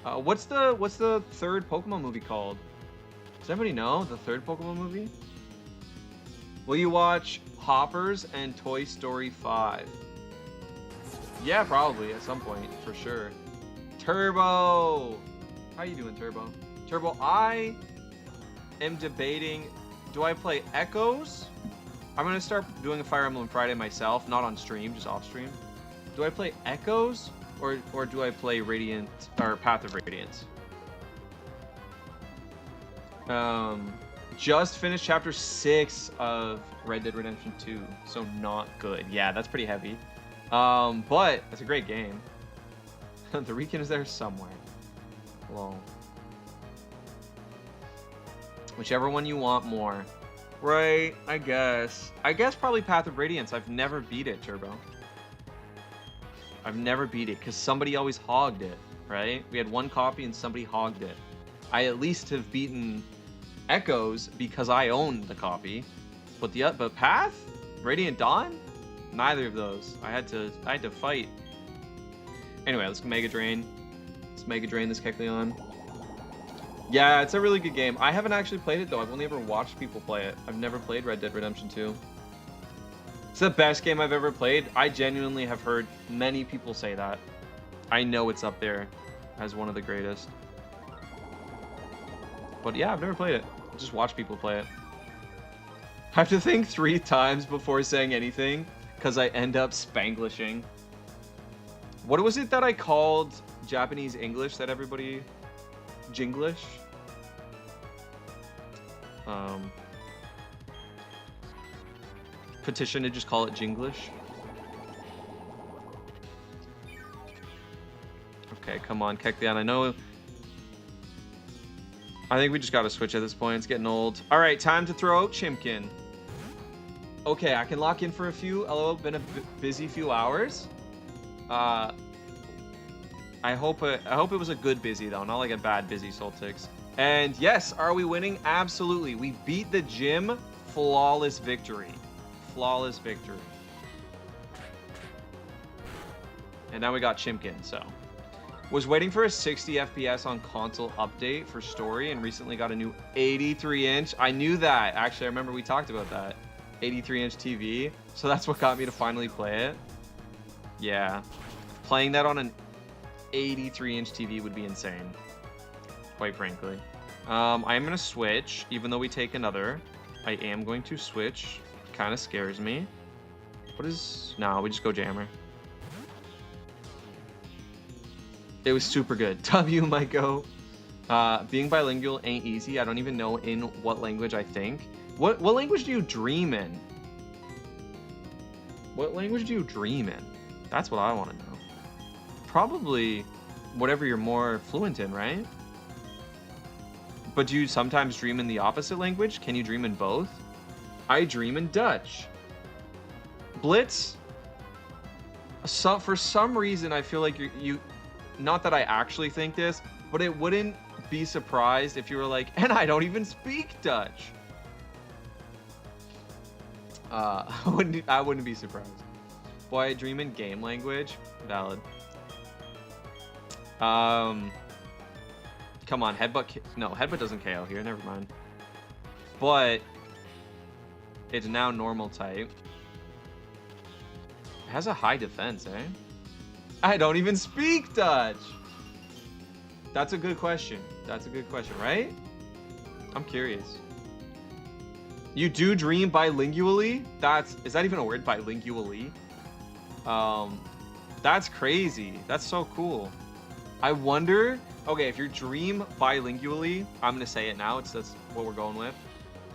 Speaker 3: What's the third Pokemon movie called? Does anybody know the third Pokemon movie? Will you watch Hoppers and Toy Story 5? Yeah, probably at some point, for sure. Turbo! How you doing, Turbo? Turbo, I am debating, do I play Echoes? I'm gonna start doing a Fire Emblem Friday myself, not on stream, just off stream. Do I play Echoes or do I play Radiant or Path of Radiance? Just finished chapter 6 of Red Dead Redemption 2, so not good. Yeah, that's pretty heavy. But it's a great game. The Rican is there somewhere. Lol. Whichever one you want more. Right, I guess. I guess probably Path of Radiance. I've never beat it, Turbo. I've never beat it because somebody always hogged it, right? We had one copy and somebody hogged it. I at least have beaten Echoes because I own the copy. But Path? Radiant Dawn? Neither of those. I had to fight. Anyway, let's Mega Drain. Let's Mega Drain this Kecleon. Yeah, it's a really good game. I haven't actually played it though. I've only ever watched people play it. I've never played Red Dead Redemption 2. It's the best game I've ever played. I genuinely have heard many people say that. I know it's up there as one of the greatest. But yeah, I've never played it. I just watch people play it. I have to think 3 times before saying anything because I end up Spanglishing. What was it that I called Japanese English that everybody... Jinglish? Petition to just call it Jinglish. Okay, come on, Kecleon. I think we just gotta switch at this point. It's getting old. Alright, time to throw out Chimkin. Okay, I can lock in for a few. LOL, been a busy few hours. I hope it was a good busy though, not like a bad busy, Soltix. And yes, are we winning? Absolutely. We beat the gym. Flawless victory. Flawless victory. And now we got Chimkin, so. Was waiting for a 60 FPS on console update for story and recently got a new 83-inch. I knew that. Actually, I remember we talked about that. 83-inch TV. So that's what got me to finally play it. Yeah. Playing that on an 83-inch TV would be insane. Quite frankly. I am going to switch, even though we take another. I am going to switch. Kind of scares me. What is... No, we just go jammer. It was super good. W might go. Being bilingual ain't easy. I don't even know in what language I think. What language do you dream in? What language do you dream in? That's what I want to know. Probably whatever you're more fluent in, right? But do you sometimes dream in the opposite language? Can you dream in both? I dream in Dutch. Blitz? So, for some reason, I feel like you not that I actually think this, but it wouldn't be surprised if you were like, and I don't even speak Dutch. I wouldn't be surprised. Boy, I dream in game language. Valid. Come on, headbutt. No, headbutt doesn't KO here. Never mind. But it's now normal type. It has a high defense, eh? I don't even speak Dutch. That's a good question. That's a good question, right? I'm curious. You do dream bilingually? Is that even a word, bilingually? That's crazy. That's so cool. I wonder, okay, if you dream bilingually, I'm gonna say it now, that's what we're going with.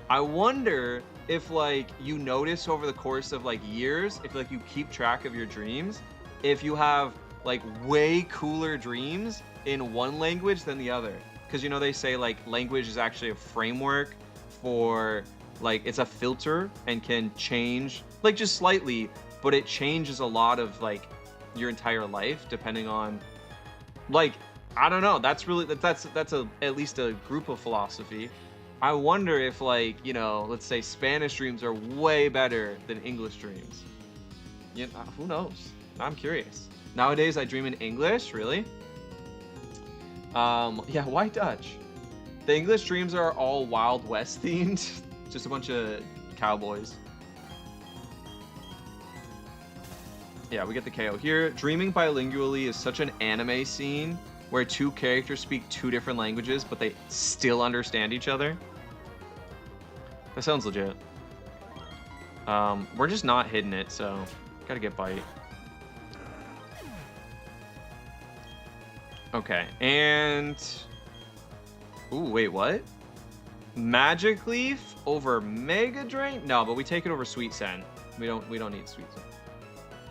Speaker 3: I wonder if like you notice over the course of like years, if like you keep track of your dreams, if you have like way cooler dreams in one language than the other. Because you know they say like language is actually a framework for like it's a filter and can change like just slightly, but it changes a lot of like your entire life depending on like I don't know, that's really that's at least a group of philosophy. I wonder if like, you know, let's say Spanish dreams are way better than English dreams. You know, who knows? I'm curious. Nowadays I dream in English, really? Yeah, why Dutch? The English dreams are all Wild West themed. Just a bunch of cowboys. Yeah, we get the KO here. Dreaming bilingually is such an anime scene where two characters speak two different languages, but they still understand each other. That sounds legit. We're just not hitting it, so gotta get bite. Okay, and... Ooh, wait, what? Magic Leaf over Mega Drain? No, but we take it over Sweet Scent. We don't need Sweet Scent.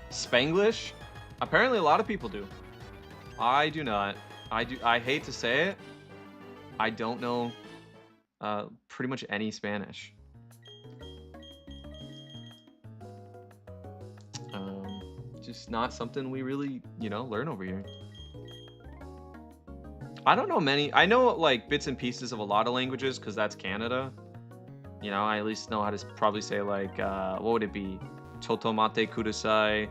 Speaker 3: Spanglish? Apparently a lot of people do. I do not. I hate to say it. I don't know pretty much any Spanish. Just not something we really, you know, learn over here. I don't know many. I know like bits and pieces of a lot of languages because that's Canada. You know, I at least know how to probably say like, what would it be? Totomate kudasai.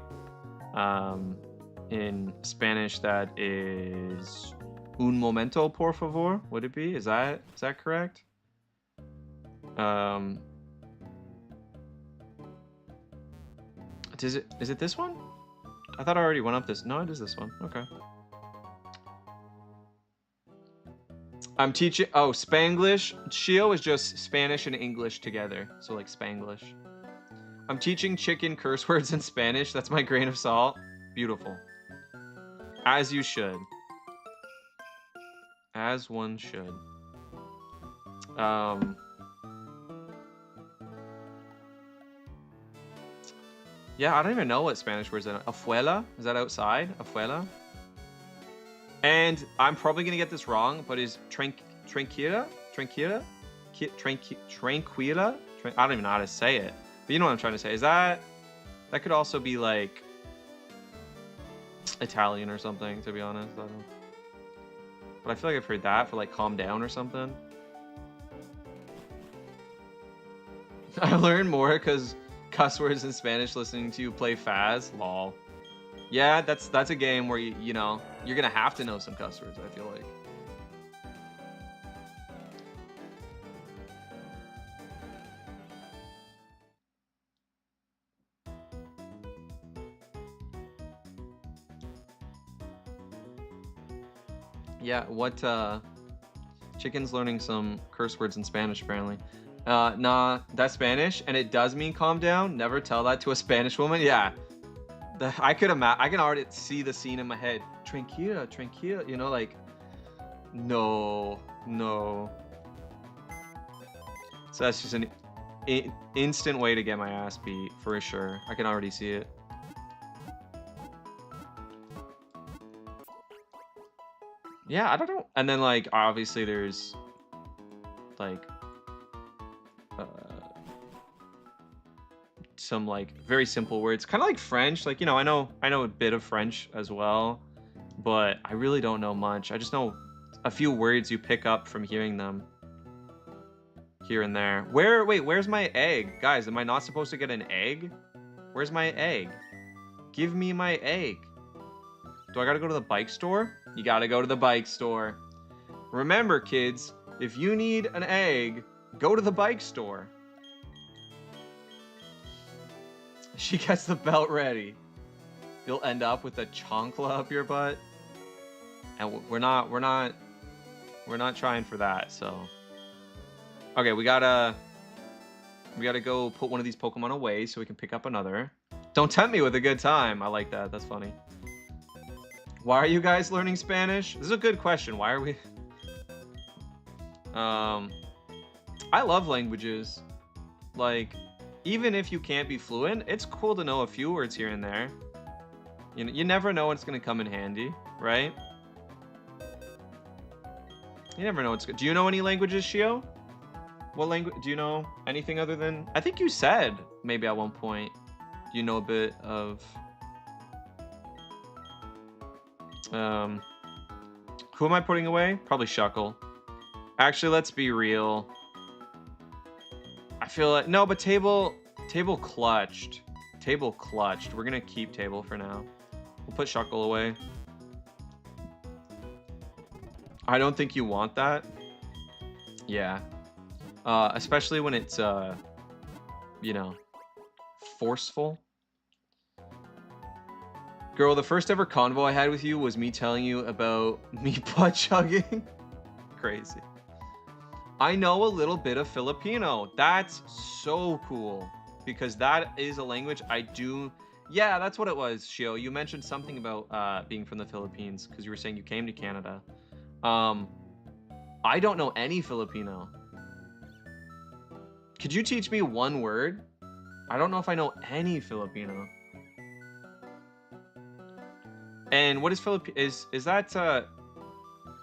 Speaker 3: In Spanish, that is un momento, por favor. Would it be? Is that correct? Is it this one? I thought I already went up this. No, it is this one. Okay. I'm teaching. Oh, Spanglish. Shio is just Spanish and English together. So like Spanglish. I'm teaching chicken curse words in Spanish. That's my grain of salt. Beautiful. As you should. As one should. Yeah, I don't even know what Spanish words are. Afuela? Is that outside? Afuela? And I'm probably gonna get this wrong, but is tranquila? Tranquila? Tranquila? I don't even know how to say it. But you know what I'm trying to say. Is that could also be like Italian or something, to be honest. I don't know. But I feel like I've heard that for like calm down or something. I learned more because cuss words in Spanish listening to you play Faz. Lol. Yeah, that's a game where you you're gonna have to know some cuss words, I feel like. Yeah, what Chicken's learning some curse words in Spanish apparently. Nah, that's Spanish and it does mean calm down. Never tell that to a Spanish woman. Yeah. I can already see the scene in my head. Tranquila, tranquila, you know, like no. So that's just an instant way to get my ass beat for sure. I can already see it. Yeah, I don't know. And then like obviously there's like some like very simple words, kind of like French. Like, you know, I know a bit of French as well, but I really don't know much. I just know a few words you pick up from hearing them here and there. Where's my egg? Guys, am I not supposed to get an egg? Where's my egg? Give me my egg. Do I gotta go to the bike store? You gotta go to the bike store. Remember, kids, if you need an egg, go to the bike store. She gets the belt ready. You'll end up with a chancla up your butt. And we're not trying for that, so. Okay, we gotta go put one of these Pokemon away so we can pick up another. Don't tempt me with a good time. I like that. That's funny. Why are you guys learning Spanish? This is a good question. Why are we? I love languages. Like, even if you can't be fluent, it's cool to know a few words here and there. You know, you never know when it's gonna come in handy, right? You never know what's good. Do you know any languages, Shio? What language? Do you know anything other than? I think you said maybe at one point. You know a bit of. Who am I putting away? Probably Shuckle. Actually, let's be real. I feel like no, but Table clutched. Table clutched. We're gonna keep Table for now. We'll put Shuckle away. I don't think you want that. Yeah. Especially when it's you know, forceful. Girl, the first ever convo I had with you was me telling you about me butt chugging. Crazy. I know a little bit of Filipino. That's so cool. Because that is a language I do. Yeah, that's what it was, Shio. You mentioned something about being from the Philippines because you were saying you came to Canada. I don't know any Filipino. Could you teach me one word? I don't know if I know any Filipino. And what is is that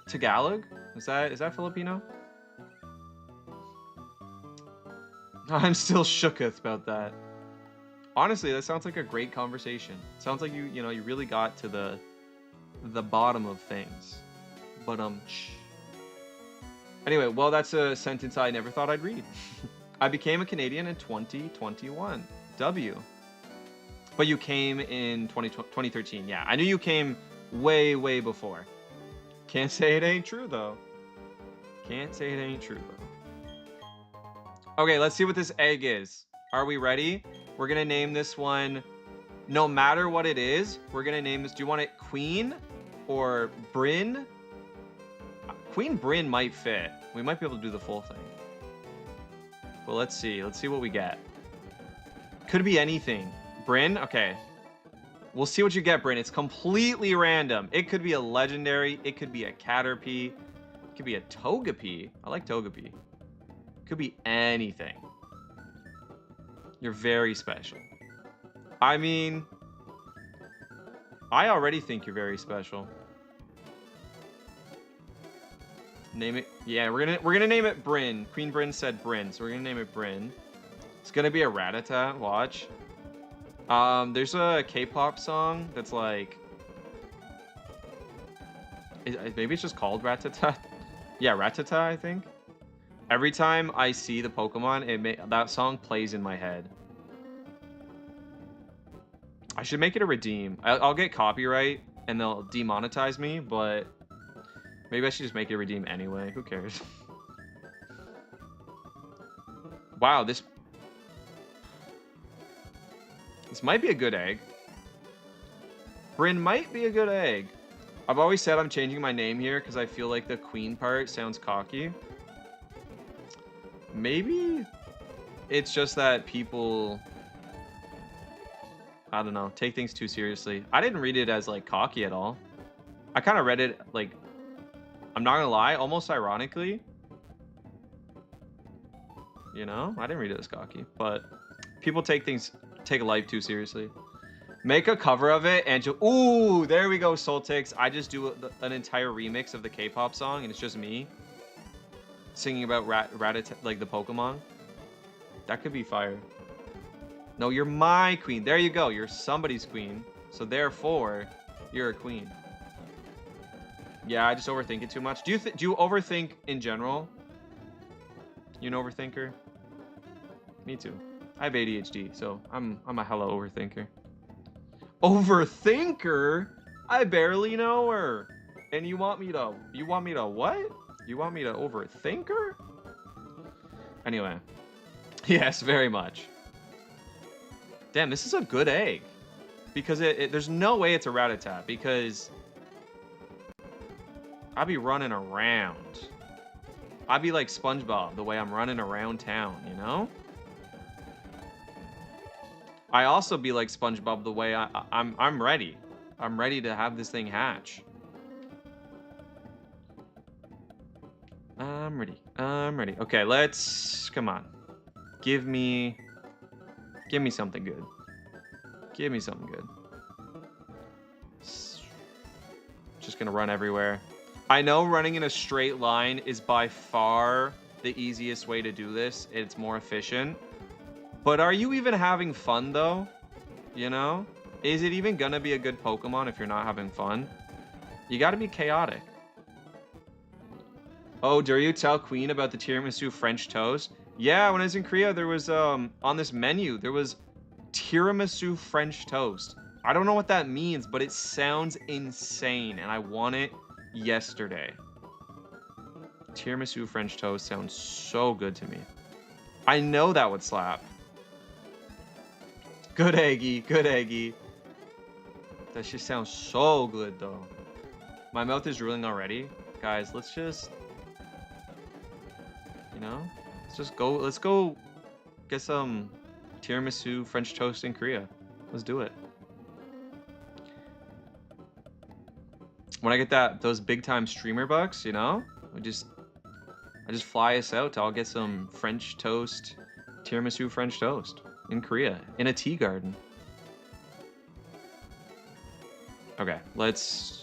Speaker 3: Tagalog? Is that Filipino? I'm still shooketh about that. Honestly, that sounds like a great conversation. Sounds like you know, you really got to the bottom of things. But anyway, well, that's a sentence I never thought I'd read. I became a Canadian in 2021. W. But you came in 2013. Yeah, I knew you came way before. Can't say it ain't true, though. Can't say it ain't true, though. Okay, let's see what this egg is. Are we ready? We're going to name this one, no matter what it is, we're going to name this. Do you want it Queen or Bryn? Queen Bryn might fit. We might be able to do the full thing. Well, let's see. Let's see what we get. Could be anything. Bryn? Okay. We'll see what you get, Bryn. It's completely random. It could be a legendary. It could be a Caterpie. It could be a Togepi. I like Togepi. Could be anything. You're very special. I mean, I already think you're very special. Name it. Yeah, we're gonna name it Bryn. Queen Bryn said Bryn, so we're gonna name it Bryn. It's gonna be a Rattata. Watch. There's a K-pop song that's like, maybe it's just called Rattata. Yeah, Rattata, I think. Every time I see the Pokemon, that song plays in my head. I should make it a redeem. I'll get copyright and they'll demonetize me, but maybe I should just make it redeem anyway. Who cares? Wow, this might be a good egg. Bryn might be a good egg. I've always said I'm changing my name here because I feel like the queen part sounds cocky. Maybe it's just that people, I don't know, take things too seriously. I didn't read it as like cocky at all. I kind of read it like, I'm not gonna lie, almost ironically. You know, I didn't read it as cocky, but people take life too seriously. Make a cover of it and ooh, there we go, Soltix. I just do an entire remix of the K-pop song and it's just me singing about like the Pokemon. That could be fire. No, you're my queen. There you go. You're somebody's queen. So therefore, you're a queen. Yeah, I just overthink it too much. Do you overthink in general? You an overthinker? Me too. I have ADHD, so I'm a hella overthinker. Overthinker? I barely know her. And you want me to what? You want me to overthink her? Anyway. Yes, very much. Damn, this is a good egg. Because there's no way it's a Rattata, because I'd be running around. I'd be like SpongeBob, the way I'm running around town, you know? I also be like SpongeBob, the way I'm ready. I'm ready to have this thing hatch. I'm ready. I'm ready. Okay, come on. Give me something good. Give me something good. Just gonna run everywhere. I know running in a straight line is by far the easiest way to do this. It's more efficient. But are you even having fun though? You know? Is it even gonna be a good Pokemon if you're not having fun? You gotta be chaotic. Oh, dare you tell Queen about the tiramisu French toast? Yeah, when I was in Korea, there was, on this menu, there was tiramisu French toast. I don't know what that means, but it sounds insane, and I want it yesterday. Tiramisu French toast sounds so good to me. I know that would slap. Good Eggy, good Eggy. That shit sounds so good, though. My mouth is drooling already. Guys, let's just... You know? Let's go get some tiramisu French toast in Korea. Let's do it. When I get those big time streamer bucks, you know, I just fly us out to all get some French toast, tiramisu French toast in Korea in a tea garden. Okay, let's.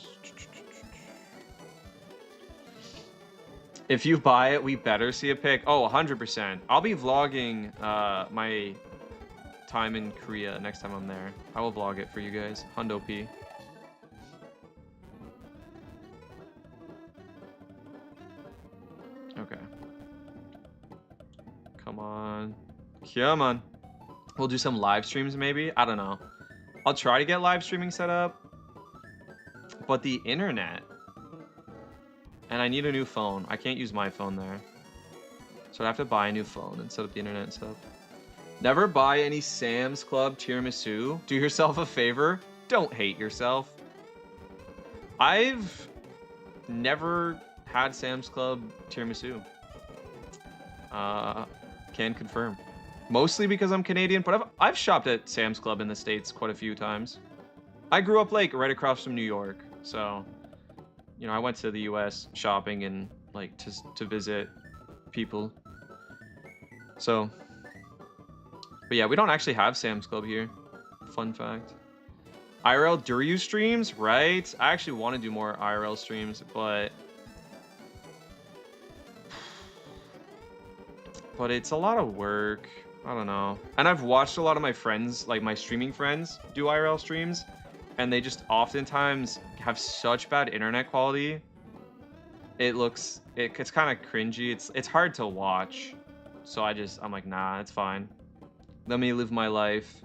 Speaker 3: If you buy it, we better see a pic. Oh, 100%. I'll be vlogging my time in Korea next time I'm there. I will vlog it for you guys. Hundo P. Okay. Come on. Come on. We'll do some live streams maybe. I don't know. I'll try to get live streaming set up. But the internet... And I need a new phone. I can't use my phone there. So I have to buy a new phone and set up the internet and stuff. Never buy any Sam's Club tiramisu. Do yourself a favor. Don't hate yourself. I've never had Sam's Club tiramisu. Can confirm. Mostly because I'm Canadian, but I've shopped at Sam's Club in the States quite a few times. I grew up like right across from New York, so... You know, I went to the US shopping and like to visit people. So, but yeah, we don't actually have Sam's Club here. Fun fact. IRL Duryu streams, right? I actually want to do more IRL streams, but it's a lot of work. I don't know. And I've watched a lot of my friends, like my streaming friends, do IRL streams. And they just oftentimes have such bad internet quality. It's kind of cringy. It's hard to watch. So I'm like, nah, it's fine. Let me live my life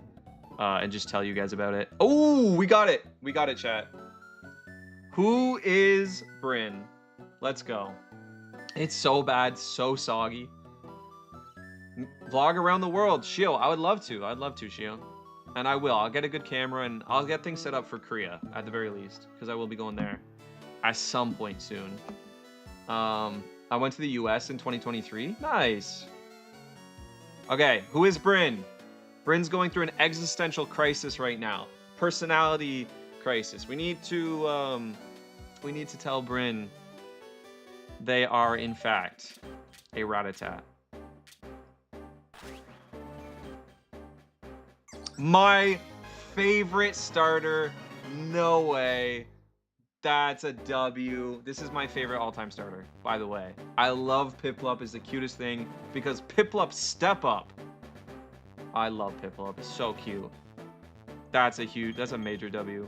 Speaker 3: and just tell you guys about it. Oh, we got it. We got it, chat. Who is Bryn? Let's go. It's so bad, so soggy. Vlog around the world. Shio, I would love to. I'd love to, Shio. And I will. I'll get a good camera and I'll get things set up for Korea at the very least. Because I will be going there at some point soon. I went to the US in 2023. Nice. Okay, who is Bryn? Bryn's going through an existential crisis right now. Personality crisis. We need to tell Bryn they are in fact a Rattata. My favorite starter. No way. That's a W. This is my favorite all-time starter, by the way. I love Piplup. It's the cutest thing because Piplup step up. I love Piplup. It's so cute. That's a major W.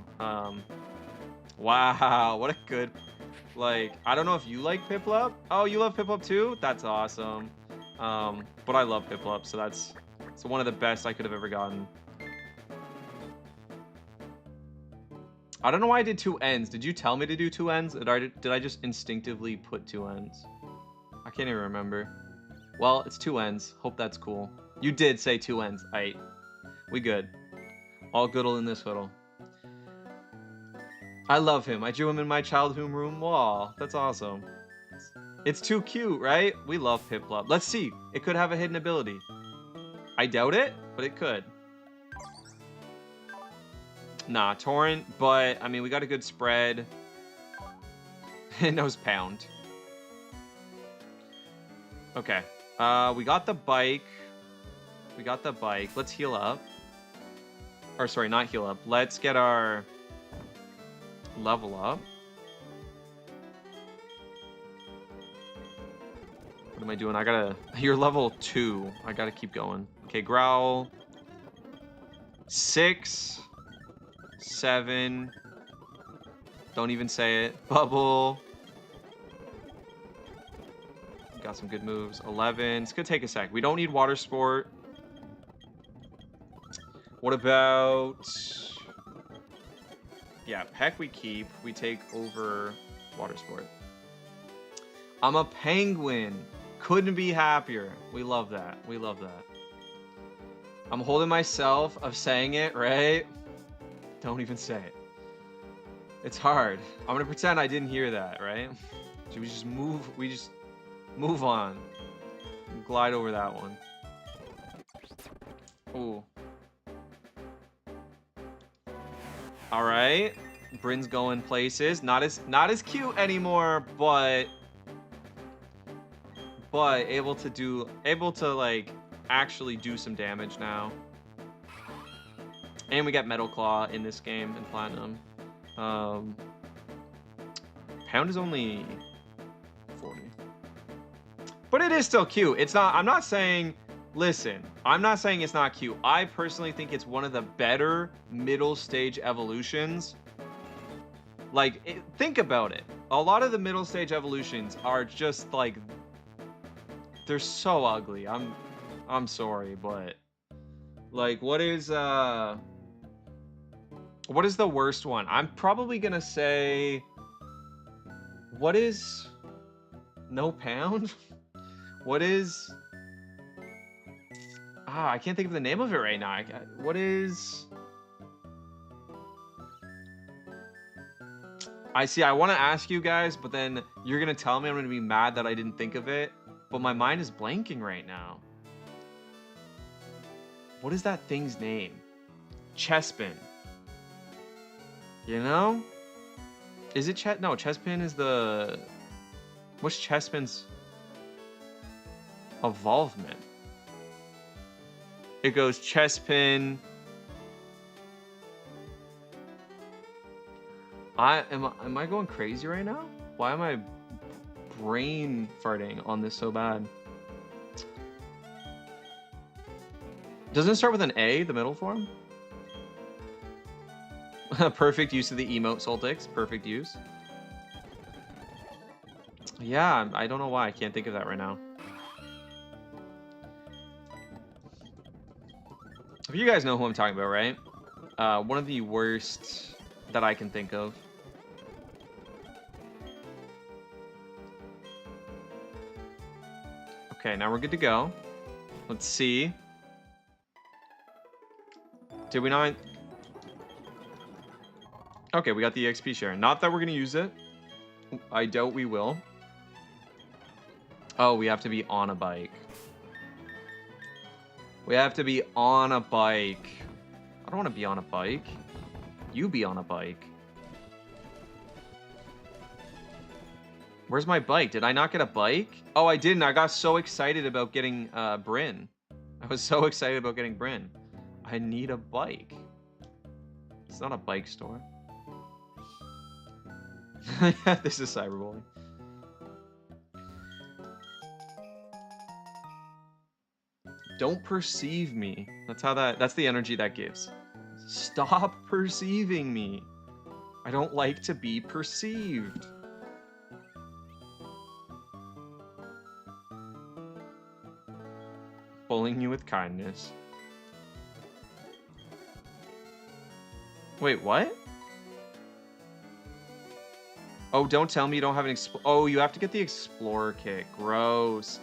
Speaker 3: Wow, what a good, like, I don't know if you like Piplup. Oh, you love Piplup too? That's awesome. But I love Piplup, so it's one of the best I could have ever gotten. I don't know why I did 2 ends. Did you tell me to do 2 ends? Did I just instinctively put 2 ends? I can't even remember. Well, it's 2 ends. Hope that's cool. You did say 2 ends. Aight. We good. All goodle in this huddle. I love him. I drew him in my childhood room wall. That's awesome. It's too cute, right? We love Piplup. Let's see. It could have a hidden ability. I doubt it, but it could. Nah, Torrent, but, I mean, we got a good spread. It knows Pound. Okay. We got the bike. We got the bike. Let's heal up. Or, sorry, not heal up. Let's get our level up. What am I doing? I gotta... You're level 2. I gotta keep going. Okay, Growl. 6... 7. Don't even say it. Bubble. Got some good moves. 11. It's gonna take a sec. We don't need water sport. What about... Yeah, Peck we keep. We take over water sport. I'm a penguin. Couldn't be happier. We love that. We love that. I'm holding myself of saying it, right? Don't even say it. It's hard. I'm gonna pretend I didn't hear that, right? Should we just move? We just move on. Glide over that one. Ooh. All right. Bryn's going places. Not as cute anymore, but able to like actually do some damage now. And we got Metal Claw in this game in Platinum. Pound is only 40. But it is still cute. It's not, I'm not saying, listen, I'm not saying it's not cute. I personally think it's one of the better middle stage evolutions. Like, think about it. A lot of the middle stage evolutions are just like, they're so ugly. I'm sorry, but like, what is the worst one? I'm probably gonna say, what is no Pound? What is, I can't think of the name of it right now. What is, I want to ask you guys, but then you're gonna tell me I'm gonna be mad that I didn't think of it, but my mind is blanking right now. What is that thing's name? Chespin. You know? Is it No, Chespin is the... What's Chespin's evolvement? It goes Chespin... Am I going crazy right now? Why am I brain farting on this so bad? Doesn't it start with an A, the middle form? Perfect use of the emote, Soltix. Perfect use. Yeah, I don't know why. I can't think of that right now. If you guys know who I'm talking about, right? One of the worst that I can think of. Okay, now we're good to go. Let's see. Did we not? Okay, we got the XP share. Not that we're gonna use it. I doubt we will. Oh, we have to be on a bike. We have to be on a bike. I don't want to be on a bike. You be on a bike. Where's my bike? Did I not get a bike? Oh, I didn't. I got so excited about getting Bryn. I was so excited about getting Bryn. I need a bike. It's not a bike store. This is cyberbullying. Don't perceive me. That's the energy that gives. Stop perceiving me. I don't like to be perceived. Bullying you with kindness. Wait, what? Oh, don't tell me you don't have an oh, you have to get the Explorer kit. Gross.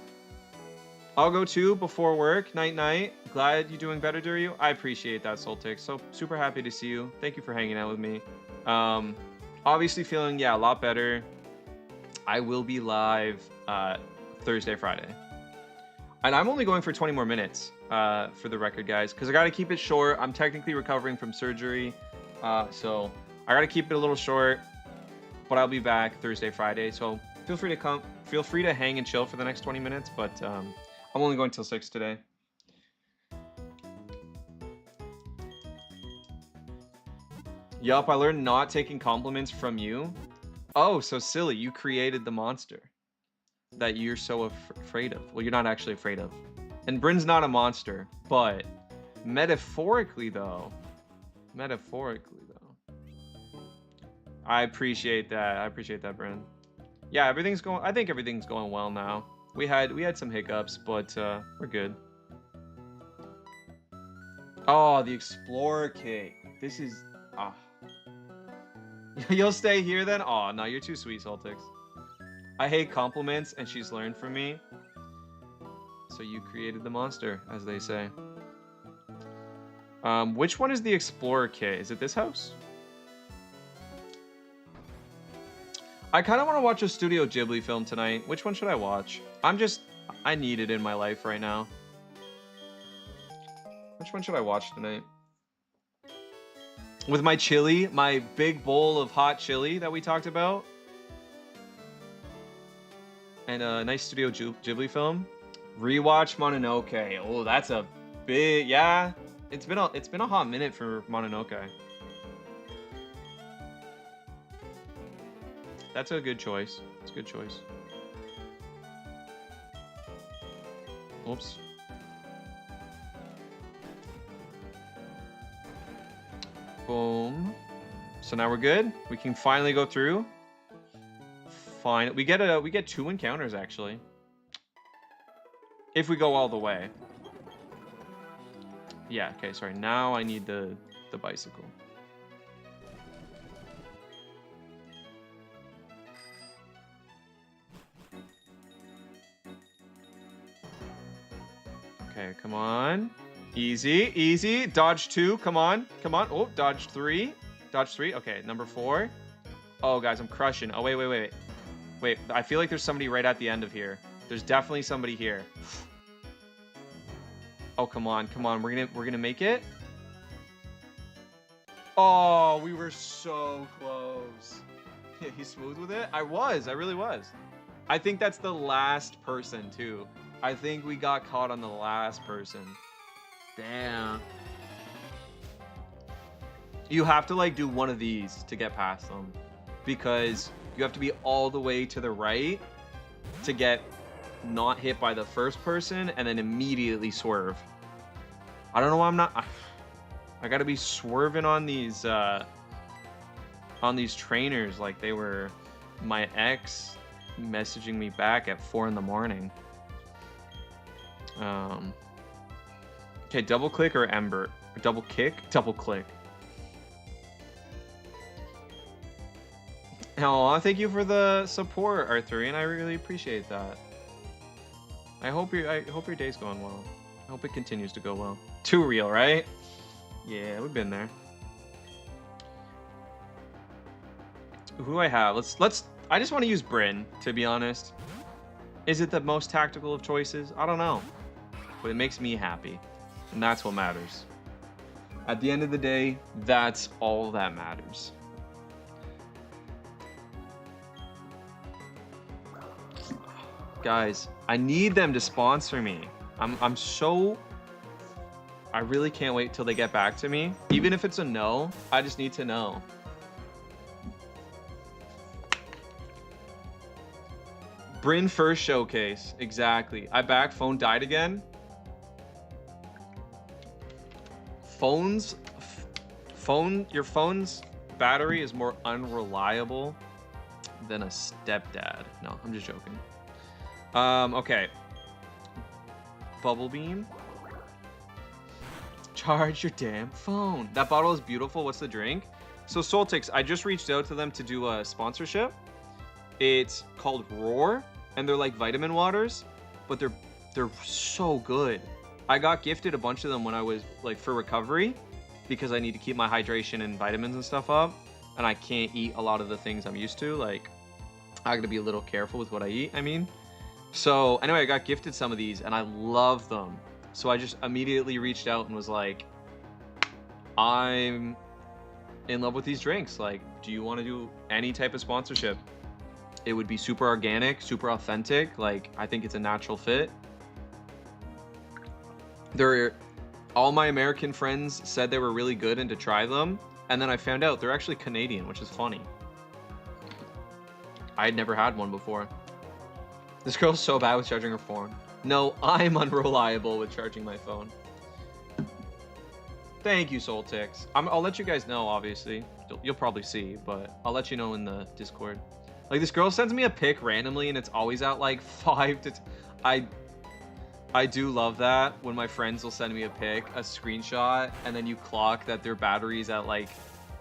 Speaker 3: I'll go too before work. Night night. Glad you're doing better, Duryu. I appreciate that, Soltix. So super happy to see you. Thank you for hanging out with me. Obviously feeling, yeah, a lot better. I will be live Thursday, Friday. And I'm only going for 20 more minutes for the record, guys, because I got to keep it short. I'm technically recovering from surgery. So I got to keep it a little short, but I'll be back Thursday, Friday. So feel free to come. Feel free to hang and chill for the next 20 minutes, but I'm only going till 6 today. Yup, I learned not taking compliments from you. Oh, so silly. You created the monster that you're so afraid of. Well, you're not actually afraid of. And Bryn's not a monster, but metaphorically though, I appreciate that. I appreciate that, Bryn. Yeah, everything's going. I think everything's going well now. We had some hiccups, but we're good. Oh, the Explorer kit. This is You'll stay here then? Oh no, you're too sweet, Soltix. I hate compliments, and she's learned from me. So you created the monster, as they say. Which one is the Explorer kit? Is it this house? I kind of want to watch a Studio Ghibli film tonight. Which one should I watch? I need it in my life right now. Which one should I watch tonight? With my chili, my big bowl of hot chili that we talked about. And a nice Studio Ghibli film. Rewatch Mononoke. Oh, that's a big, yeah. It's been a hot minute for Mononoke. That's a good choice. It's a good choice. Oops. Boom. So now we're good. We can finally go through. Fine. We get 2 encounters actually. If we go all the way. Yeah, okay, sorry. Now I need the bicycle. Okay, come on. Easy, easy. Dodge 2, come on. Come on. Oh, dodge 3. Dodge 3. Okay, number 4. Oh, guys, I'm crushing. Oh, wait. Wait, I feel like there's somebody right at the end of here. There's definitely somebody here. Oh, come on. We're gonna make it. Oh, we were so close. Yeah, he's smooth with it. I really was. I think that's the last person too. I think we got caught on the last person. Damn. You have to like do one of these to get past them, because you have to be all the way to the right to get not hit by the first person and then immediately swerve. I don't know why I'm not. I gotta be swerving on these trainers like they were my ex messaging me back at 4 in the morning. Okay, double click or Ember? Double kick? Double click. Oh, thank you for the support, Arthurian. I really appreciate that. I hope your day's going well. I hope it continues to go well. Too real, right? Yeah, we've been there. Who do I have? Let's. I just want to use Bryn, to be honest. Is it the most tactical of choices? I don't know, but it makes me happy, and that's what matters. At the end of the day, that's all that matters. Guys, I need them to sponsor me. I really can't wait till they get back to me. Even if it's a no, I just need to know. Bryn first showcase. Exactly. I back. Phone died again. Your phone's battery is more unreliable than a stepdad. No, I'm just joking. Okay. Bubble beam. Charge your damn phone. That bottle is beautiful. What's the drink? So Soltix, I just reached out to them to do a sponsorship. It's called Roar, and they're like vitamin waters, but they're so good. I got gifted a bunch of them when I was like for recovery, because I need to keep my hydration and vitamins and stuff up, and I can't eat a lot of the things I'm used to. Like, I gotta be a little careful with what I eat, I mean. So anyway, I got gifted some of these and I love them. So I just immediately reached out and was like, I'm in love with these drinks. Like, do you want to do any type of sponsorship? It would be super organic, super authentic. Like, I think it's a natural fit. All my American friends said they were really good and to try them. And then I found out they're actually Canadian, which is funny. I had never had one before. This girl's so bad with charging her phone. No, I'm unreliable with charging my phone. Thank you, Soltix. I'll let you guys know, obviously. You'll probably see, but I'll let you know in the Discord. Like, this girl sends me a pic randomly, and it's always at, like, 5 to... I do love that when my friends will send me a pic, a screenshot, and then you clock that their battery's at, like,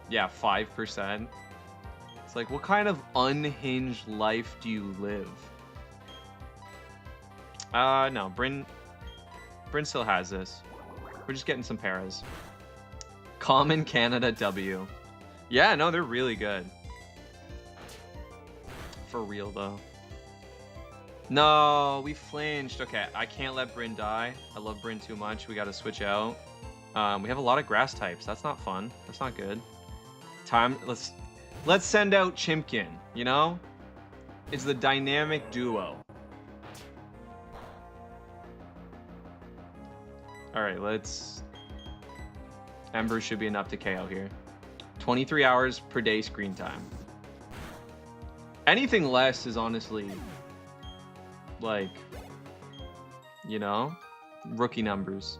Speaker 3: yeah, 5%. It's like, what kind of unhinged life do you live? No, Bryn still has this. We're just getting some paras. Common Canada W. Yeah, no, they're really good. For real, though. No, we flinched. Okay, I can't let Bryn die. I love Bryn too much. We gotta switch out. We have a lot of grass types. That's not fun. That's not good. Let's send out Chimkin, you know? It's the dynamic duo. Alright, Ember should be enough to KO here. 23 hours per day screen time. Anything less is honestly, like, you know, rookie numbers.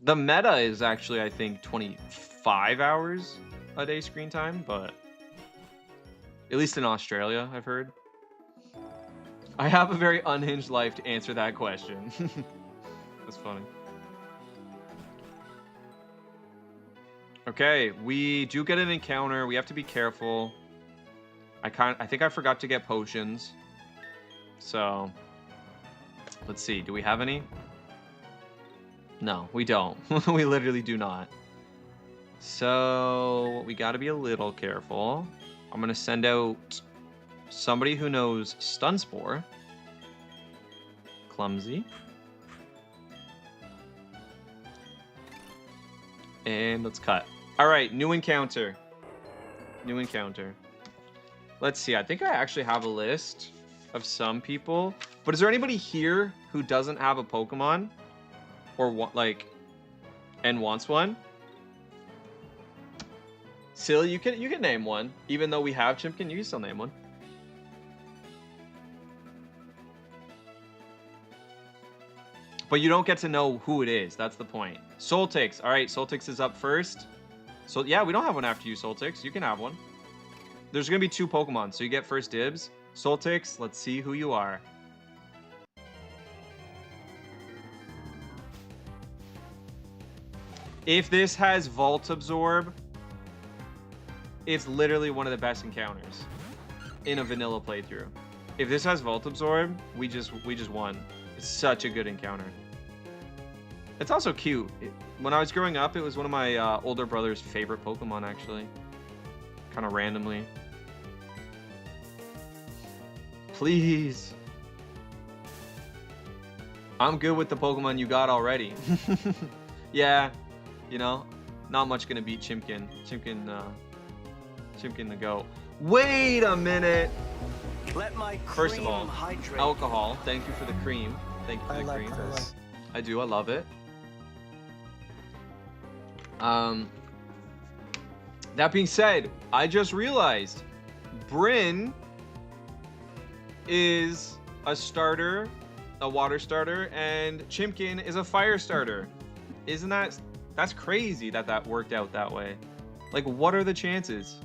Speaker 3: The meta is actually, I think, 25 hours a day screen time, but at least in Australia, I've heard. I have a very unhinged life to answer that question. That's funny. Okay, we do get an encounter. We have to be careful. I think I forgot to get potions. So, let's see. Do we have any? No, we don't. We literally do not. So, we got to be a little careful. I'm going to send out somebody who knows Stun Spore. Clumsy. And let's cut. All right, new encounter. New encounter. Let's see. I think I actually have a list of some people. But is there anybody here who doesn't have a Pokemon? Or and wants one? Silly, you can name one. Even though we have Chimkin, you can still name one. But you don't get to know who it is. That's the point. Soltix. All right, Soltix is up first. So yeah, we don't have one after you, Soltix. You can have one. There's going to be 2 Pokemon, so you get first dibs. Soltix, let's see who you are. If this has Volt Absorb, it's literally one of the best encounters in a vanilla playthrough. If this has Volt Absorb, we just won. It's such a good encounter. It's also cute. When I was growing up, it was one of my older brother's favorite Pokemon, actually. Kind of randomly. Please. I'm good with the Pokemon you got already. Yeah, you know, not much gonna beat Chimkin. Chimkin the GOAT. Wait a minute.
Speaker 4: Let my
Speaker 3: First of all,
Speaker 4: cream hydrate.
Speaker 3: alcohol. Thank you for the cream. Thank you for
Speaker 4: I
Speaker 3: the
Speaker 4: like
Speaker 3: cream.
Speaker 4: this.
Speaker 3: I do. I love it. That being said, I just realized Bryn is a starter, a water starter, and Chimkin is a fire starter. Isn't that's crazy that worked out that way? Like, what are the chances?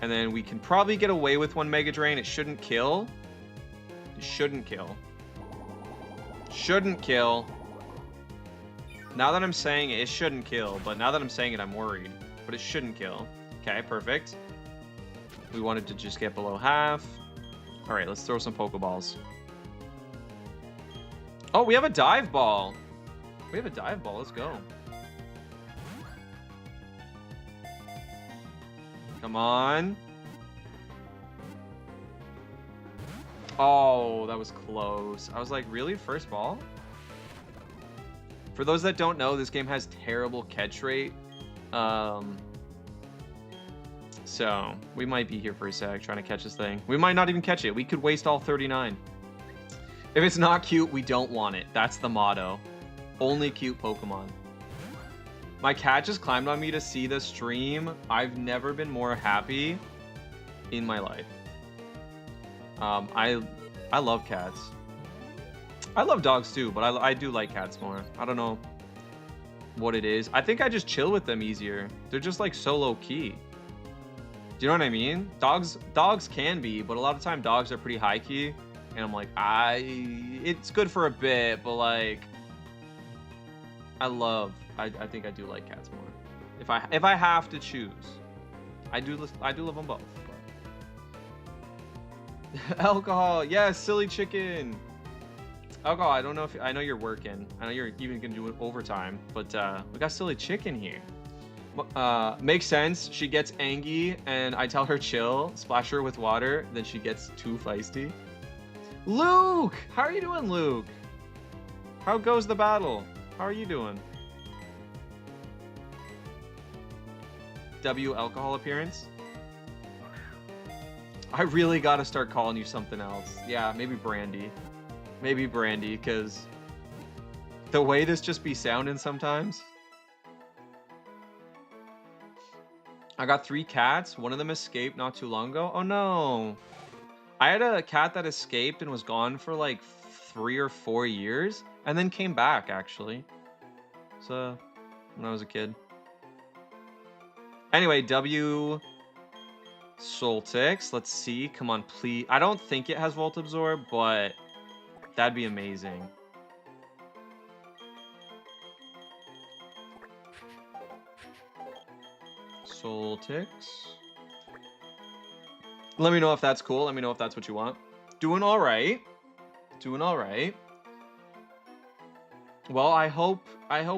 Speaker 3: And then we can probably get away with one Mega Drain. It shouldn't kill. It shouldn't kill. Shouldn't kill. Now that I'm saying it, it shouldn't kill. But now that I'm saying it, I'm worried. But it shouldn't kill. Okay, perfect. We wanted to just get below half. All right, let's throw some Pokeballs. Oh, we have a Dive Ball. We have a Dive Ball. Let's go. Come on. Oh, that was close. I was like, really? First ball? For those that don't know, this game has terrible catch rate. So we might be here for a sec trying to catch this thing. We might not even catch it. We could waste all 39. If it's not cute, we don't want it. That's the motto. Only cute Pokemon. My cat just climbed on me to see the stream. I've never been more happy in my life. I love cats. I love dogs too, but I do like cats more. I don't know what it is. I think I just chill with them easier. They're just like so low key. Do you know what I mean? Dogs can be, but a lot of time dogs are pretty high key. And I'm like, it's good for a bit, but like, I think I do like cats more. If I have to choose, I do love them both. But. Alcohol, yes, silly chicken. Alcohol, I don't know if I know you're working. I know you're even gonna do it overtime, but we got silly chicken here. Makes sense. She gets angry, and I tell her chill, splash her with water, then she gets too feisty. Luke, how are you doing, Luke? How goes the battle? How are you doing? W alcohol appearance. I really gotta start calling you something else. Yeah, maybe Brandy. Maybe Brandy, because the way this just be sounding sometimes. I got 3 cats. One of them escaped not too long ago. Oh no. I had a cat that escaped and was gone for like 3 or 4 years and then came back actually. So when I was a kid. Anyway, W Soltix. Let's see. Come on, please. I don't think it has Volt Absorb, but that'd be amazing. Soltix. Let me know if that's cool. Let me know if that's what you want. Doing all right. Doing all right. Well, I hope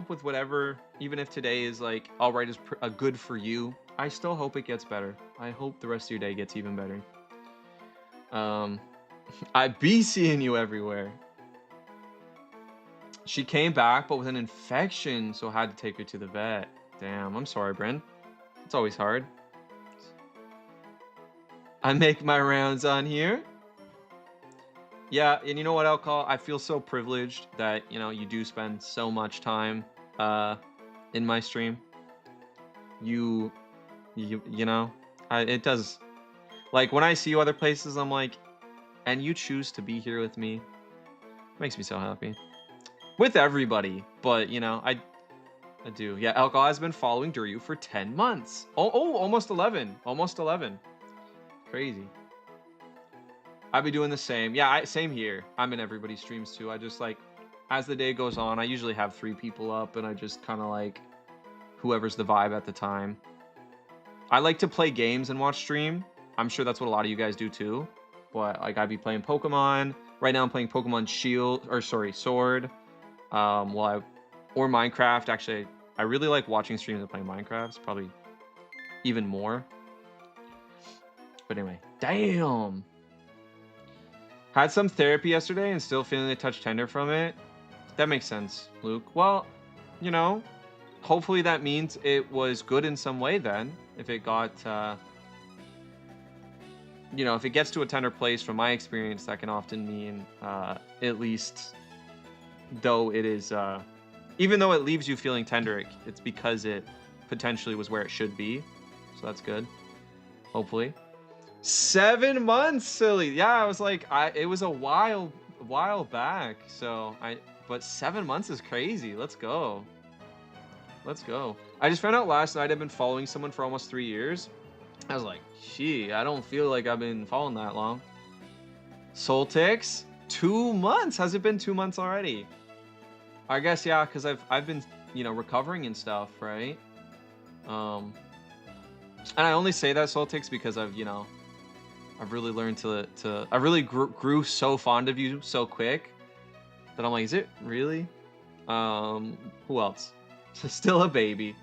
Speaker 3: with whatever, even if today is like all right, is a good for you, I still hope it gets better. I hope the rest of your day gets even better. I be seeing you everywhere. She came back, but with an infection, so I had to take her to the vet. Damn, I'm sorry, Bryn. It's always hard. I make my rounds on here. Yeah, and you know what, Alcohol? I feel so privileged that, you know, you do spend so much time in my stream. You know, it does. Like, when I see you other places, I'm like, and you choose to be here with me. It makes me so happy. With everybody, but, you know, I do. Yeah, Alcohol has been following Duryu for 10 months. Oh, almost 11. Almost 11. Crazy. I'd be doing the same. Yeah, same here. I'm in everybody's streams too. I just like, as the day goes on, I usually have 3 people up and I just kind of like whoever's the vibe at the time. I like to play games and watch stream. I'm sure that's what a lot of you guys do too. But like I'd be playing Pokemon. Right now I'm playing Pokemon Sword. Or Minecraft. Actually, I really like watching streams of playing Minecraft. It's probably even more. But anyway, damn. Had some therapy yesterday and still feeling a touch tender from it. That makes sense, Luke. Well, you know, hopefully that means it was good in some way then. If it got, you know, if it gets to a tender place from my experience, that can often mean, at least, though it is, even though it leaves you feeling tender, it's because it potentially was where it should be. So that's good. Hopefully. 7 months, silly. Yeah, I was like, it was a while back. So but 7 months is crazy. Let's go. Let's go. I just found out last night I've been following someone for almost 3 years. I was like, gee, I don't feel like I've been following that long. Soltix, 2 months. Has it been 2 months already? I guess, yeah, because I've been, you know, recovering and stuff, right? And I only say that, Soltix, because I've really learned I really grew so fond of you so quick that I'm like, is it really? Who else? Still a baby.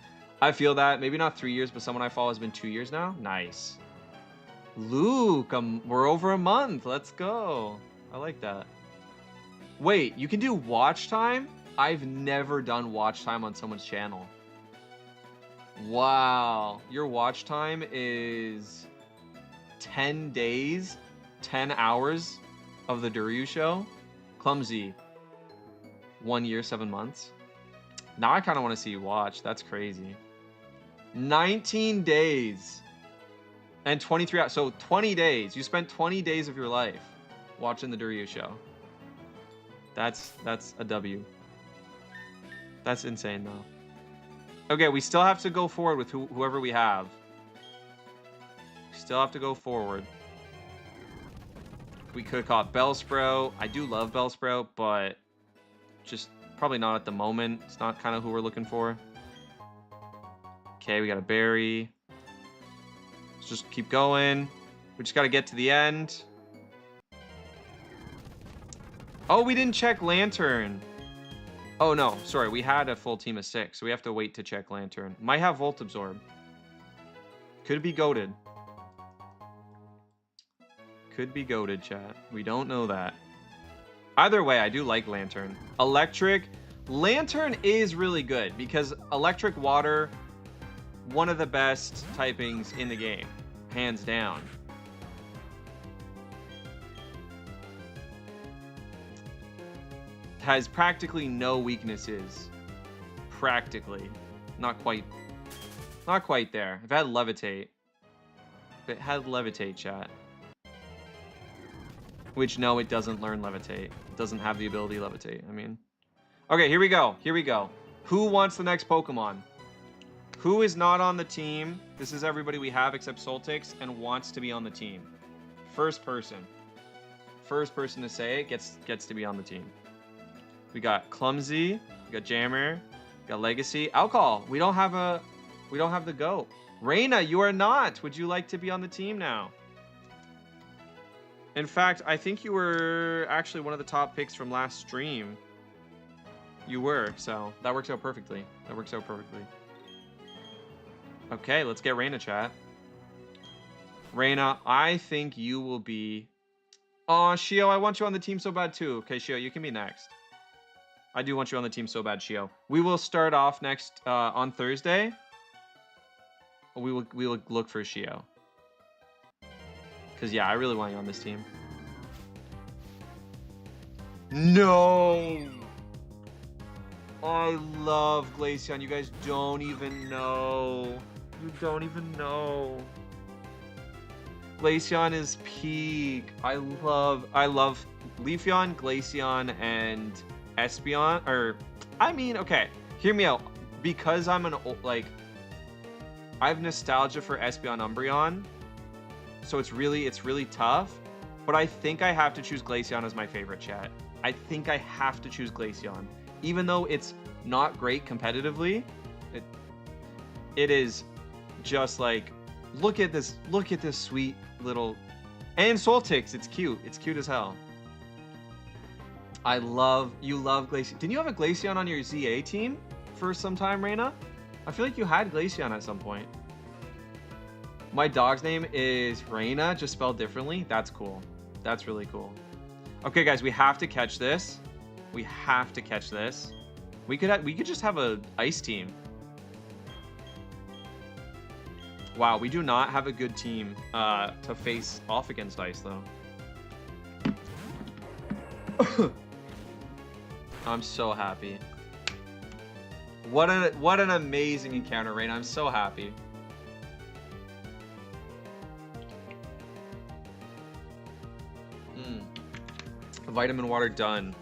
Speaker 3: I feel that. Maybe not 3 years, but someone I follow has been 2 years now. Nice. Luke, we're over a month. Let's go. I like that. Wait, you can do watch time? I've never done watch time on someone's channel. Wow. Your watch time is 10 days, 10 hours of the Duryu show. Clumsy. 1 year, 7 months. Now I kind of want to see you watch. That's crazy. 19 days and 23 hours. So 20 days. You spent 20 days of your life watching the Duryu show. That's a W. That's insane though. Okay, we still have to go forward with whoever we have. We still have to go forward. We could have caught Bellsprout. I do love Bellsprout, but just probably not at the moment. It's not kind of who we're looking for. Okay, we got a berry. Let's just keep going. We just got to get to the end. Oh, we didn't check Lantern. Oh, no. Sorry, we had a full team of 6, so we have to wait to check Lantern. Might have Volt Absorb. Could be goated. Could be goated, chat. We don't know that. Either way, I do like Lantern. Electric. Lantern is really good because Electric Water, one of the best typings in the game. Hands down. Has practically no weaknesses. Practically. Not quite there. If it had Levitate. If it had Levitate, chat. Which, no, it doesn't learn Levitate. It doesn't have the ability Levitate, I mean. Okay, here we go. Here we go. Who wants the next Pokemon? Who is not on the team? This is everybody we have except Soltix and wants to be on the team. First person. First person to say it gets to be on the team. We got Clumsy, we got Jammer, we got Legacy, Alcohol. We don't have the GOAT. Reina, you are not. Would you like to be on the team now? In fact, I think you were actually one of the top picks from last stream. You were, so that works out perfectly. That works out perfectly. Okay, let's get Reina, chat. Reina, I think you will be... Oh, Shio, I want you on the team so bad too. Okay, Shio, you can be next. I do want you on the team so bad, Shio. We will start off next on Thursday. We will look for Shio. Because, yeah, I really want you on this team. No! I love Glaceon. You guys don't even know. You don't even know. Glaceon is peak. I love Leafeon, Glaceon, and Espeon. Or, I mean, okay, hear me out. Because I'm I have nostalgia for Espeon Umbreon. So it's really tough. But I think I have to choose Glaceon as my favorite, chat. I think I have to choose Glaceon. Even though it's not great competitively, it is just like Look at this sweet little, and Soltix, it's cute. It's cute as hell. You love Glaceon. Didn't you have a Glaceon on your ZA team for some time, Reina? I feel like you had Glaceon at some point. My dog's name is Reina, just spelled differently. That's cool. That's really cool. Okay, guys, we have to catch this. We have to catch this. We could just have a ice team. Wow, we do not have a good team to face off against ice, though. I'm so happy. What an amazing encounter, Rain. I'm so happy. Vitamin water done.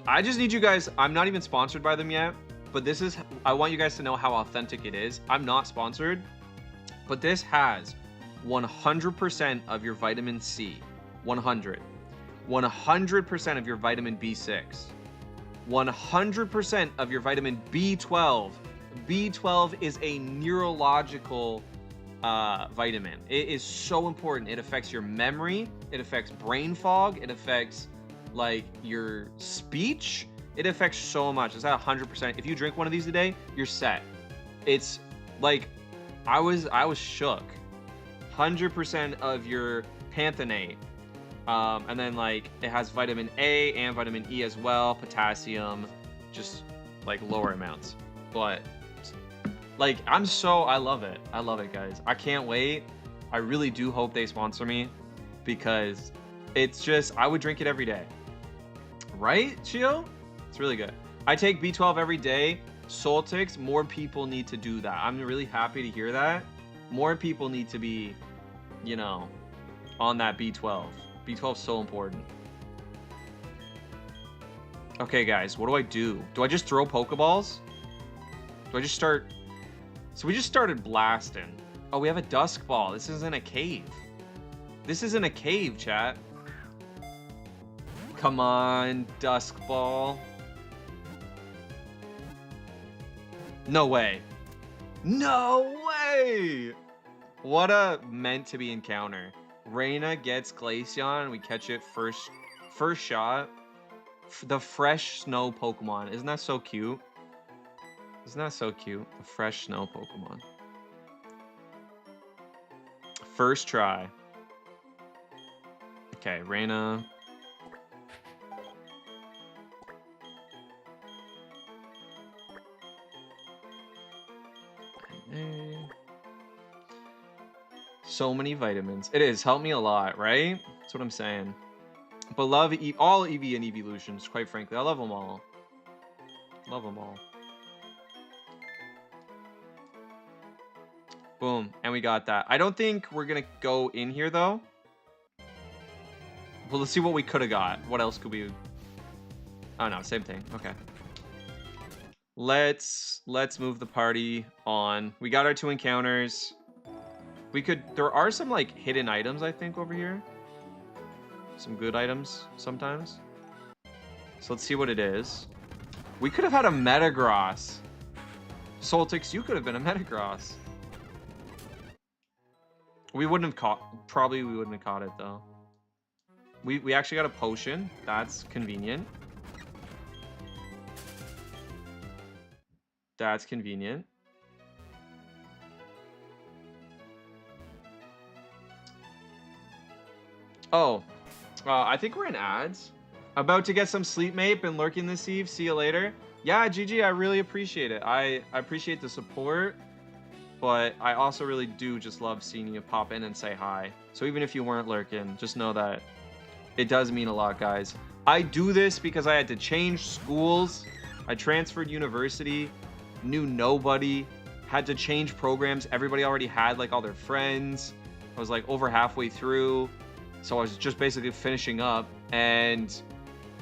Speaker 3: I just need you guys, I'm not even sponsored by them yet, but this is, I want you guys to know how authentic it is. I'm not sponsored, but this has 100% of your vitamin C, 100% of your vitamin B6, 100% of your vitamin B12. B12 is a neurological vitamin. It is so important. It affects your memory, it affects brain fog, it affects like your speech, it affects so much. It's at 100%. If you drink one of these a day, you're set. It's like, I was shook. 100% of your panthenate. And then like it has vitamin A and vitamin E as well, potassium, just like lower amounts. But like I love it. I love it, guys. I can't wait. I really do hope they sponsor me because it's just, I would drink it every day. Right, Chio? It's really good. I take B12 every day. Soltix, more people need to do that. I'm really happy to hear that. More people need to be, you know, on that B12. B12 is so important. Okay, guys, what do I do? Do I just throw Pokeballs? Do I just start? So we just started blasting. Oh, we have a Dusk Ball. This isn't a cave. This isn't a cave, chat. Come on, Dusk Ball. No way. No way! What a meant to be encounter. Reina gets Glaceon. We catch it first shot. The fresh snow Pokemon. Isn't that so cute? Isn't that so cute? The fresh snow Pokemon. First try. Okay, Reina. So many vitamins. It is. Helped me a lot, right? That's what I'm saying. But love all EV and evolutions, quite frankly. I love them all. Love them all. Boom. And we got that. I don't think we're going to go in here, though. Well, let's see what we could have got. What else could we... Oh, no. Same thing. Okay. Let's move the party on. We got our 2 encounters. We could... There are some, like, hidden items, I think, over here. Some good items, sometimes. So let's see what it is. We could have had a Metagross. Soltix, you could have been a Metagross. We wouldn't have caught... Probably we wouldn't have caught it, though. We actually got a potion. That's convenient. That's convenient. Oh, I think we're in ads. About to get some sleep, mate. Been lurking this eve. See you later. Yeah, GG, I really appreciate it. I appreciate the support, but I also really do just love seeing you pop in and say hi. So even if you weren't lurking, just know that it does mean a lot, guys. I do this because I had to change schools. I transferred university, knew nobody, had to change programs. Everybody already had like all their friends. I was like over halfway through. So I was just basically finishing up and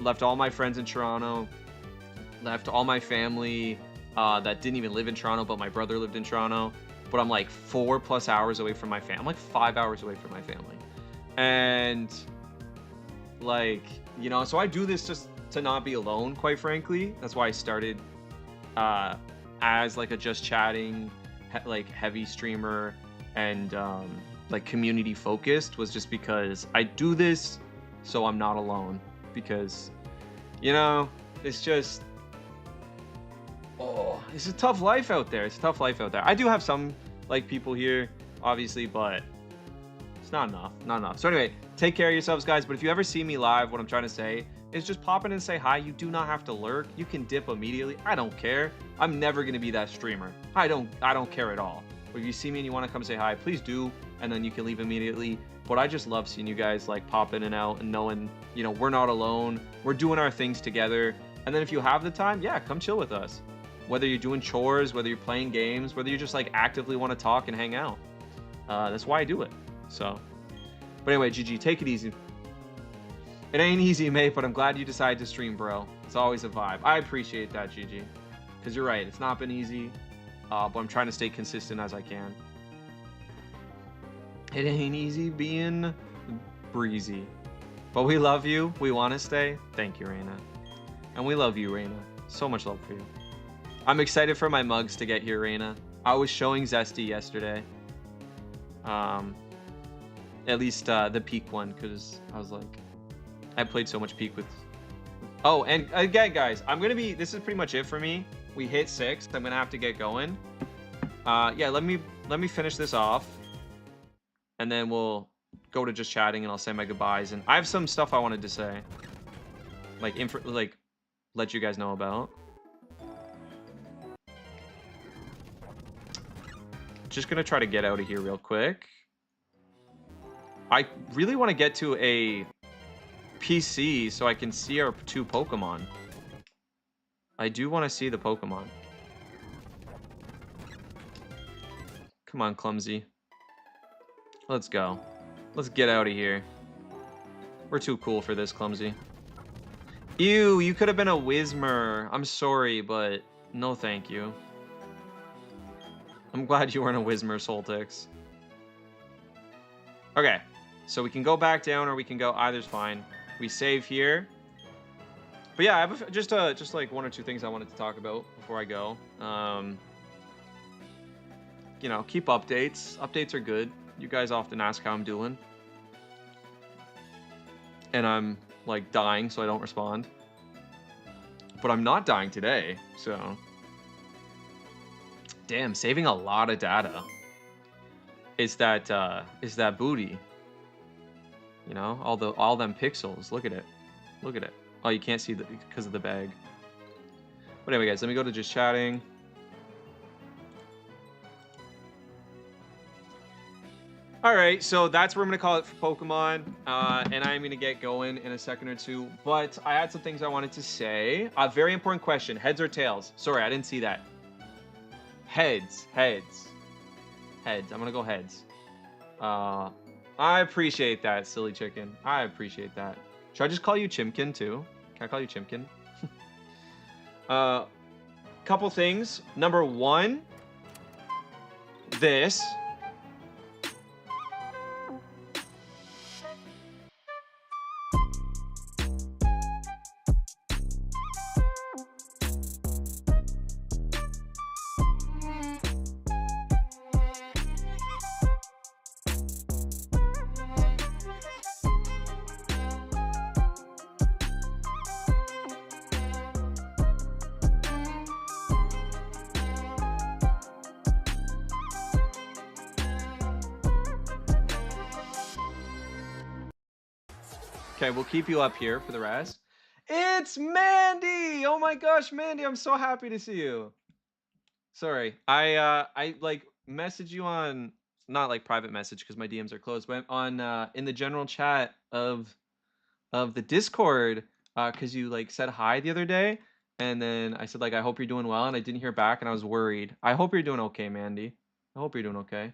Speaker 3: left all my friends in Toronto, left all my family that didn't even live in Toronto, but my brother lived in Toronto. But I'm like 4+ hours away from my family. I'm like 5 hours away from my family. And like, you know, so I do this just to not be alone, quite frankly. That's why I started as like a just chatting, like heavy streamer. and like community focused was just because I do this so I'm not alone, because you know it's just it's a tough life out there. It's a tough life out there. I do have some like people here obviously, but it's not enough. So anyway, take care of yourselves, guys. But if you ever see me live, what I'm trying to say is just pop in and say hi. You do not have to lurk. You can dip immediately. I don't care. I'm never gonna be that streamer. I don't care at all. But if you see me and you want to come say hi, please do, and then you can leave immediately. But I just love seeing you guys like pop in and out and knowing, you know, we're not alone. We're doing our things together. And then if you have the time, yeah, come chill with us. Whether you're doing chores, whether you're playing games, whether you just like actively want to talk and hang out. That's why I do it. So, but anyway, GG, take it easy. It ain't easy, mate, but I'm glad you decided to stream, bro. It's always a vibe. I appreciate that, GG. Because you're right, it's not been easy. But I'm trying to stay consistent as I can. It ain't easy being breezy. But we love you. We want to stay. Thank you, Reina. And we love you, Reina. So much love for you. I'm excited for my mugs to get here, Reina. I was showing Zesty yesterday. At least the Peak one, because I was like, I played so much Peak with... Oh, and again, guys, this is pretty much it for me. We hit 6. I'm gonna have to get going. Yeah, let me finish this off, and then we'll go to just chatting, and I'll say my goodbyes. And I have some stuff I wanted to say, like let you guys know about. Just gonna try to get out of here real quick. I really want to get to a PC so I can see our 2 Pokemon. I do want to see the Pokemon. Come on, Clumsy. Let's go. Let's get out of here. We're too cool for this, Clumsy. Ew, you could have been a Whismur. I'm sorry, but no thank you. I'm glad you weren't a Whismur, Soltix. Okay, so we can go back down or we can go, either's fine. We save here. But yeah, I have just like 1 or 2 things I wanted to talk about before I go. You know, keep updates. Updates are good. You guys often ask how I'm doing. And I'm like dying, so I don't respond. But I'm not dying today, so. Damn, saving a lot of data. Is that booty? You know, all them pixels. Look at it. Look at it. Oh, you can't see because of the bag. But anyway, guys, let me go to just chatting. All right, so that's what I'm gonna call it for Pokemon, and I'm gonna get going in a second or two. But I had some things I wanted to say. A very important question: heads or tails? Sorry, I didn't see that. Heads. I'm gonna go heads. I appreciate that, silly chicken. I appreciate that. Should I just call you Chimkin too? Can I call you Chimkin? Couple things. Number 1, this. Okay, we'll keep you up here for the rest. It's Mandy! Oh my gosh, Mandy, I'm so happy to see you. Sorry, I like message you on, not like private message because my DMs are closed, but on in the general chat of the Discord, because you like said hi the other day, and then I said like I hope you're doing well, and I didn't hear back, and I was worried. I hope you're doing okay, Mandy. I hope you're doing okay.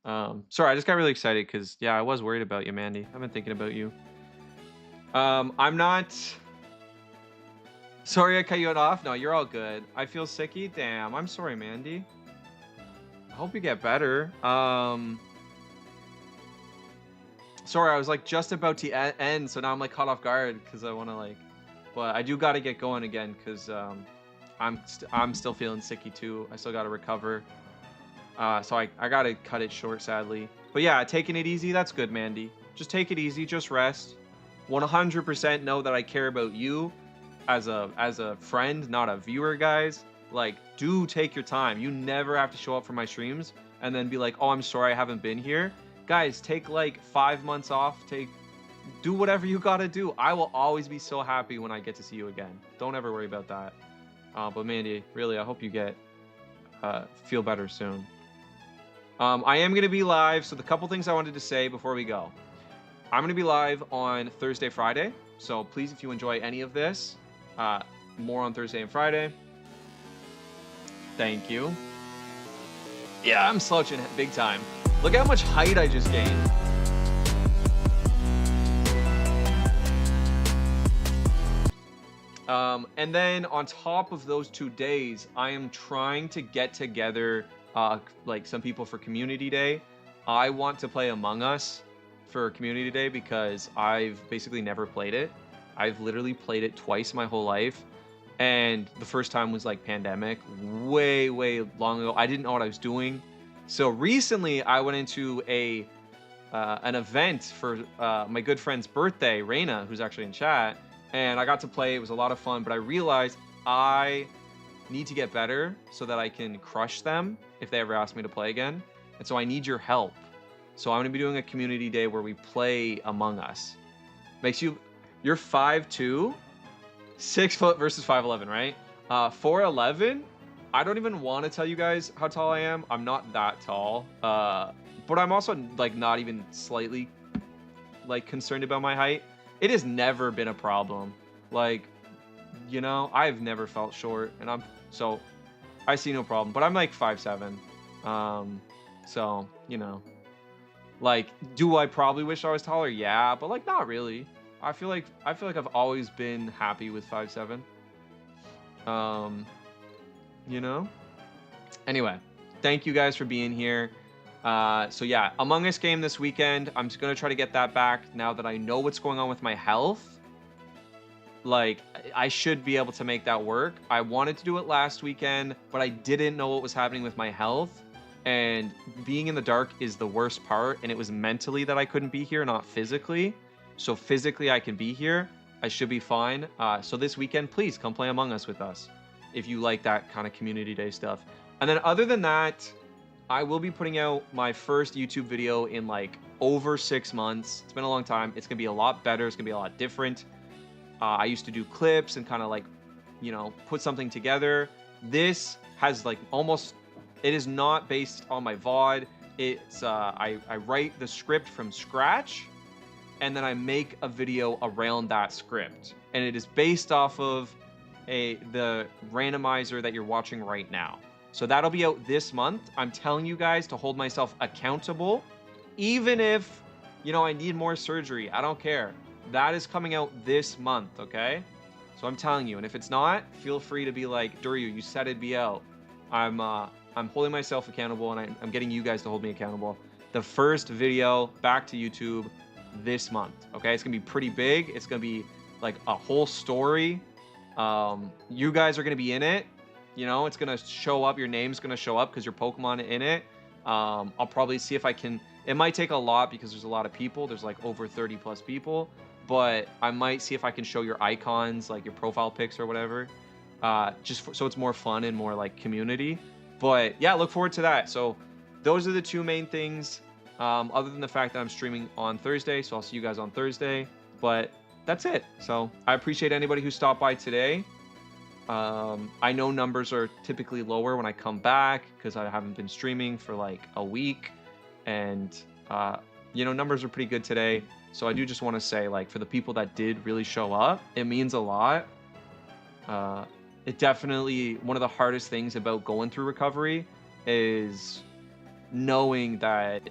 Speaker 3: Sorry, I just got really excited because yeah, I was worried about you, Mandy. I've been thinking about you. I'm not sorry I cut you off. No, you're all good. I feel sicky. Damn, I'm sorry, Mandy. I hope you get better. Sorry, I was like just about to end, so now I'm like caught off guard because I want to like, but I do got to get going again because I'm still feeling sicky too. I still got to recover. So I gotta cut it short, sadly. But yeah, taking it easy, that's good, Mandy. Just take it easy, just rest. 100% know that I care about you as a friend, not a viewer, guys. Like, do take your time. You never have to show up for my streams and then be like, oh, I'm sorry I haven't been here. Guys, take like 5 months off. Do whatever you gotta do. I will always be so happy when I get to see you again. Don't ever worry about that. But Mandy, really, I hope you feel better soon. I am going to be live, so the couple things I wanted to say before we go. I'm going to be live on Thursday, Friday, so please, if you enjoy any of this, more on Thursday and Friday. Thank you. Yeah, I'm slouching big time. Look how much height I just gained. And then on top of those 2 days, I am trying to get together like some people for Community Day. I want to play Among Us for Community Day because I've basically never played it. I've literally played it twice my whole life. And the first time was like pandemic, way long ago. I didn't know what I was doing. So recently I went into an event for my good friend's birthday, Reina, who's actually in chat. And I got to play. It was a lot of fun, but I realized I need to get better so that I can crush them if they ever ask me to play again. And so I need your help. So I'm going to be doing a community day where we play Among Us. You're 5'2", 6 foot versus 5'11", right? 4'11", I don't even want to tell you guys how tall I am. I'm not that tall. But I'm also like not even slightly like concerned about my height. It has never been a problem. Like, you know, I've never felt short, and so I see no problem. But I'm like 5'7". So, you know, like, do I probably wish I was taller? Yeah, but like not really. I feel like I've always been happy with 5'7". You know? Anyway, thank you guys for being here. So yeah, Among Us game this weekend. I'm just gonna try to get that back now that I know what's going on with my health. Like, I should be able to make that work. I wanted to do it last weekend, but I didn't know what was happening with my health. And being in the dark is the worst part. And it was mentally that I couldn't be here, not physically. So physically I can be here. I should be fine. So this weekend, please come play Among Us with us if you like that kind of community day stuff. And then other than that, I will be putting out my first YouTube video in like over 6 months. It's been a long time. It's going to be a lot better. It's going to be a lot different. I used to do clips and kind of like, you know, put something together. This has like almost, it is not based on my VOD. It's, I write the script from scratch and then I make a video around that script. And it is based off of the randomizer that you're watching right now. So that'll be out this month. I'm telling you guys to hold myself accountable, even if, you know, I need more surgery. I don't care. That is coming out this month, okay? So I'm telling you, and if it's not, feel free to be like, Duryu, you said it'd be out. I'm holding myself accountable, and I'm getting you guys to hold me accountable. The first video back to YouTube this month, okay? It's gonna be pretty big. It's gonna be like a whole story. You guys are gonna be in it. You know, it's gonna show up. Your name's gonna show up because your Pokemon in it. I'll probably see if I can. It might take a lot because there's a lot of people. There's like over 30 plus people, but I might see if I can show your icons, like your profile pics or whatever, so it's more fun and more like community. But yeah, look forward to that. So those are the two main things. Other than the fact that I'm streaming on Thursday, so I'll see you guys on Thursday. But that's it. So I appreciate anybody who stopped by today. I know numbers are typically lower when I come back because I haven't been streaming for like a week, and you know, numbers are pretty good today. So I do just want to say, like, for the people that did really show up, it means a lot. It definitely, one of the hardest things about going through recovery is knowing that,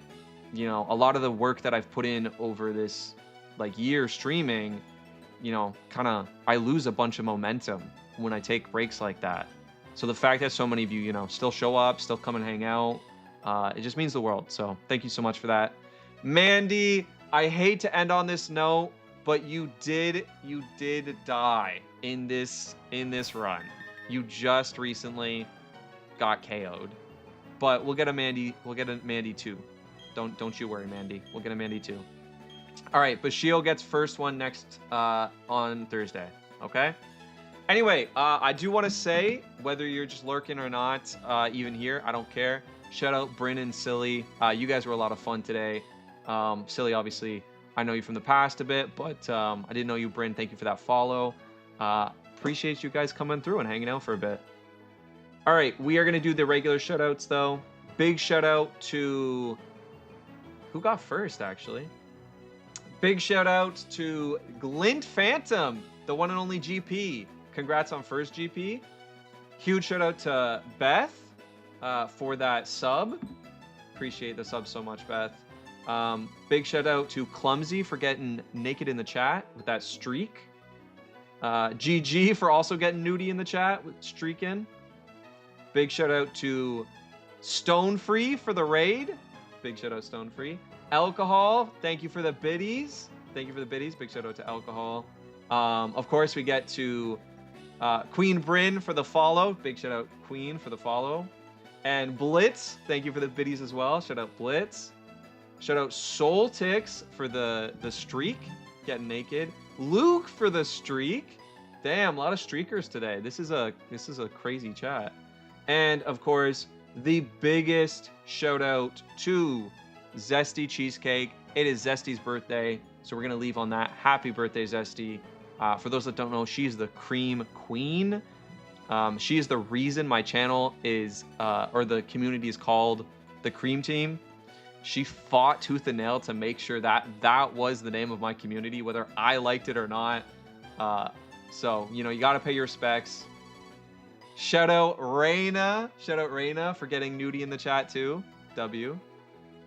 Speaker 3: you know, a lot of the work that I've put in over this like year streaming, you know, kind of, I lose a bunch of momentum when I take breaks like that. So the fact that so many of you, you know, still show up, still come and hang out, it just means the world. So thank you so much for that. Mandy, I hate to end on this note, but you did die in this run. You just recently got KO'd. But we'll get a Mandy. We'll get a Mandy too. Don't you worry, Mandy. We'll get a Mandy too. All right, Bashil gets first one next on Thursday. Okay. Anyway, I do want to say, whether you're just lurking or not, even here, I don't care. Shout out Bryn and Silly. You guys were a lot of fun today. Silly, obviously, I know you from the past a bit, but I didn't know you, Bryn. Thank you for that follow. Appreciate you guys coming through and hanging out for a bit. All right, we are going to do the regular shout-outs, though. Big shout-out to... Who got first, actually? Big shout-out to Glint Phantom, the one and only GP. Congrats on first GP. Huge shout-out to Beth for that sub. Appreciate the sub so much, Beth. Big shout-out to Clumsy for getting naked in the chat with that streak. GG for also getting nudie in the chat with streaking. Big shout-out to Stone Free for the raid. Big shout-out Stone Free. Alcohol, thank you for the biddies. Thank you for the biddies. Big shout-out to Alcohol. Of course, we get to Queen Bryn for the follow. Big shout out Queen for the follow. And Blitz, thank you for the biddies as well. Shout out Blitz. Shout out Soul Tix for the streak, getting naked. Luke for the streak. Damn, a lot of streakers today. This is a crazy chat. And of course, the biggest shout out to Zesty Cheesecake. It is Zesty's birthday, so we're gonna leave on that. Happy birthday, Zesty. For those that don't know, she's the cream queen. She is the reason my channel is, or the community is called the Cream Team. She fought tooth and nail to make sure that that was the name of my community, whether I liked it or not. So, you know, you got to pay your respects. Shout out Reina. Shout out Reina for getting nudie in the chat too. W.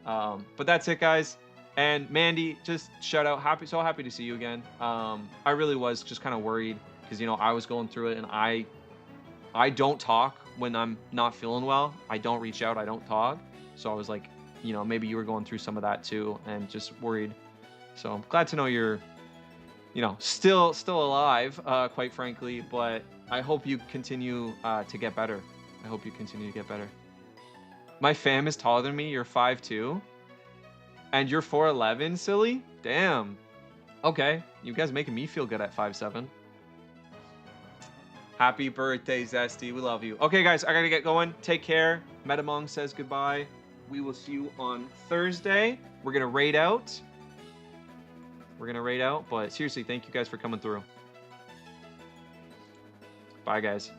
Speaker 3: But that's it, guys. And Mandy, just shout out, so happy to see you again. I really was just kind of worried because, you know, I was going through it, and I don't talk when I'm not feeling well. I don't reach out, I don't talk. So I was like, you know, maybe you were going through some of that too, and just worried. So I'm glad to know you're, you know, still alive, quite frankly. But I hope you continue to get better. I hope you continue to get better. My fam is taller than me. You're 5'2". And you're 4'11", silly? Damn. Okay, you guys making me feel good at 5'7". Happy birthday, Zesty. We love you. Okay, guys, I gotta get going. Take care. Metamong says goodbye. We will see you on Thursday. We're gonna raid out. But seriously, thank you guys for coming through. Bye, guys.